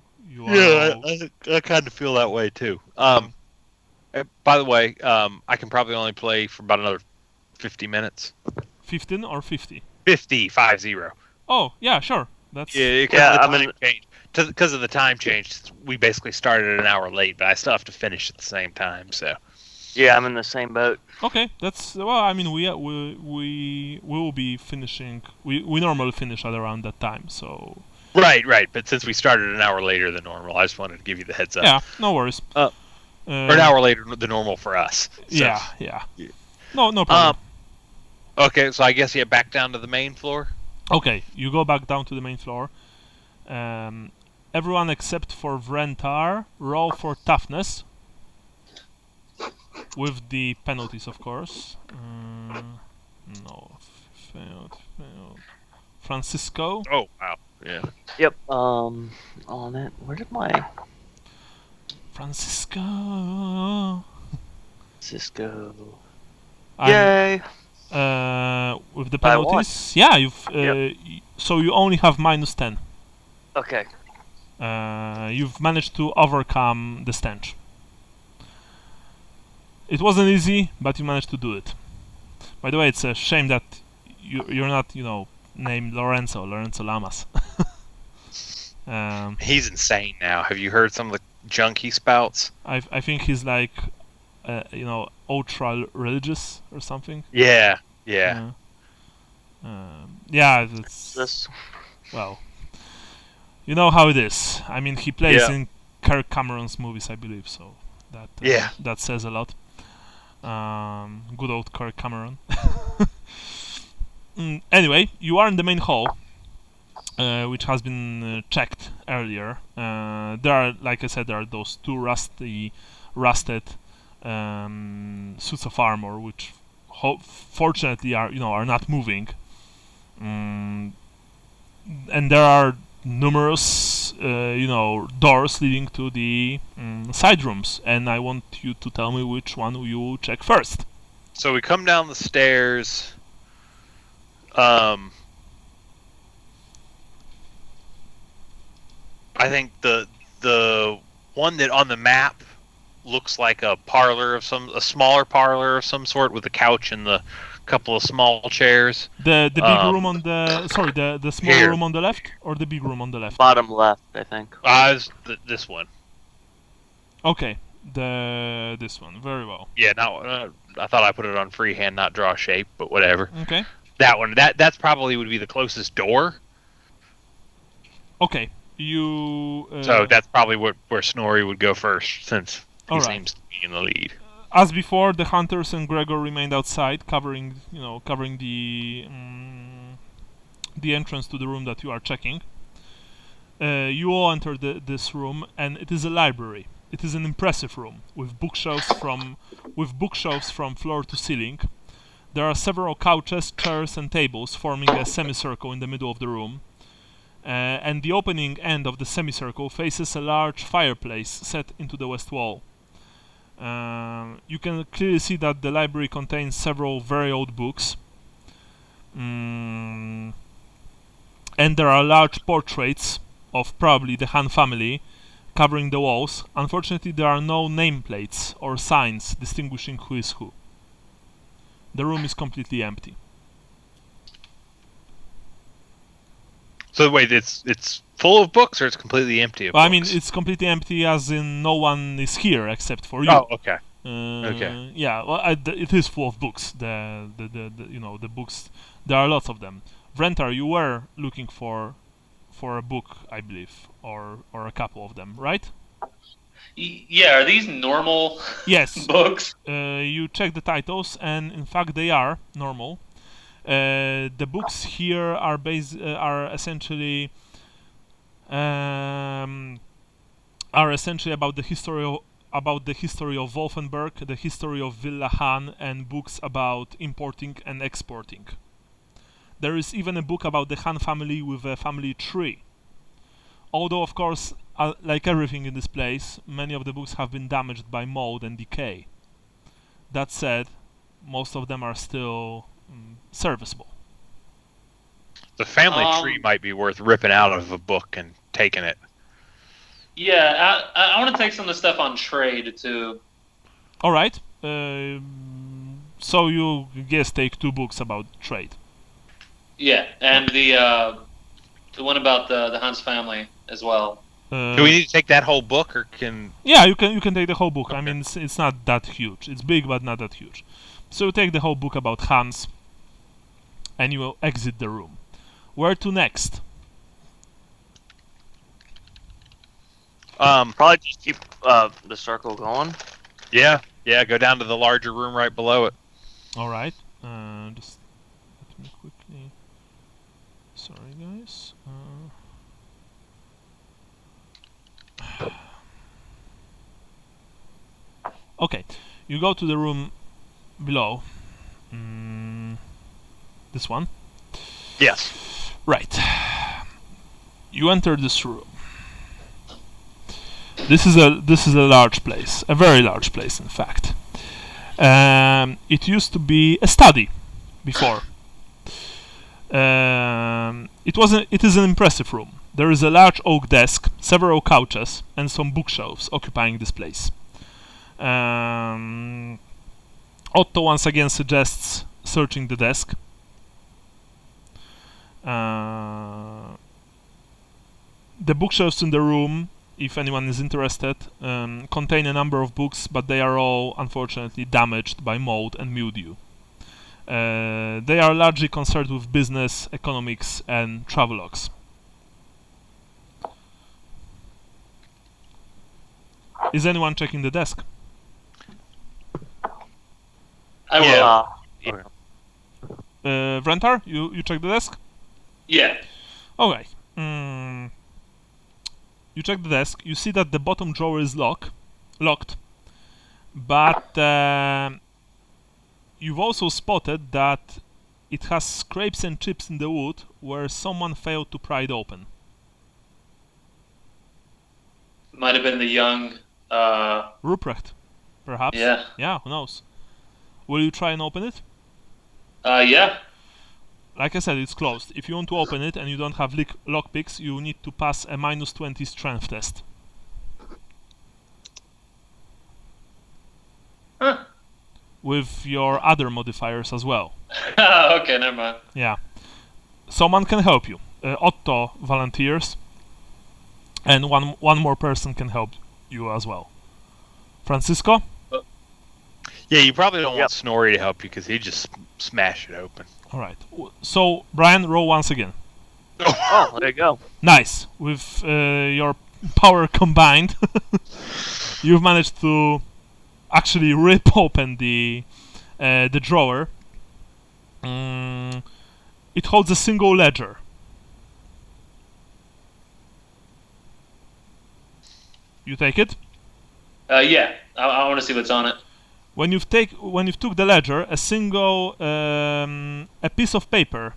I kind of feel that way too. By the way, I can probably only play for about another 50 minutes. 15 or 50? 50. Oh, yeah, sure. That's because of the time change, we basically started an hour late, but I still have to finish at the same time. So Yeah, I'm in the same boat. okay. That's we will be finishing. We normally finish at around that time. So right. But since we started an hour later than normal, I just wanted to give you the heads up. yeah, no worries. Or an hour later than normal for us. So. Yeah. No problem. Okay, so I guess back down to the main floor. Okay, you go back down to the main floor. Everyone except for Wrenthar, roll for toughness. With the penalties, of course. No, failed. Francisco. Oh, wow. Yeah. Yep. On it. Where did my Francisco. Cisco? I'm- Yay! With the I won. penalties, yeah, so you only have -10. Okay. You've managed to overcome the stench. It wasn't easy, but you managed to do it. By the way, it's a shame that you're not, named Lorenzo Lamas. He's insane now. Have you heard some of the junk he spouts? I think he's like, ultra religious or something. Yeah. Yeah, it's This. well, you know how it is. I mean, he plays Yeah. in Kirk Cameron's movies, I believe, so that says a lot. Good old Kirk Cameron. Anyway, you are in the main hall, which has been checked earlier. There are, like I said, there are those two rusted suits of armor, which fortunately are not moving. And there are numerous doors leading to the side rooms, and I want you to tell me which one you will check first. So we come down the stairs. I think the one that on the map looks like a smaller parlor of some sort with a couch and the couple of small chairs. The big room on the the small Here. room on the left, or the big room on the left? Bottom left, I think. This one. Okay, this one. Very well. Yeah, I thought I put it on freehand, not draw shape, but whatever. Okay. That one. That's probably would be the closest door. Okay. You. So that's probably where Snorri would go first, since he Alright. seems to be in the lead. As before, the hunters and Gregor remained outside, covering the entrance to the room that you are checking. You all enter this room, and it is a library. It is an impressive room with bookshelves from floor to ceiling. There are several couches, chairs, and tables forming a semicircle in the middle of the room. And the opening end of the semicircle faces a large fireplace set into the west wall. You can clearly see that the library contains several very old books. And there are large portraits of probably the Han family covering the walls. Unfortunately, there are no nameplates or signs distinguishing who is who. The room is completely empty. So wait, it's full of books, or it's completely empty of Well, books? I mean, it's completely empty, as in no one is here except for you. Oh, okay. Okay. Yeah, well, it is full of books. The books. There are lots of them. Wrenthar, you were looking for a book, I believe, or a couple of them, right? Yeah, are these normal Yes. books? You check the titles, and in fact, they are normal. The books here are essentially about the history of Wolfenburg, the history of Villa Han, and books about importing and exporting. There is even a book about the Han family with a family tree. Although, of course, like everything in this place, many of the books have been damaged by mold and decay. That said, most of them are still serviceable. The family tree might be worth ripping out of a book and taking it. Yeah, I want to take some of the stuff on trade too. All right. So you guess take 2 books about trade. Yeah, and the one about the Hans family as well. Do we need to take that whole book, or can? Yeah, you can take the whole book. Okay. I mean, it's not that huge. It's big, but not that huge. So you take the whole book about Hans, and you will exit the room. Where to next? Probably just keep the circle going. Yeah. Go down to the larger room right below it. All right. Just let me quickly. Sorry, guys. Okay, you go to the room below. This one. Yes. Right. You enter this room. This is a large place, a very large place, in fact. It used to be a study before. It is an impressive room. There is a large oak desk, several couches, and some bookshelves occupying this place. Otto once again suggests searching the desk. The bookshelves in the room, if anyone is interested, contain a number of books, but they are all unfortunately damaged by mold and mildew. They are largely concerned with business, economics, and travelogues. Is anyone checking the desk? I will. Yeah. Okay. Wrenthar, you check the desk? Yeah. Okay. You check the desk. You see that the bottom drawer is locked, but you've also spotted that it has scrapes and chips in the wood where someone failed to pry it open. Might have been the young. Ruprecht, perhaps? Yeah. Yeah, who knows? Will you try and open it? Yeah. Like I said, it's closed. If you want to open it and you don't have lockpicks, you need to pass a -20 strength test. Huh. With your other modifiers as well. Okay, never mind. Yeah. Someone can help you. Otto volunteers, and one more person can help you as well. Francisco? Yeah, you probably don't Yep. want Snorri to help you because he just smash it open. All right. So, Brian, roll once again. Oh, there you go. Nice. With your power combined, you've managed to actually rip open the drawer. It holds a single ledger. You take it? Yeah. I want to see what's on it. When you've took the ledger, a piece of paper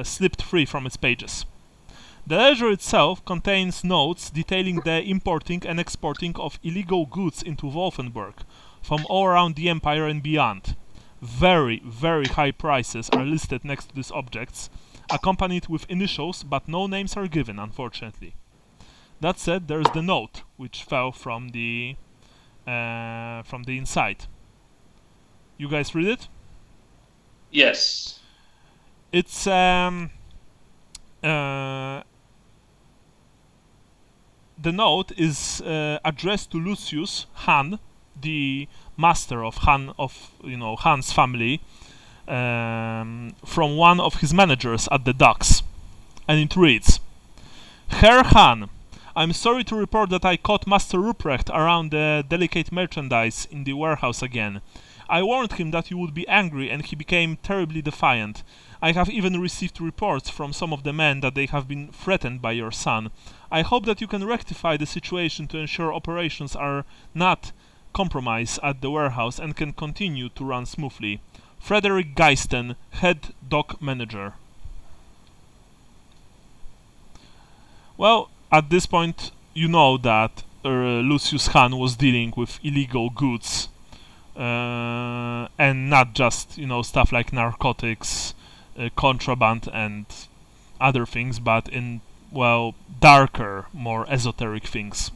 slipped free from its pages. The ledger itself contains notes detailing the importing and exporting of illegal goods into Wolfenburg from all around the Empire and beyond. Very, very high prices are listed next to these objects, accompanied with initials, but no names are given, unfortunately. That said, there's the note, which fell from the inside. You guys read it? Yes. It's the note is addressed to Lucius Han, the master of Han's family from one of his managers at the docks, and it reads: Herr Han, I'm sorry to report that I caught Master Ruprecht around the delicate merchandise in the warehouse again. I warned him that you would be angry, and he became terribly defiant. I have even received reports from some of the men that they have been threatened by your son. I hope that you can rectify the situation to ensure operations are not compromised at the warehouse and can continue to run smoothly. Frederick Geisten, Head Dock Manager. Well, at this point, you know that Lucius Hahn was dealing with illegal goods, and not just stuff like narcotics, contraband, and other things, but in darker, more esoteric things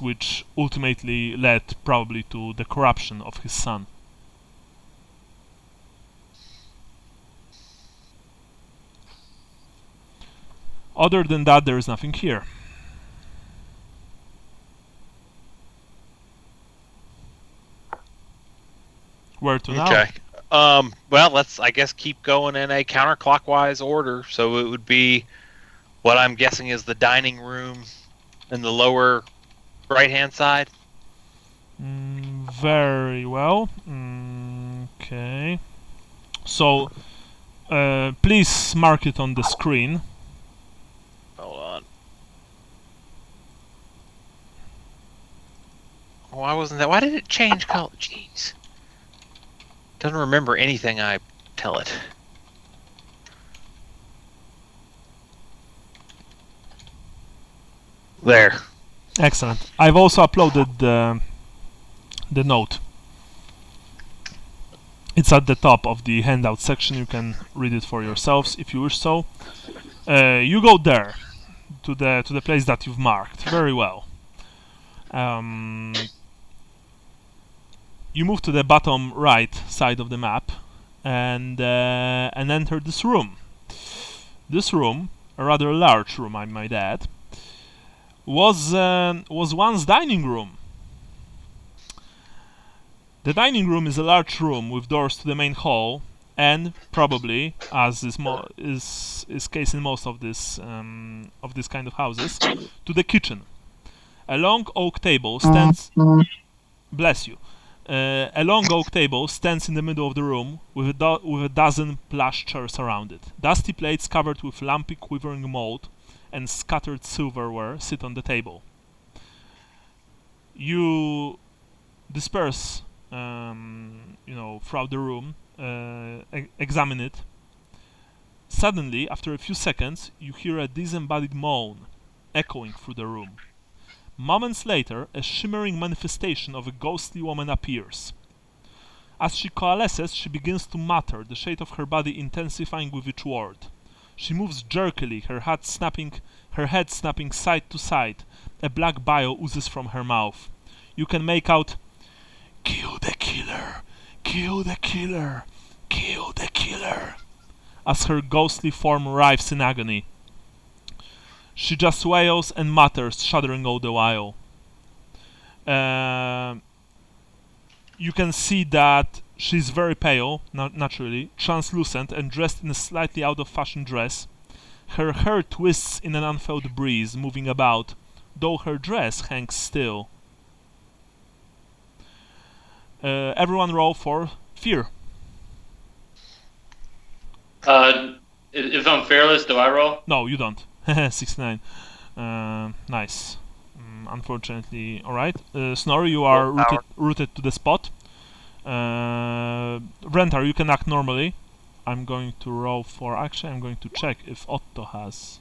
which ultimately led probably to the corruption of his son. Other than that, there is nothing here. Where to now? Okay. Well, let's, I guess, keep going in a counterclockwise order. So it would be what I'm guessing is the dining room in the lower right-hand side. Very well. Okay. So, please mark it on the screen. Hold on. Why wasn't that? Why did it change color? Jeez. Doesn't remember anything I tell it. There. Excellent. I've also uploaded the note. It's at the top of the handout section. You can read it for yourselves if you wish so. You go there to the place that you've marked. Very well. You move to the bottom right side of the map and enter this room. This room, a rather large room, I might add, was once dining room. The dining room is a large room with doors to the main hall, and probably, as is case in most of this kind of houses, to the kitchen. A long oak table stands. Bless you. A long oak table stands in the middle of the room with a dozen plush chairs around it. Dusty plates covered with lumpy, quivering mold and scattered silverware sit on the table. You disperse, throughout the room, examine it. Suddenly, after a few seconds, you hear a disembodied moan echoing through the room. Moments later, a shimmering manifestation of a ghostly woman appears. As she coalesces, she begins to mutter, the shape of her body intensifying with each word. She moves jerkily, her head snapping side to side. A black bile oozes from her mouth. You can make out, "Kill the killer! Kill the killer! Kill the killer!" as her ghostly form writhes in agony. She just wails and mutters, shuddering all the while. You can see that she's very pale, naturally, translucent, and dressed in a slightly out-of-fashion dress. Her hair twists in an unfelt breeze, moving about, though her dress hangs still. Everyone roll for fear. If I'm fearless, do I roll? No, you don't. 69. Nice. Unfortunately, alright. Snorri, you are rooted to the spot. Wrenthar, you can act normally. I'm going to roll for... Actually, I'm going to check if Otto has...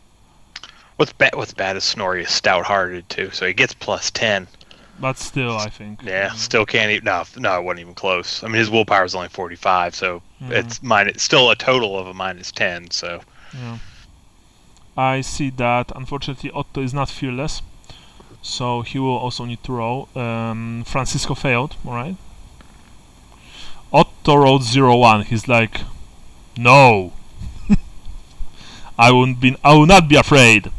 What's bad is Snorri is stout-hearted, too, so he gets plus 10. But still, I think... Yeah, still can't even... No, it wasn't even close. I mean, his willpower is only 45, so it's still a total of a minus 10, so... Yeah. I see that, unfortunately, Otto is not fearless, so he will also need to roll. Francisco failed, alright? Otto rolled 0-1. He's like, no! I will not be afraid!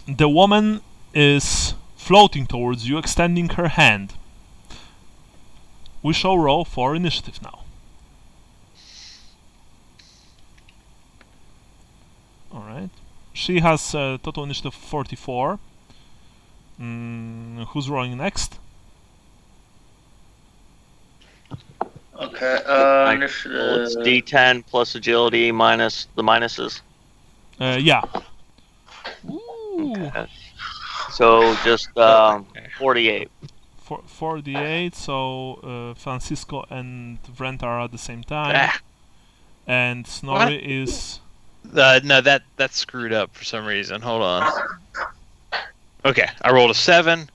The woman is floating towards you, extending her hand. We shall roll for initiative now. Alright. She has total initiative 44. Who's rolling next? Okay. Well, Initiative. it's D10 plus agility minus the minuses. Yeah. Ooh. Okay. So just 48. 48, so Francisco and Wrenthar are at the same time. Ah. And Snorri is... No, that's screwed up for some reason. Hold on. Okay, I rolled a 7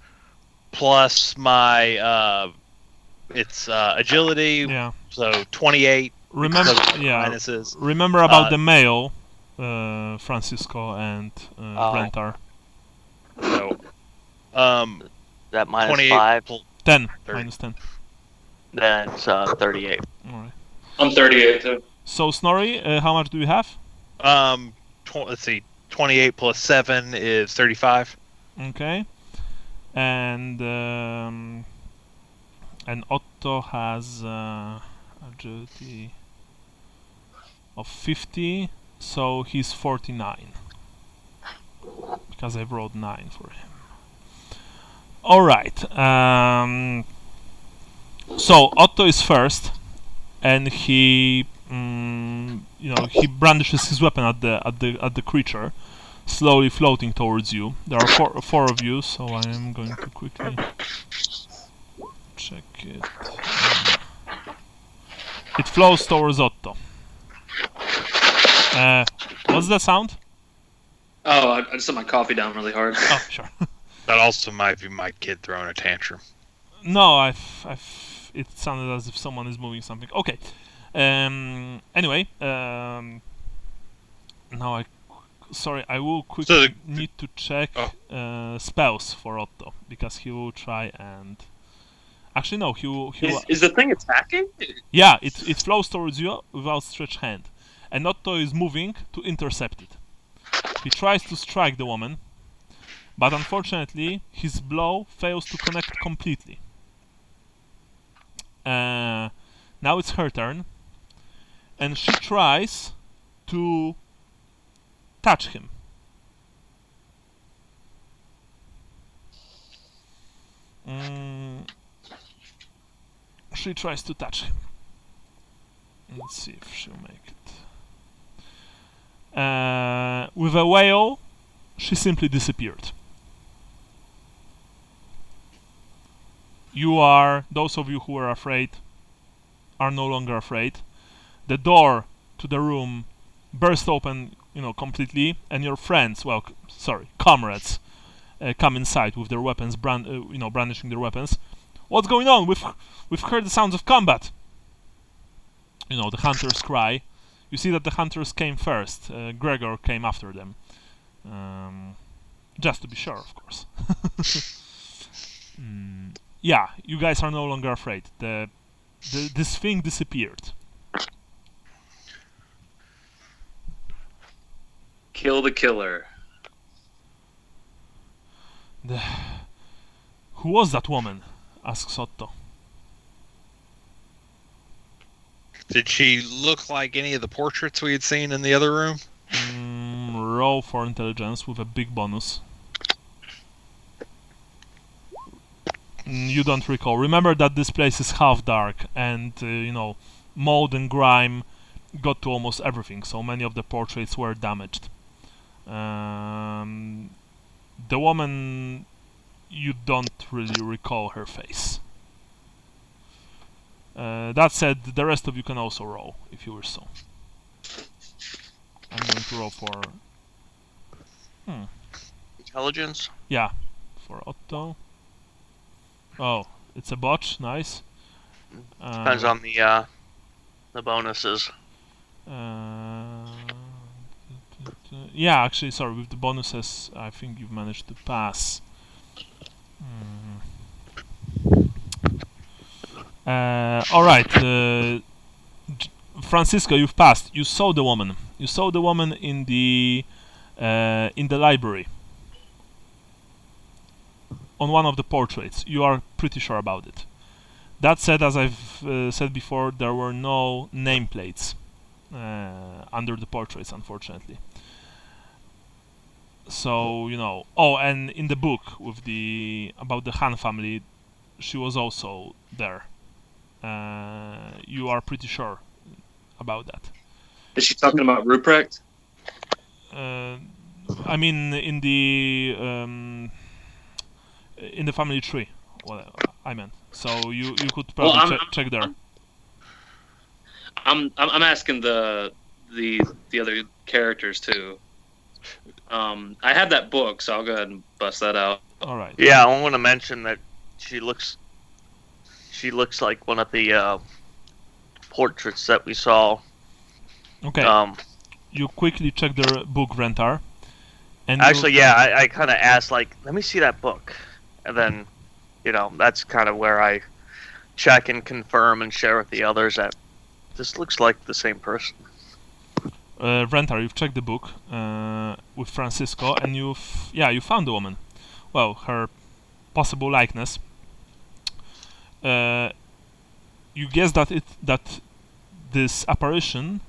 plus my agility. Yeah. So 28. Remember, yeah. Minuses. Remember about the male, Francisco and Wrenthar. So, That minus 28 5. 10. 30. Minus 10. Then it's 38. Alright. I'm 38 too. So Snorri, how much do you have? Let's see. 28 plus 7 is 35. Okay. And Otto has agility of 50, so he's 49. Because I've rolled 9 for him. Alright. So Otto is first, and he he brandishes his weapon at the creature, slowly floating towards you. There are four of you, so I am going to quickly check it. It flows towards Otto. What's the sound? Oh, I just set my coffee down really hard. Oh, sure. That also might be my kid throwing a tantrum. No, it sounded as if someone is moving something. Okay. Anyway, now I will quickly need to check spells for Otto, because he will try and... Actually, no, he will... Is the thing attacking? Yeah, it flows towards you with outstretched hand, and Otto is moving to intercept it. He tries to strike the woman, but unfortunately, his blow fails to connect completely. Now it's her turn, and she tries to touch him. She tries to touch him. Let's see if she'll make it. With a wail, she simply disappeared. Those of you who were afraid are no longer afraid. The door to the room burst open, completely, and your friends, comrades, come inside with their weapons, brandishing their weapons. What's going on? We've heard the sounds of combat. The hunters cry. You see that the hunters came first. Gregor came after them. Just to be sure, of course. Yeah, you guys are no longer afraid. This thing disappeared. Kill the killer. Who was that woman? Asks Otto. Did she look like any of the portraits we had seen in the other room? Roll for intelligence with a big bonus. You don't recall. Remember that this place is half dark, and mold and grime got to almost everything, so many of the portraits were damaged. The woman, you don't really recall her face. That said, the rest of you can also roll, if you wish so. I'm going to roll for... Intelligence? Yeah, for Otto. Oh, it's a botch, nice. Depends on the bonuses. Yeah, actually, sorry, with the bonuses, I think you've managed to pass. Alright, Francisco, you've passed. You saw the woman. You saw the woman in the library. on one of the portraits. You are pretty sure about it. That said, as I've said before, there were no nameplates under the portraits, unfortunately. So, you know. Oh, and in the book with about the Han family, she was also there. You are pretty sure about that. Is she talking about Ruprecht? I mean, in the family tree. Well, I meant. So you could probably check there. I'm asking the other characters too. I have that book, so I'll go ahead and bust that out. All right. Yeah, I want to mention that she looks like one of the portraits that we saw. Okay. You quickly check the book, Wrenthar. And actually, I kind of asked, like, let me see that book, and then, you know, that's kind of where I check and confirm and share with the others that this looks like the same person. Wrenthar, you've checked the book with Francisco, and you found the woman. Well, her possible likeness. You guess that this apparition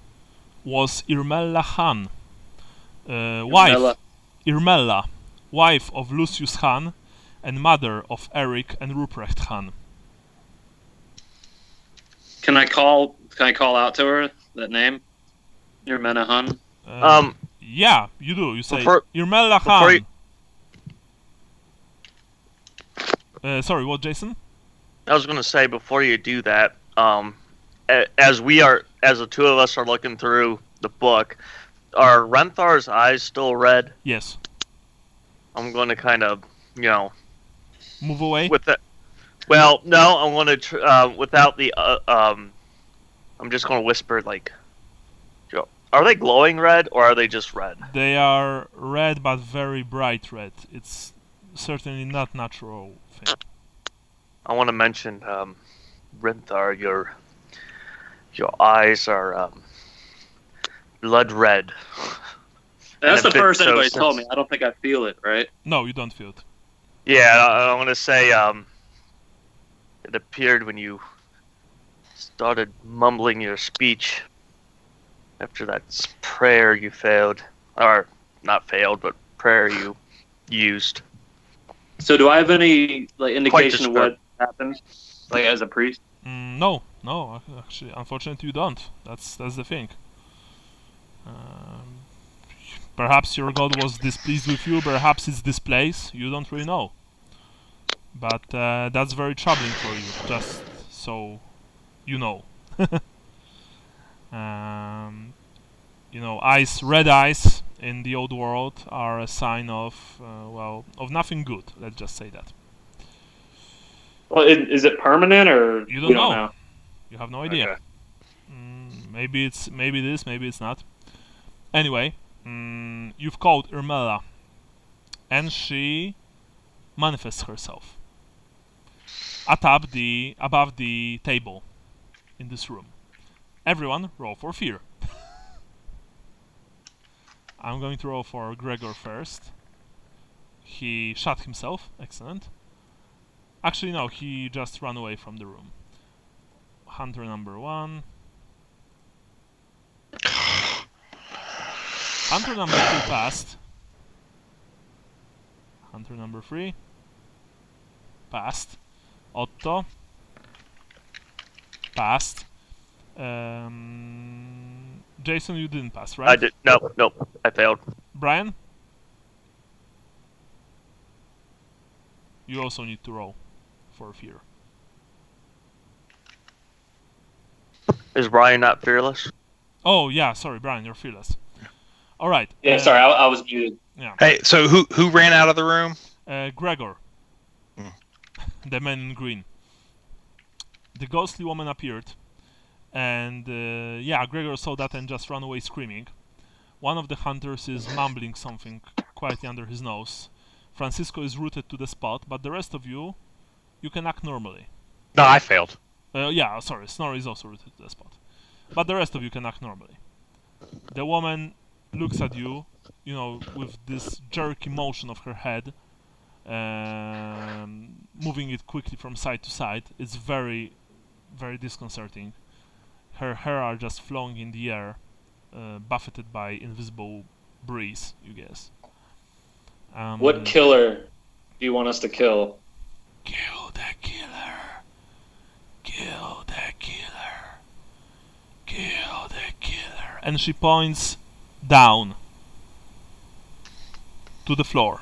was Irmella Han, Irmella, wife of Lucius Han, and mother of Eric and Ruprecht Han. Can I call out to her that name? Irmella Han? Yeah, you do. You say Irmella Han. Sorry, what, Jason? I was going to say, before you do that, as the two of us are looking through the book, are Wrenthar's eyes still red? Yes. I'm going to kind of, you know, move away with that. Well, no, I want to without the I'm just going to whisper, like, are they glowing red or are they just red? They are red, but very bright red. It's certainly not natural thing. I want to mention, Wrenthar, your eyes are blood red. That's the first anybody told me. I don't think I feel it, right? No, you don't feel it. Yeah, I want to say it appeared when you started mumbling your speech after that prayer you failed. Or, not failed, but prayer you used. So do I have any indication of what happened, as a priest? No, actually, unfortunately you don't. That's the thing. Perhaps your god was displeased with you, perhaps it's this place, you don't really know. But that's very troubling for you, just so you know. Red eyes in the old world are a sign of, of nothing good, let's just say that. Well, is it permanent, or you don't know? You have no idea. Okay. Maybe it is, maybe it's not. Anyway, you've called Irmella, and she manifests herself above the table in this room. Everyone, roll for fear. I'm going to roll for Gregor first. He shot himself. Excellent. Actually, no, he just ran away from the room. Hunter number 1. Hunter number 2 passed. Hunter number 3 passed. Otto passed. Jason, you didn't pass, right? I did. Nope. I failed. Brian? You also need to roll for fear. Is Brian not fearless? Oh, yeah, sorry, Brian, you're fearless. Alright. Yeah, sorry, I was muted. Yeah. Hey, so who ran out of the room? Gregor. The man in green. The ghostly woman appeared. And Gregor saw that and just ran away screaming. One of the hunters is mumbling something quietly under his nose. Francisco is rooted to the spot, but the rest of you can act normally. No, I failed. Sorry, Snorri is also rooted to the spot. But the rest of you can act normally. The woman looks at you, with this jerky motion of her head, moving it quickly from side to side. It's very, very disconcerting. Her hair are just flowing in the air, buffeted by invisible breeze, you guess. What killer do you want us to kill? Kill the killer. Kill the killer. Kill the killer. And she points down to the floor.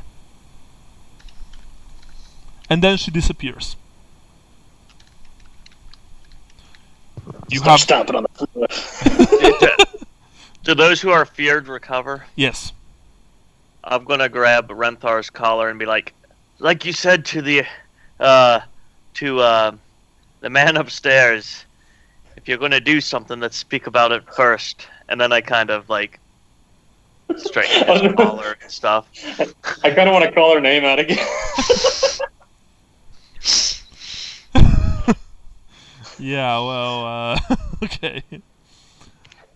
And then she disappears. You Start have stomping on the floor. Do those who are feared recover? yes. I'm gonna grab Wrenthar's collar and be like you said to the man upstairs, if you're gonna do something, let's speak about it first. And then I kind of like straighten his collar and stuff. I kind of want to call her name out again. Yeah. Well. Okay.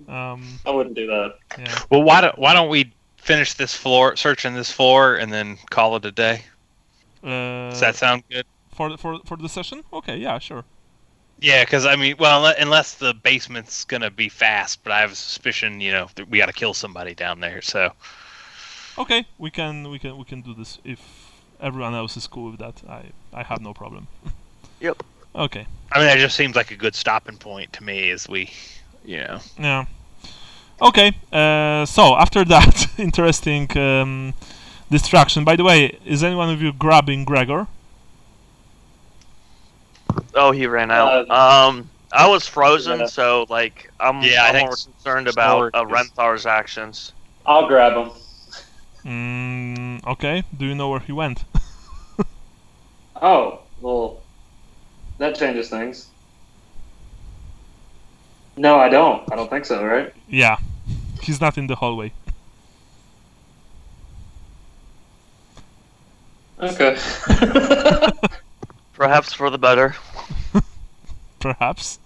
I wouldn't do that. Yeah. Well, why don't we finish this floor, searching this floor, and then call it a day? Does that sound good? For the session? Okay. Yeah. Sure. Yeah, because I mean, well, unless the basement's gonna be fast, but I have a suspicion, that we got to kill somebody down there. So Okay. We can do this if everyone else is cool with that. I have no problem. Yep. Okay. I mean, that just seems like a good stopping point to me as we, Yeah. Okay. So after that interesting distraction. By the way, is anyone of you grabbing Gregor? Oh, he ran out. I was frozen, Yeah. so like I'm think more concerned about Snorri is- Wrenthar's actions. I'll grab him. Okay. Do you know where he went? Oh, well, that changes things. No, I don't. I don't think so, right? Yeah. He's not in the hallway. Okay. Perhaps for the better, Perhaps.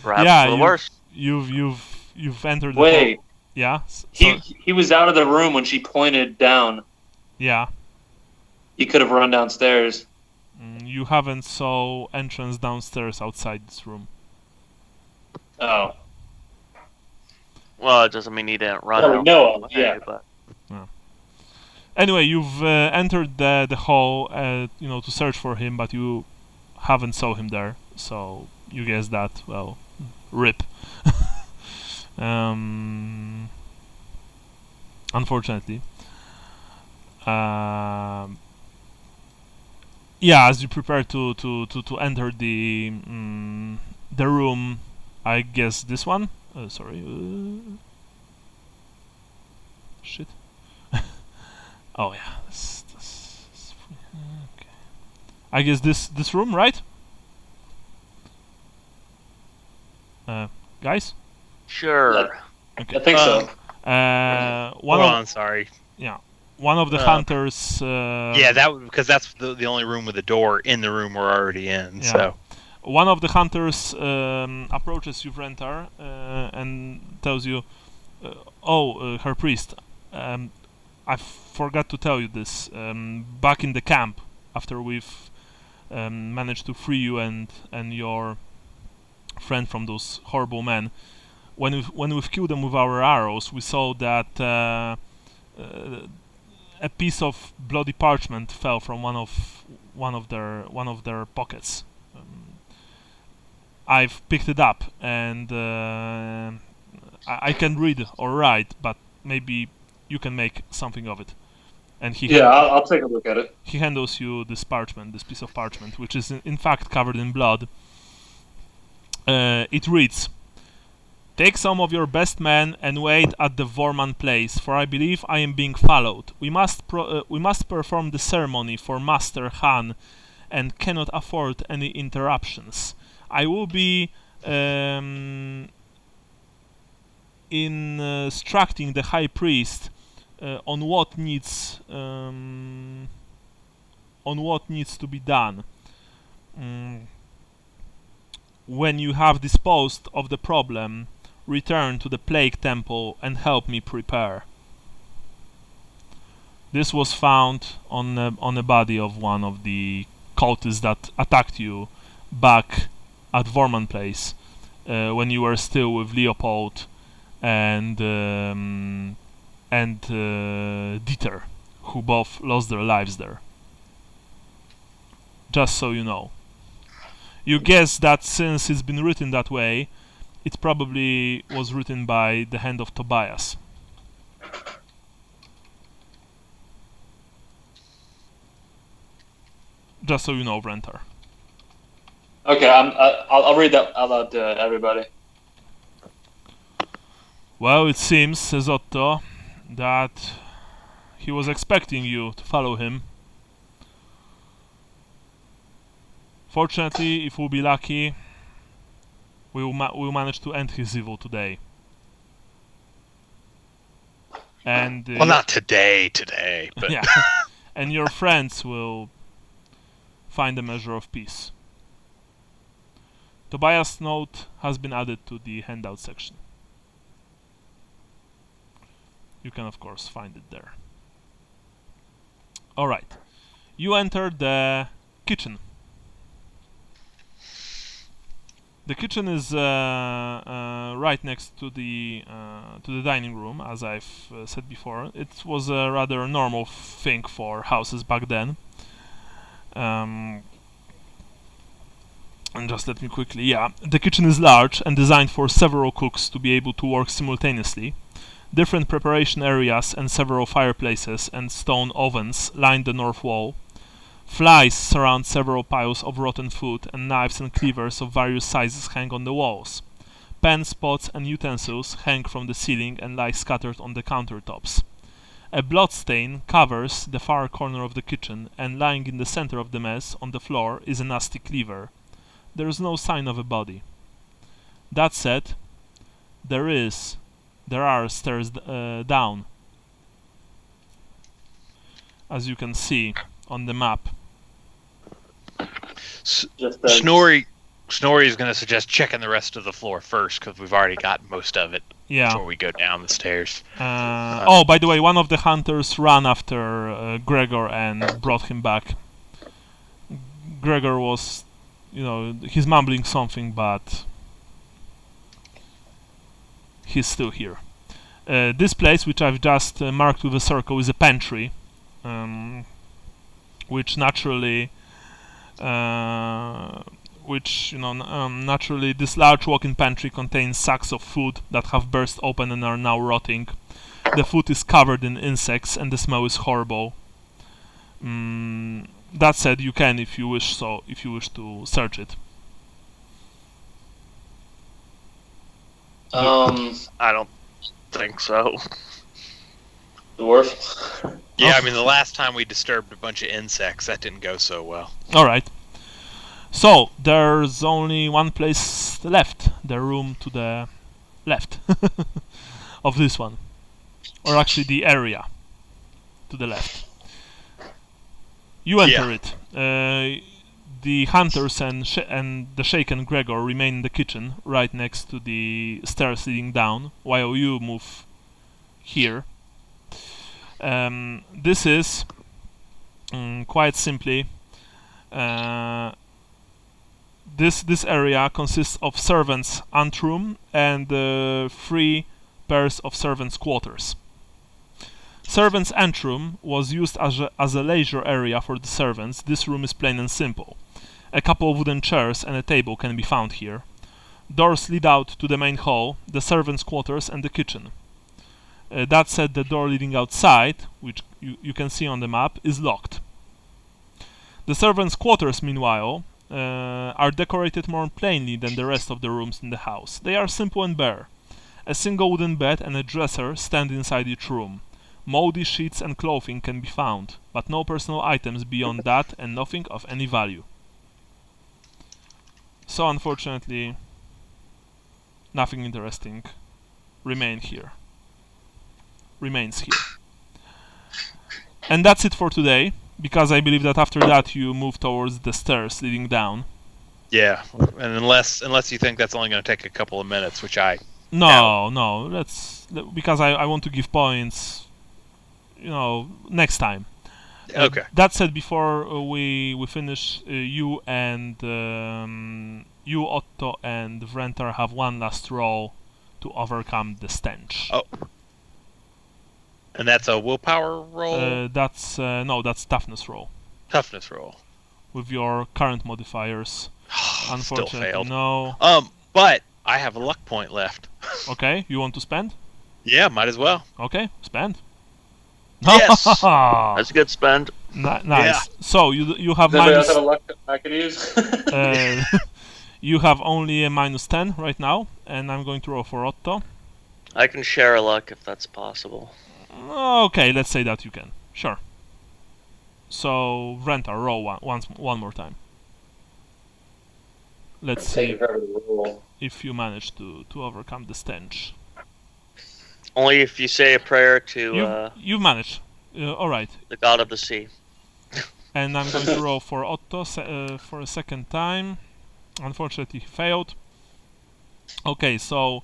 perhaps Yeah, for the you- worse. You've entered the Wait, hall. Yeah. he was out of the room when she pointed down. Yeah. He could have run downstairs. You haven't saw entrance downstairs outside this room. Oh. Well, it doesn't mean he didn't run Well, we out. know him, away, yeah. But Anyway, you've entered the hall, to search for him, but you haven't saw him there. So you guess that, well, rip. Unfortunately. Yeah, as you prepare to enter the room, I guess this one. Sorry. Shit. Oh yeah. This okay. I guess this room, right? Guys. sure. Okay. I think so. One hold of on, sorry. one of the hunters. Yeah, because that's the only room with a door in the room we're already in. Yeah. So One of the hunters approaches you, Wrenthar, and tells you, her priest. I forgot to tell you this. Back in the camp, after we've managed to free you and your friend from those horrible men, when we've killed them with our arrows, we saw that a piece of bloody parchment fell from one of their pockets. I've picked it up, and I can read or write, but maybe you can make something of it. And Yeah, I'll take a look at it. he handles you this piece of parchment, which is in fact covered in blood. It reads, "Take some of your best men and wait at the Vorman place, for I believe I am being followed. We must perform the ceremony for Master Han, and cannot afford any interruptions. I will be instructing the High Priest on what needs to be done. When you have disposed of the problem, return to the Plague Temple and help me prepare." This was found on the body of one of the cultists that attacked you back at Vorman Place when you were still with Leopold and Dieter, who both lost their lives there. Just so you know. You guess that since it's been written that way, it probably was written by the hand of Tobias. Just so you know, Wrenthar. Okay, I'll read that out loud to everybody. Well, it seems, says Otto, that he was expecting you to follow him. Fortunately, if we'll be lucky, we'll manage to end his evil today. And well, not today, but yeah, and your friends will find a measure of peace. Tobias' note has been added to the handout section. You can, of course, find it there. Alright. You enter the kitchen. The kitchen is right next to the dining room, as I've said before. It was a rather normal thing for houses back then. And just let me quickly... Yeah, the kitchen is large and designed for several cooks to be able to work simultaneously. Different preparation areas and several fireplaces and stone ovens line the north wall. Flies surround several piles of rotten food, and knives and cleavers of various sizes hang on the walls. Pans, pots, and utensils hang from the ceiling and lie scattered on the countertops. A bloodstain covers the far corner of the kitchen, and lying in the center of the mess on the floor is a nasty cleaver. There is no sign of a body. That said, there are stairs down, as you can see on the map. Snorri is going to suggest checking the rest of the floor first, because we've already got most of it before we go down the stairs. Oh, by the way, one of the hunters ran after Gregor and brought him back. Gregor was, he's mumbling something, but he's still here. This place, which I've just marked with a circle, is a pantry, which naturally, naturally, this large walk-in pantry contains sacks of food that have burst open and are now rotting. The food is covered in insects, and the smell is horrible. That said, you can, if you wish to search it. I don't think so. Dwarf? Yeah, I mean, the last time we disturbed a bunch of insects, that didn't go so well. Alright. So, there's only one place left. The room to the left of this one. Or actually, the area to the left. You enter it. The hunters and the shaken Gregor remain in the kitchen, right next to the stairs leading down, while you move here. This is, quite simply, this area consists of servants' anteroom and 3 pairs of servants' quarters. Servants' anteroom was used as a leisure area for the servants. This room is plain and simple. A couple of wooden chairs and a table can be found here. Doors lead out to the main hall, the servants' quarters, and the kitchen. That said, the door leading outside, which you can see on the map, is locked. The servants' quarters, meanwhile, are decorated more plainly than the rest of the rooms in the house. They are simple and bare. A single wooden bed and a dresser stand inside each room. Moldy sheets and clothing can be found, but no personal items beyond that and nothing of any value. So unfortunately, nothing interesting remains here. And that's it for today, because I believe that after that you move towards the stairs leading down. Yeah, and unless you think that's only going to take a couple of minutes, which I... No, that's because I want to give points. next time. Okay. That said, before we finish, you, Otto, and Wrenthar have one last roll to overcome the stench. Oh. And that's a willpower roll? That's toughness roll. Toughness roll. With your current modifiers. Still Unfortunately, failed. no. But I have a luck point left. Okay, you want to spend? Yeah, might as well. Okay, spend. Yes! That's a good spend. Nice. Yeah. So you have Does anybody else minus. have a luck I could use? You have only a minus 10 right now, and I'm going to roll for Otto. I can share a luck if that's possible. Okay, let's say that you can. Sure. So Wrenthar, roll one more time. Let's see Taking forever to roll. if you manage to overcome the stench. Only if you say a prayer to You've managed. All right. the god of the sea. And I'm going to roll for Otto for a second time. Unfortunately, he failed. Okay, so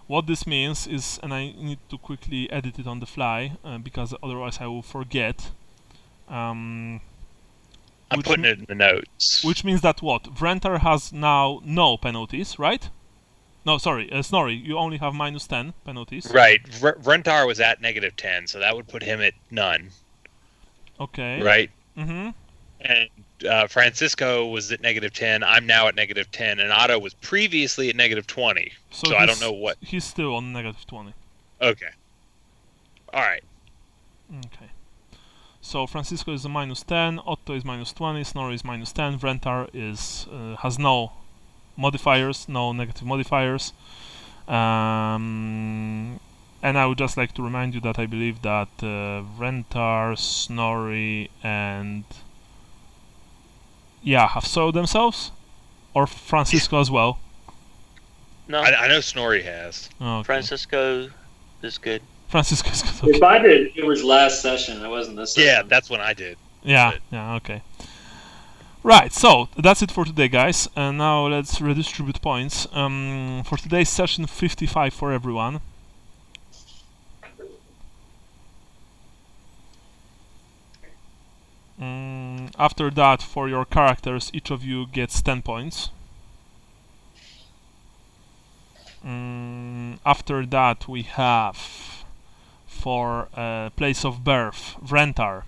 what this means is, and I need to quickly edit it on the fly because otherwise I will forget. I'm putting it in the notes. Which means that what? Wrenthar has now no penalties, right? No, sorry, Snorri, you only have minus 10 penalties. Right. Wrenthar was at -10, so that would put him at none. Okay. Right? Mm-hmm. And Francisco was at -10. I'm now at -10, and Otto was previously at -20. So I don't know what. He's still on -20. Okay. All right. Okay. So Francisco is a minus 10, Otto is minus 20, Snorri is minus 10, Wrenthar has no modifiers, no negative modifiers. And I would just like to remind you that I believe that Wrenthar, Snorri, and have soiled themselves, or Francisco as well. No, I know Snorri has. Okay. Francisco is good. Francisco is good. Okay. If I did, it was last session. It wasn't this session. Yeah, that's when I did. Yeah, okay. Right, so that's it for today, guys. And now let's redistribute points. For today's session, 55 for everyone. After that, for your characters, each of you gets 10 points. After that, we have for place of birth, Wrenthar.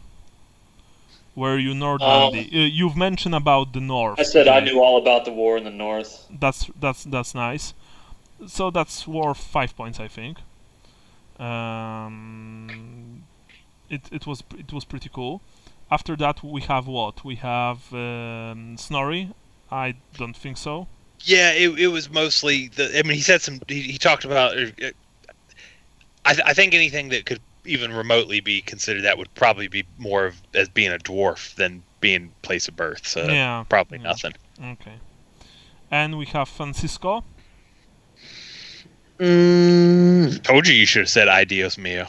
Were you Northlandi? You've mentioned about the north. I said I knew all about the war in the north. That's nice. So that's worth 5 points, I think. It was pretty cool. After that, we have what? We have Snorri. I don't think so. Yeah, it was mostly I mean, he said some. He talked about. I think anything that could even remotely be considered that would probably be more of as being a dwarf than being place of birth. So probably nothing. Okay. And we have Francisco. Told you should have said "Adios mio."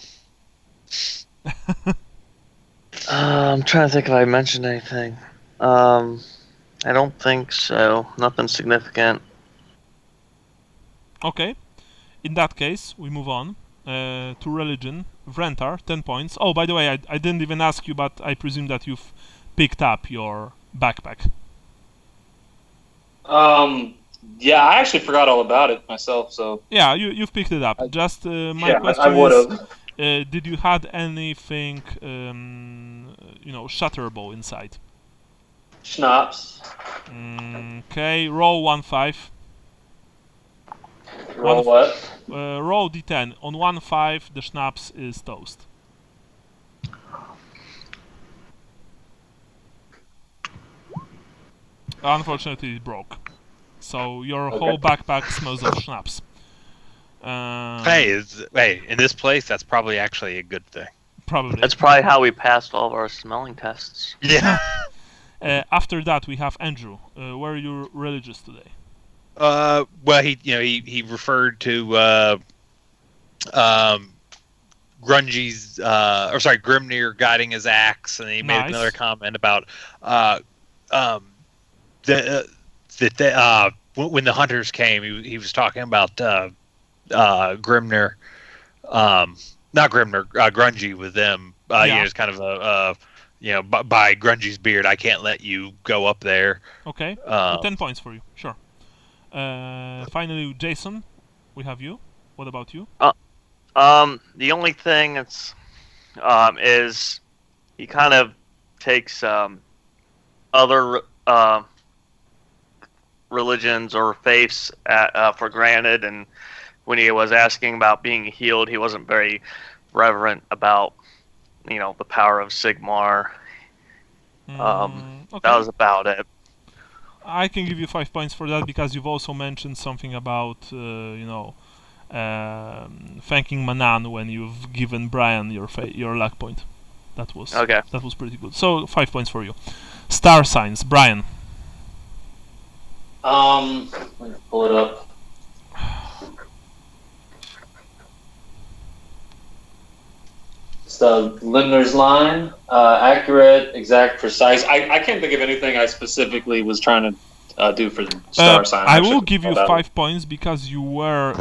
I'm trying to think if I mentioned anything. I don't think so. Nothing significant. Okay. In that case, we move on to religion. Wrenthar, 10 points. Oh, by the way, I didn't even ask you, but I presume that you've picked up your backpack. Yeah, I actually forgot all about it myself. So yeah, you've picked it up. Just my question I would have. is, did you had anything, shatterable inside? Schnapps. Okay, roll 1-5. Roll what? Roll d10. On 1-5, the schnapps is toast. Unfortunately, it broke. So your whole backpack smells of schnapps. Hey, in this place, that's probably actually a good thing. Probably. That's probably how we passed all of our smelling tests. Yeah. After that, we have Andrew. Were you religious today? Well, he referred to Grungy's Grimnir guiding his axe, and he made another comment about when the hunters came, he was talking about Grimnir, not Grimnir, Grungy with them It's kind of by Grungy's beard, I can't let you go up there. Okay. 10 points for you. Sure. Finally, Jason, we have you. What about you? The only thing that's is he kind of takes other religions or faiths for granted, and when he was asking about being healed, he wasn't very reverent about the power of Sigmar. Okay. That was about it. I can give you 5 points for that because you've also mentioned something about thanking Manan when you've given Brian your luck point. That was Okay. That was pretty good. So 5 points for you. Star signs, Brian. Let me pull it up. It's the Limner's line. Accurate, exact, precise. I can't think of anything I specifically was trying to do for the star sign. I will give you 5 points because you were,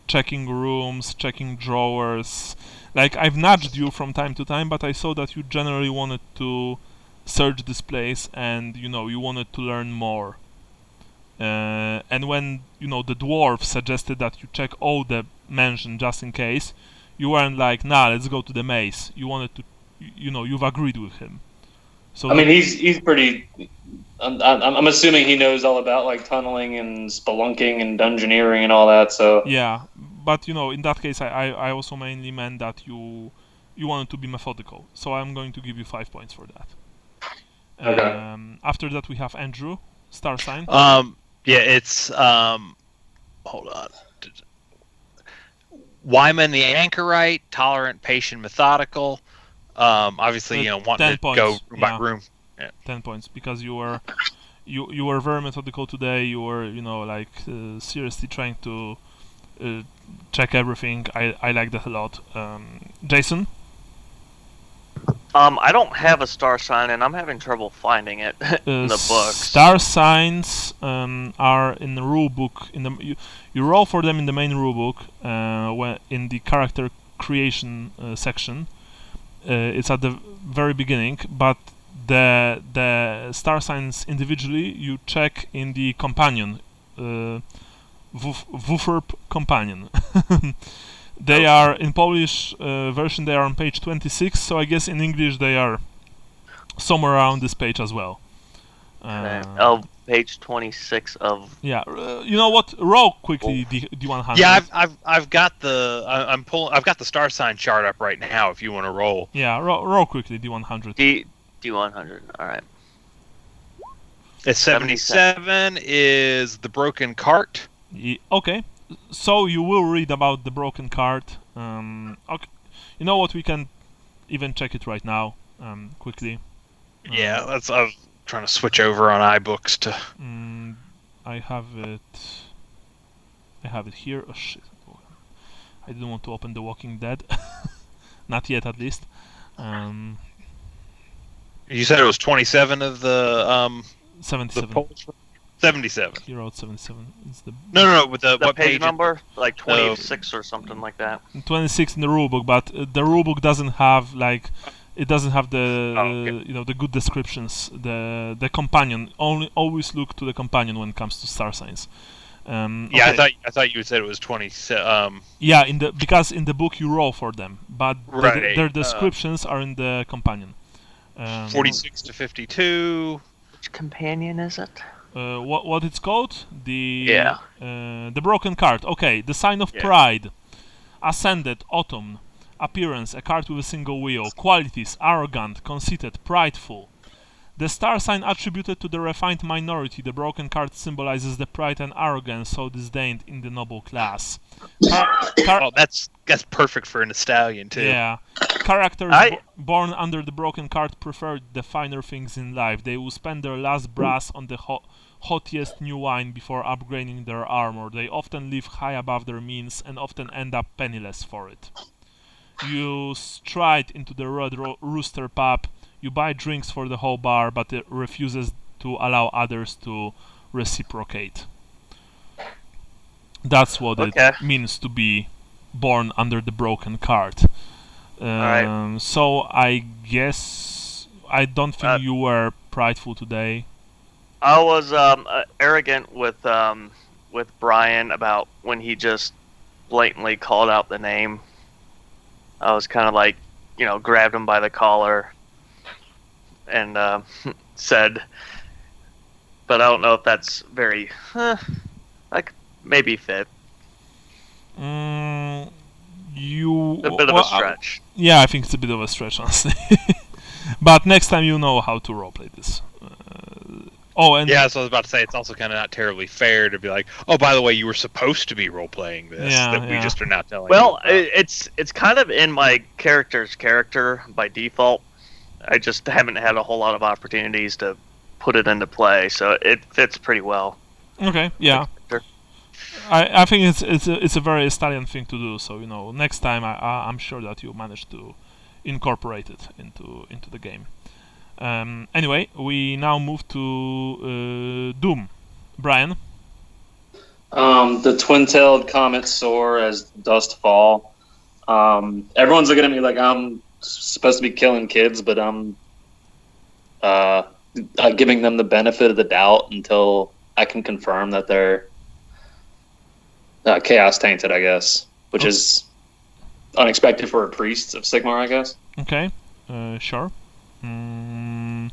checking rooms, checking drawers. Like, I've nudged you from time to time, but I saw that you generally wanted to search this place and, you wanted to learn more. And when, the dwarf suggested that you check all the mansion just in case, you weren't like, nah, let's go to the maze. You wanted to, you've agreed with him. So I mean, he's pretty. I'm assuming he knows all about like tunneling and spelunking and dungeoneering and all that. So yeah, but in that case, I also mainly meant that you wanted to be methodical. So I'm going to give you 5 points for that. Okay. After that, we have Andrew, star sign. It's hold on. Wyman the anchorite, tolerant, patient, methodical. Obviously, wanting to go room by room. Yeah. 10 points because you were very methodical today. You were seriously trying to check everything. I like that a lot. Jason. I don't have a star sign, and I'm having trouble finding it in the books. Star signs are in the rule book. You roll for them in the main rule book when in the character creation section. It's at the very beginning, but the star signs individually you check in the companion, WFRP companion. They are in Polish version. They are on page 26. So I guess in English they are somewhere around this page as well. Page 26 of. Yeah, you know what? Roll quickly D100. Yeah, I've got the I've got the star sign chart up right now. If you want to roll. Yeah, roll quickly D100. D100. All right. It's 77 is the broken cart. Okay, so you will read about the broken cart. Okay, you know what? We can even check it right now, quickly. Yeah, I was trying to switch over on iBooks to. I have it here. Oh shit! I didn't want to open The Walking Dead. Not yet, at least. You said it was 27 of the 77. 77. He wrote 77. It's the No. With the what page number? Like 26 or something like that. 26 in the rulebook, but the rulebook doesn't have it doesn't have the the good descriptions. The companion always look to the companion when it comes to star signs. Yeah, okay. I thought you said it was 27. Yeah, because in the book you roll for them, but Right, their descriptions are in the companion. 46 to 52. Which companion is it? What it's called? The broken card. Okay, the sign of pride. Ascended, autumn. Appearance, a card with a single wheel. Qualities, arrogant, conceited, prideful. The star sign attributed to the refined minority, the broken card symbolizes the pride and arrogance so disdained in the noble class. That's perfect for an stallion too. Yeah. Characters born under the broken card prefer the finer things in life. They will spend their last brass on the haughtiest new wine before upgrading their armor. They often live high above their means and often end up penniless for it. You stride into the Red Rooster pub. You buy drinks for the whole bar, but it refuses to allow others to reciprocate. That's what it means to be born under the broken card. Alright. So I guess I don't think you were prideful today. I was arrogant with Brian about when he just blatantly called out the name. I was kind of like, grabbed him by the collar and said, but I don't know if that's very, like maybe fit. You A bit of a stretch. Yeah, I think it's a bit of a stretch, honestly. But next time you know how to roleplay this. And Yeah, so I was about to say, it's also kind of not terribly fair to be like, oh, by the way, you were supposed to be role-playing this, we just are now telling well, you. Well, it's kind of in my character's character by default. I just haven't had a whole lot of opportunities to put it into play, so it fits pretty well. Okay, yeah. I think it's a very Italian thing to do. So next time I'm sure that you manage to incorporate it into the game. Anyway, we now move to Doom. Brian. The twin-tailed comet soar as dust fall. Everyone's looking at me like I'm supposed to be killing kids, but I'm giving them the benefit of the doubt until I can confirm that they're chaos tainted, I guess, which is unexpected for a priest of Sigmar, I guess. Okay, sure. I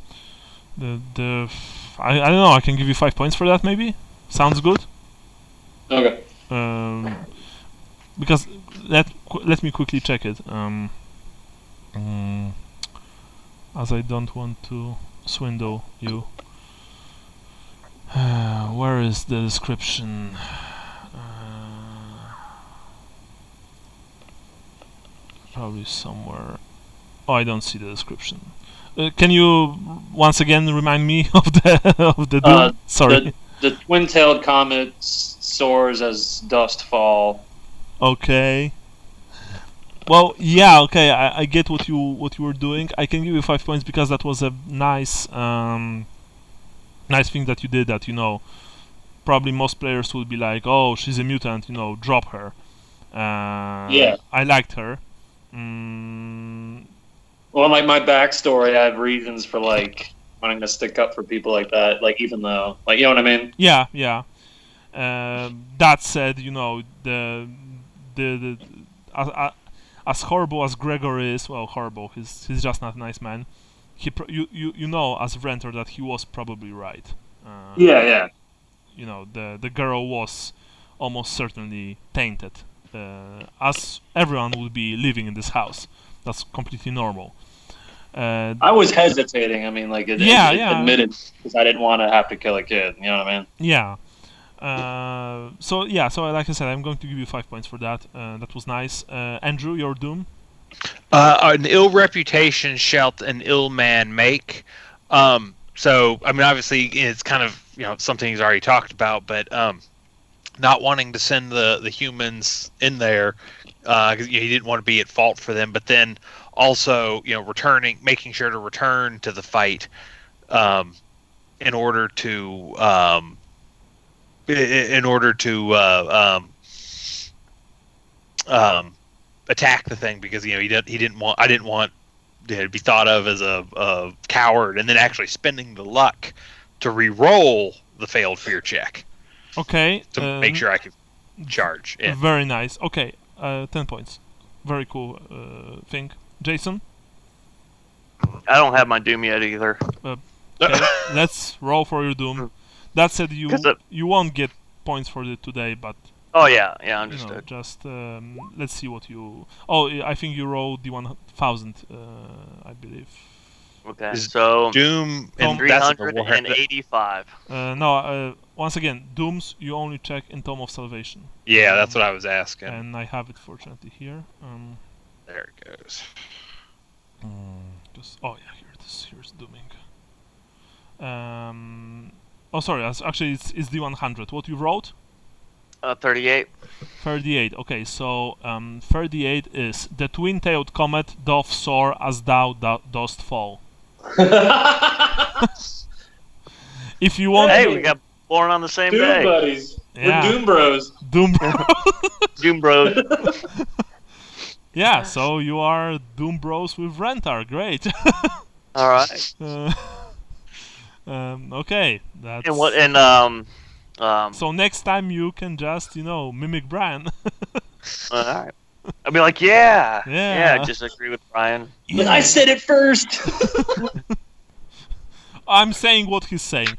don't know. I can give you 5 points for that. Maybe sounds good. Okay. Because let me quickly check it. As I don't want to swindle you. Where is the description? Probably somewhere. Oh, I don't see the description. Can you once again remind me of the Doom? Sorry. The twin-tailed comet soars as dust fall. Okay. Well, yeah, okay. I get what you were doing. I can give you 5 points because that was a nice thing that you did. That probably most players would be like, "Oh, she's a mutant. Drop her." Yeah. I liked her. Well, like my backstory, I have reasons for wanting to stick up for people like that. Even though, you know what I mean? Yeah. That said, as horrible as Gregor is, well, horrible. He's just not a nice man. As Wrenthar that he was probably right. Yeah. The girl was almost certainly tainted. As everyone would be living in this house. That's completely normal. I was hesitating. I mean, admitted because I didn't want to have to kill a kid. You know what I mean? Yeah. So like I said, I'm going to give you 5 points for that. That was nice. Andrew, your Doom. An ill reputation shalt an ill man make. So I mean, obviously, it's kind of something he's already talked about, but not wanting to send the humans in there because he didn't want to be at fault for them, but then also making sure to return to the fight in order to attack the thing, because I didn't want to be thought of as a coward, and then actually spending the luck to re-roll the failed fear check. Okay. To make sure I could charge. Yeah. Very nice. Okay. 10 points. Very cool thing. Jason? I don't have my Doom yet either. Okay. Let's roll for your Doom. That said, you won't get points for it today, but... Oh, yeah, understood. Just let's see what you... Oh, I think you rolled the 1000, I believe. Okay, so... Doom and 385. Once again, Dooms you only check in Tome of Salvation. Yeah, that's what I was asking. And I have it fortunately here. There it goes. Here it is. Here's Dooming. Sorry. Actually, it's the 100. What you wrote? 38. 38. Okay, so 38 is the twin-tailed comet doth soar as thou dost fall. If you want, hey, we got born on the same Doom day. buddies. Yeah. We're Doom Bros. Doom. Doom Bros. Yeah, so you are Doom Bros with Wrenthar. Great. All right. Okay, that's. And what? And So next time you can just mimic Brian. All right. I'll be like, yeah, Yeah. just agree with Brian. But I said it first. I'm saying what he's saying.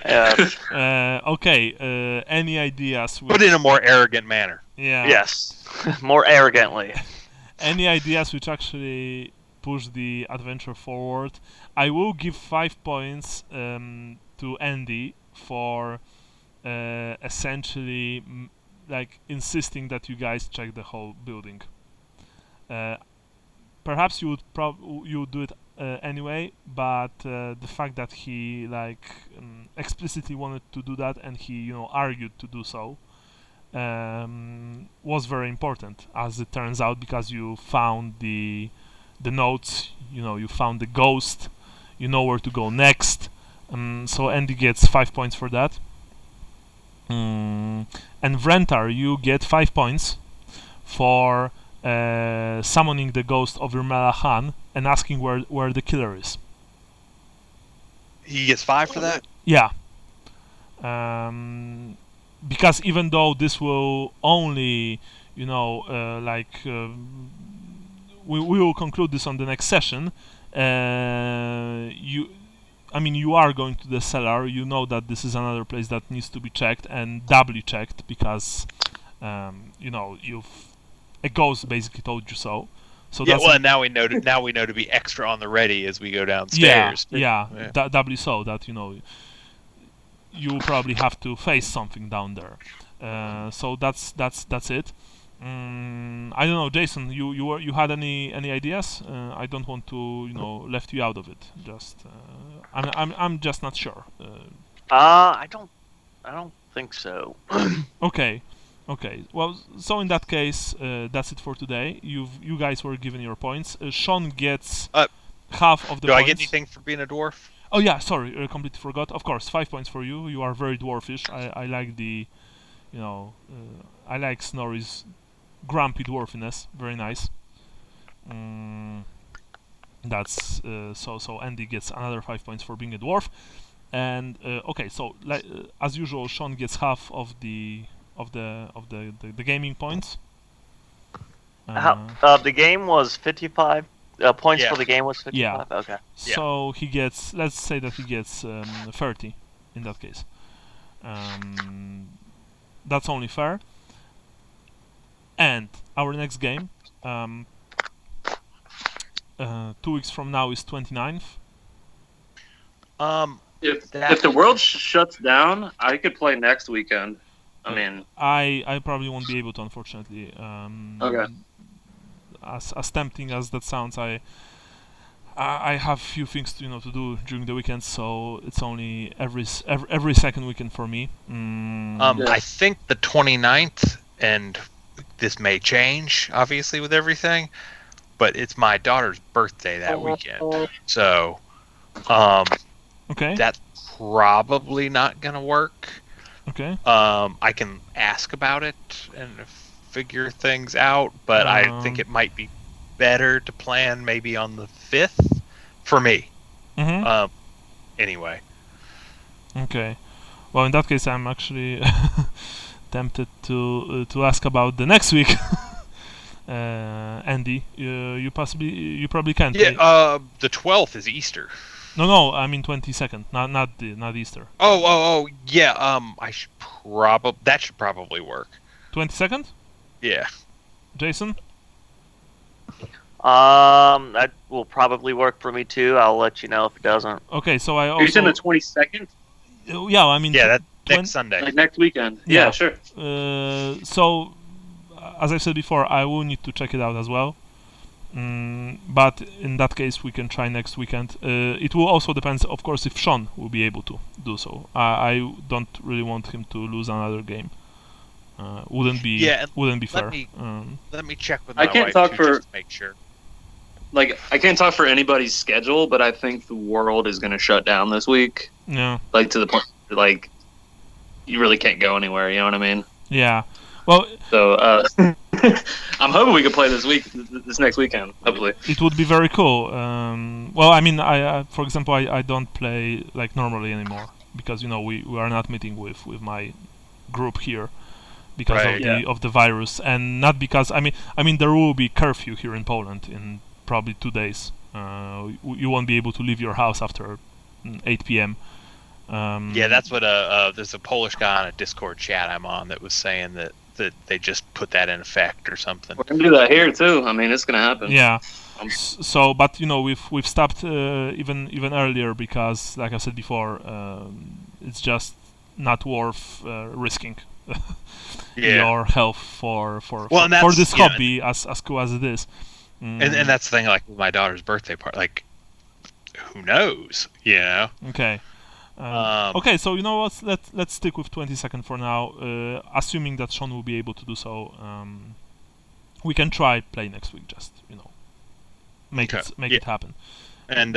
Yeah. Okay. Any ideas? But in a more arrogant manner. Yeah. Yes. More arrogantly. Any ideas which actually push the adventure forward? I will give 5 points to Andy for essentially like insisting that you guys check the whole building. Perhaps you would do it anyway, but the fact that he explicitly wanted to do that and he argued to do so was very important, as it turns out, because you found the notes, you found the ghost, you know where to go next. So Andy gets 5 points for that. And Wrenthar, you get 5 points for summoning the ghost of Irmela Khan and asking where the killer is. He gets 5 for that? Yeah. Because even though this will only, we will conclude this on the next session. You are going to the cellar. You know that this is another place that needs to be checked and doubly checked because, a ghost basically told you so. So yeah. that's Well, now we know to be extra on the ready as we go downstairs. Yeah. Doubly so that you will probably have to face something down there. So that's it. I don't know, Jason. You had any ideas? I don't want to left you out of it. Just I'm just not sure. I don't think so. Okay. Well, so in that case, that's it for today. You guys were given your points. Sean gets half of the points. Do I get anything for being a dwarf? Oh yeah, sorry, completely forgot. Of course, 5 points for you. You are very dwarfish. I like the, I like Snorri's grumpy dwarfiness. Very nice. That's so Andy gets another 5 points for being a dwarf, and okay, so as usual, Sean gets half of the gaming points. The game was 55. Points Yeah. for the game was 55. Yeah. Okay. So he gets, let's say that he gets 30 in that case. That's only fair. And our next game, 2 weeks from now, is 29th. If the world shuts down, I could play next weekend. I mean, I probably won't be able to, unfortunately. Okay. As tempting as that sounds, I have few things to do during the weekend, so it's only every second weekend for me. I think the 29th, and this may change, obviously, with everything, but it's my daughter's birthday that weekend. So, Okay. that's probably not going to work. Okay. I can ask about it and figure things out, but I think it might be better to plan maybe on the 5th for me. Mm-hmm. Anyway. Okay. Well, in that case, I'm actually tempted to ask about the next week. Andy, you probably can't. Yeah. The 12th is Easter. No. I mean 22nd, not Easter. Oh. Yeah. That should probably work. 22nd. Yeah. Jason. That will probably work for me too. I'll let you know if it doesn't. Okay, so I are you saying also. the 22nd? Yeah, I mean. Yeah, that's next Sunday. Like next weekend? Yeah. Yeah, sure. So, as I said before, I will need to check it out as well. But in that case, we can try next weekend. It will also depend, of course, if Sean will be able to do so. I don't really want him to lose another game. Wouldn't be fair. Let me check with I my can't wife talk too, for- just to make sure. Like, I can't talk for anybody's schedule, but I think the world is going to shut down this week. Yeah. Like, to the point, you really can't go anywhere, you know what I mean? Yeah. Well. So, I'm hoping we can play this next weekend. Hopefully. It would be very cool. Well, I mean, for example, I don't play like normally anymore because we are not meeting with my group here because Right, of the virus, and not because I mean there will be curfew here in Poland in probably 2 days. You won't be able to leave your house after 8 p.m. Yeah, that's what there's a Polish guy on a Discord chat I'm on that was saying that they just put that in effect or something. We're gonna do that here too. I mean, it's gonna happen. Yeah. So, but we've stopped even earlier because, like I said before, it's just not worth risking your health for this hobby, as cool as it is. And that's the thing, like with my daughter's birthday party, like who knows, Okay. Okay, so you know what? Let's stick with 20 seconds for now, assuming that Sean will be able to do so. We can try play next week, just make it happen. And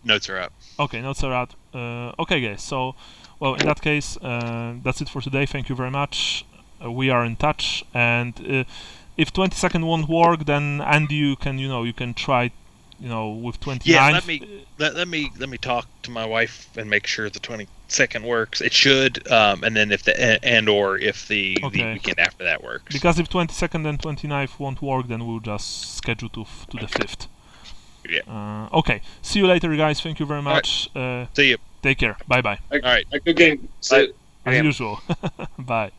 notes are up. Okay, notes are out. Okay, guys. So, well, in that case, that's it for today. Thank you very much. We are in touch, and if 20 seconds won't work, then Andy, you can try. With 29. Yeah, let me talk to my wife and make sure the 22nd works. It should, and then if the weekend after that works. Because if 22nd and 29th won't work, then we'll just schedule to the 5th. Yeah. Okay. See you later, guys. Thank you very much. See you. Take care. Bye bye. All right. A good game. As usual. Bye.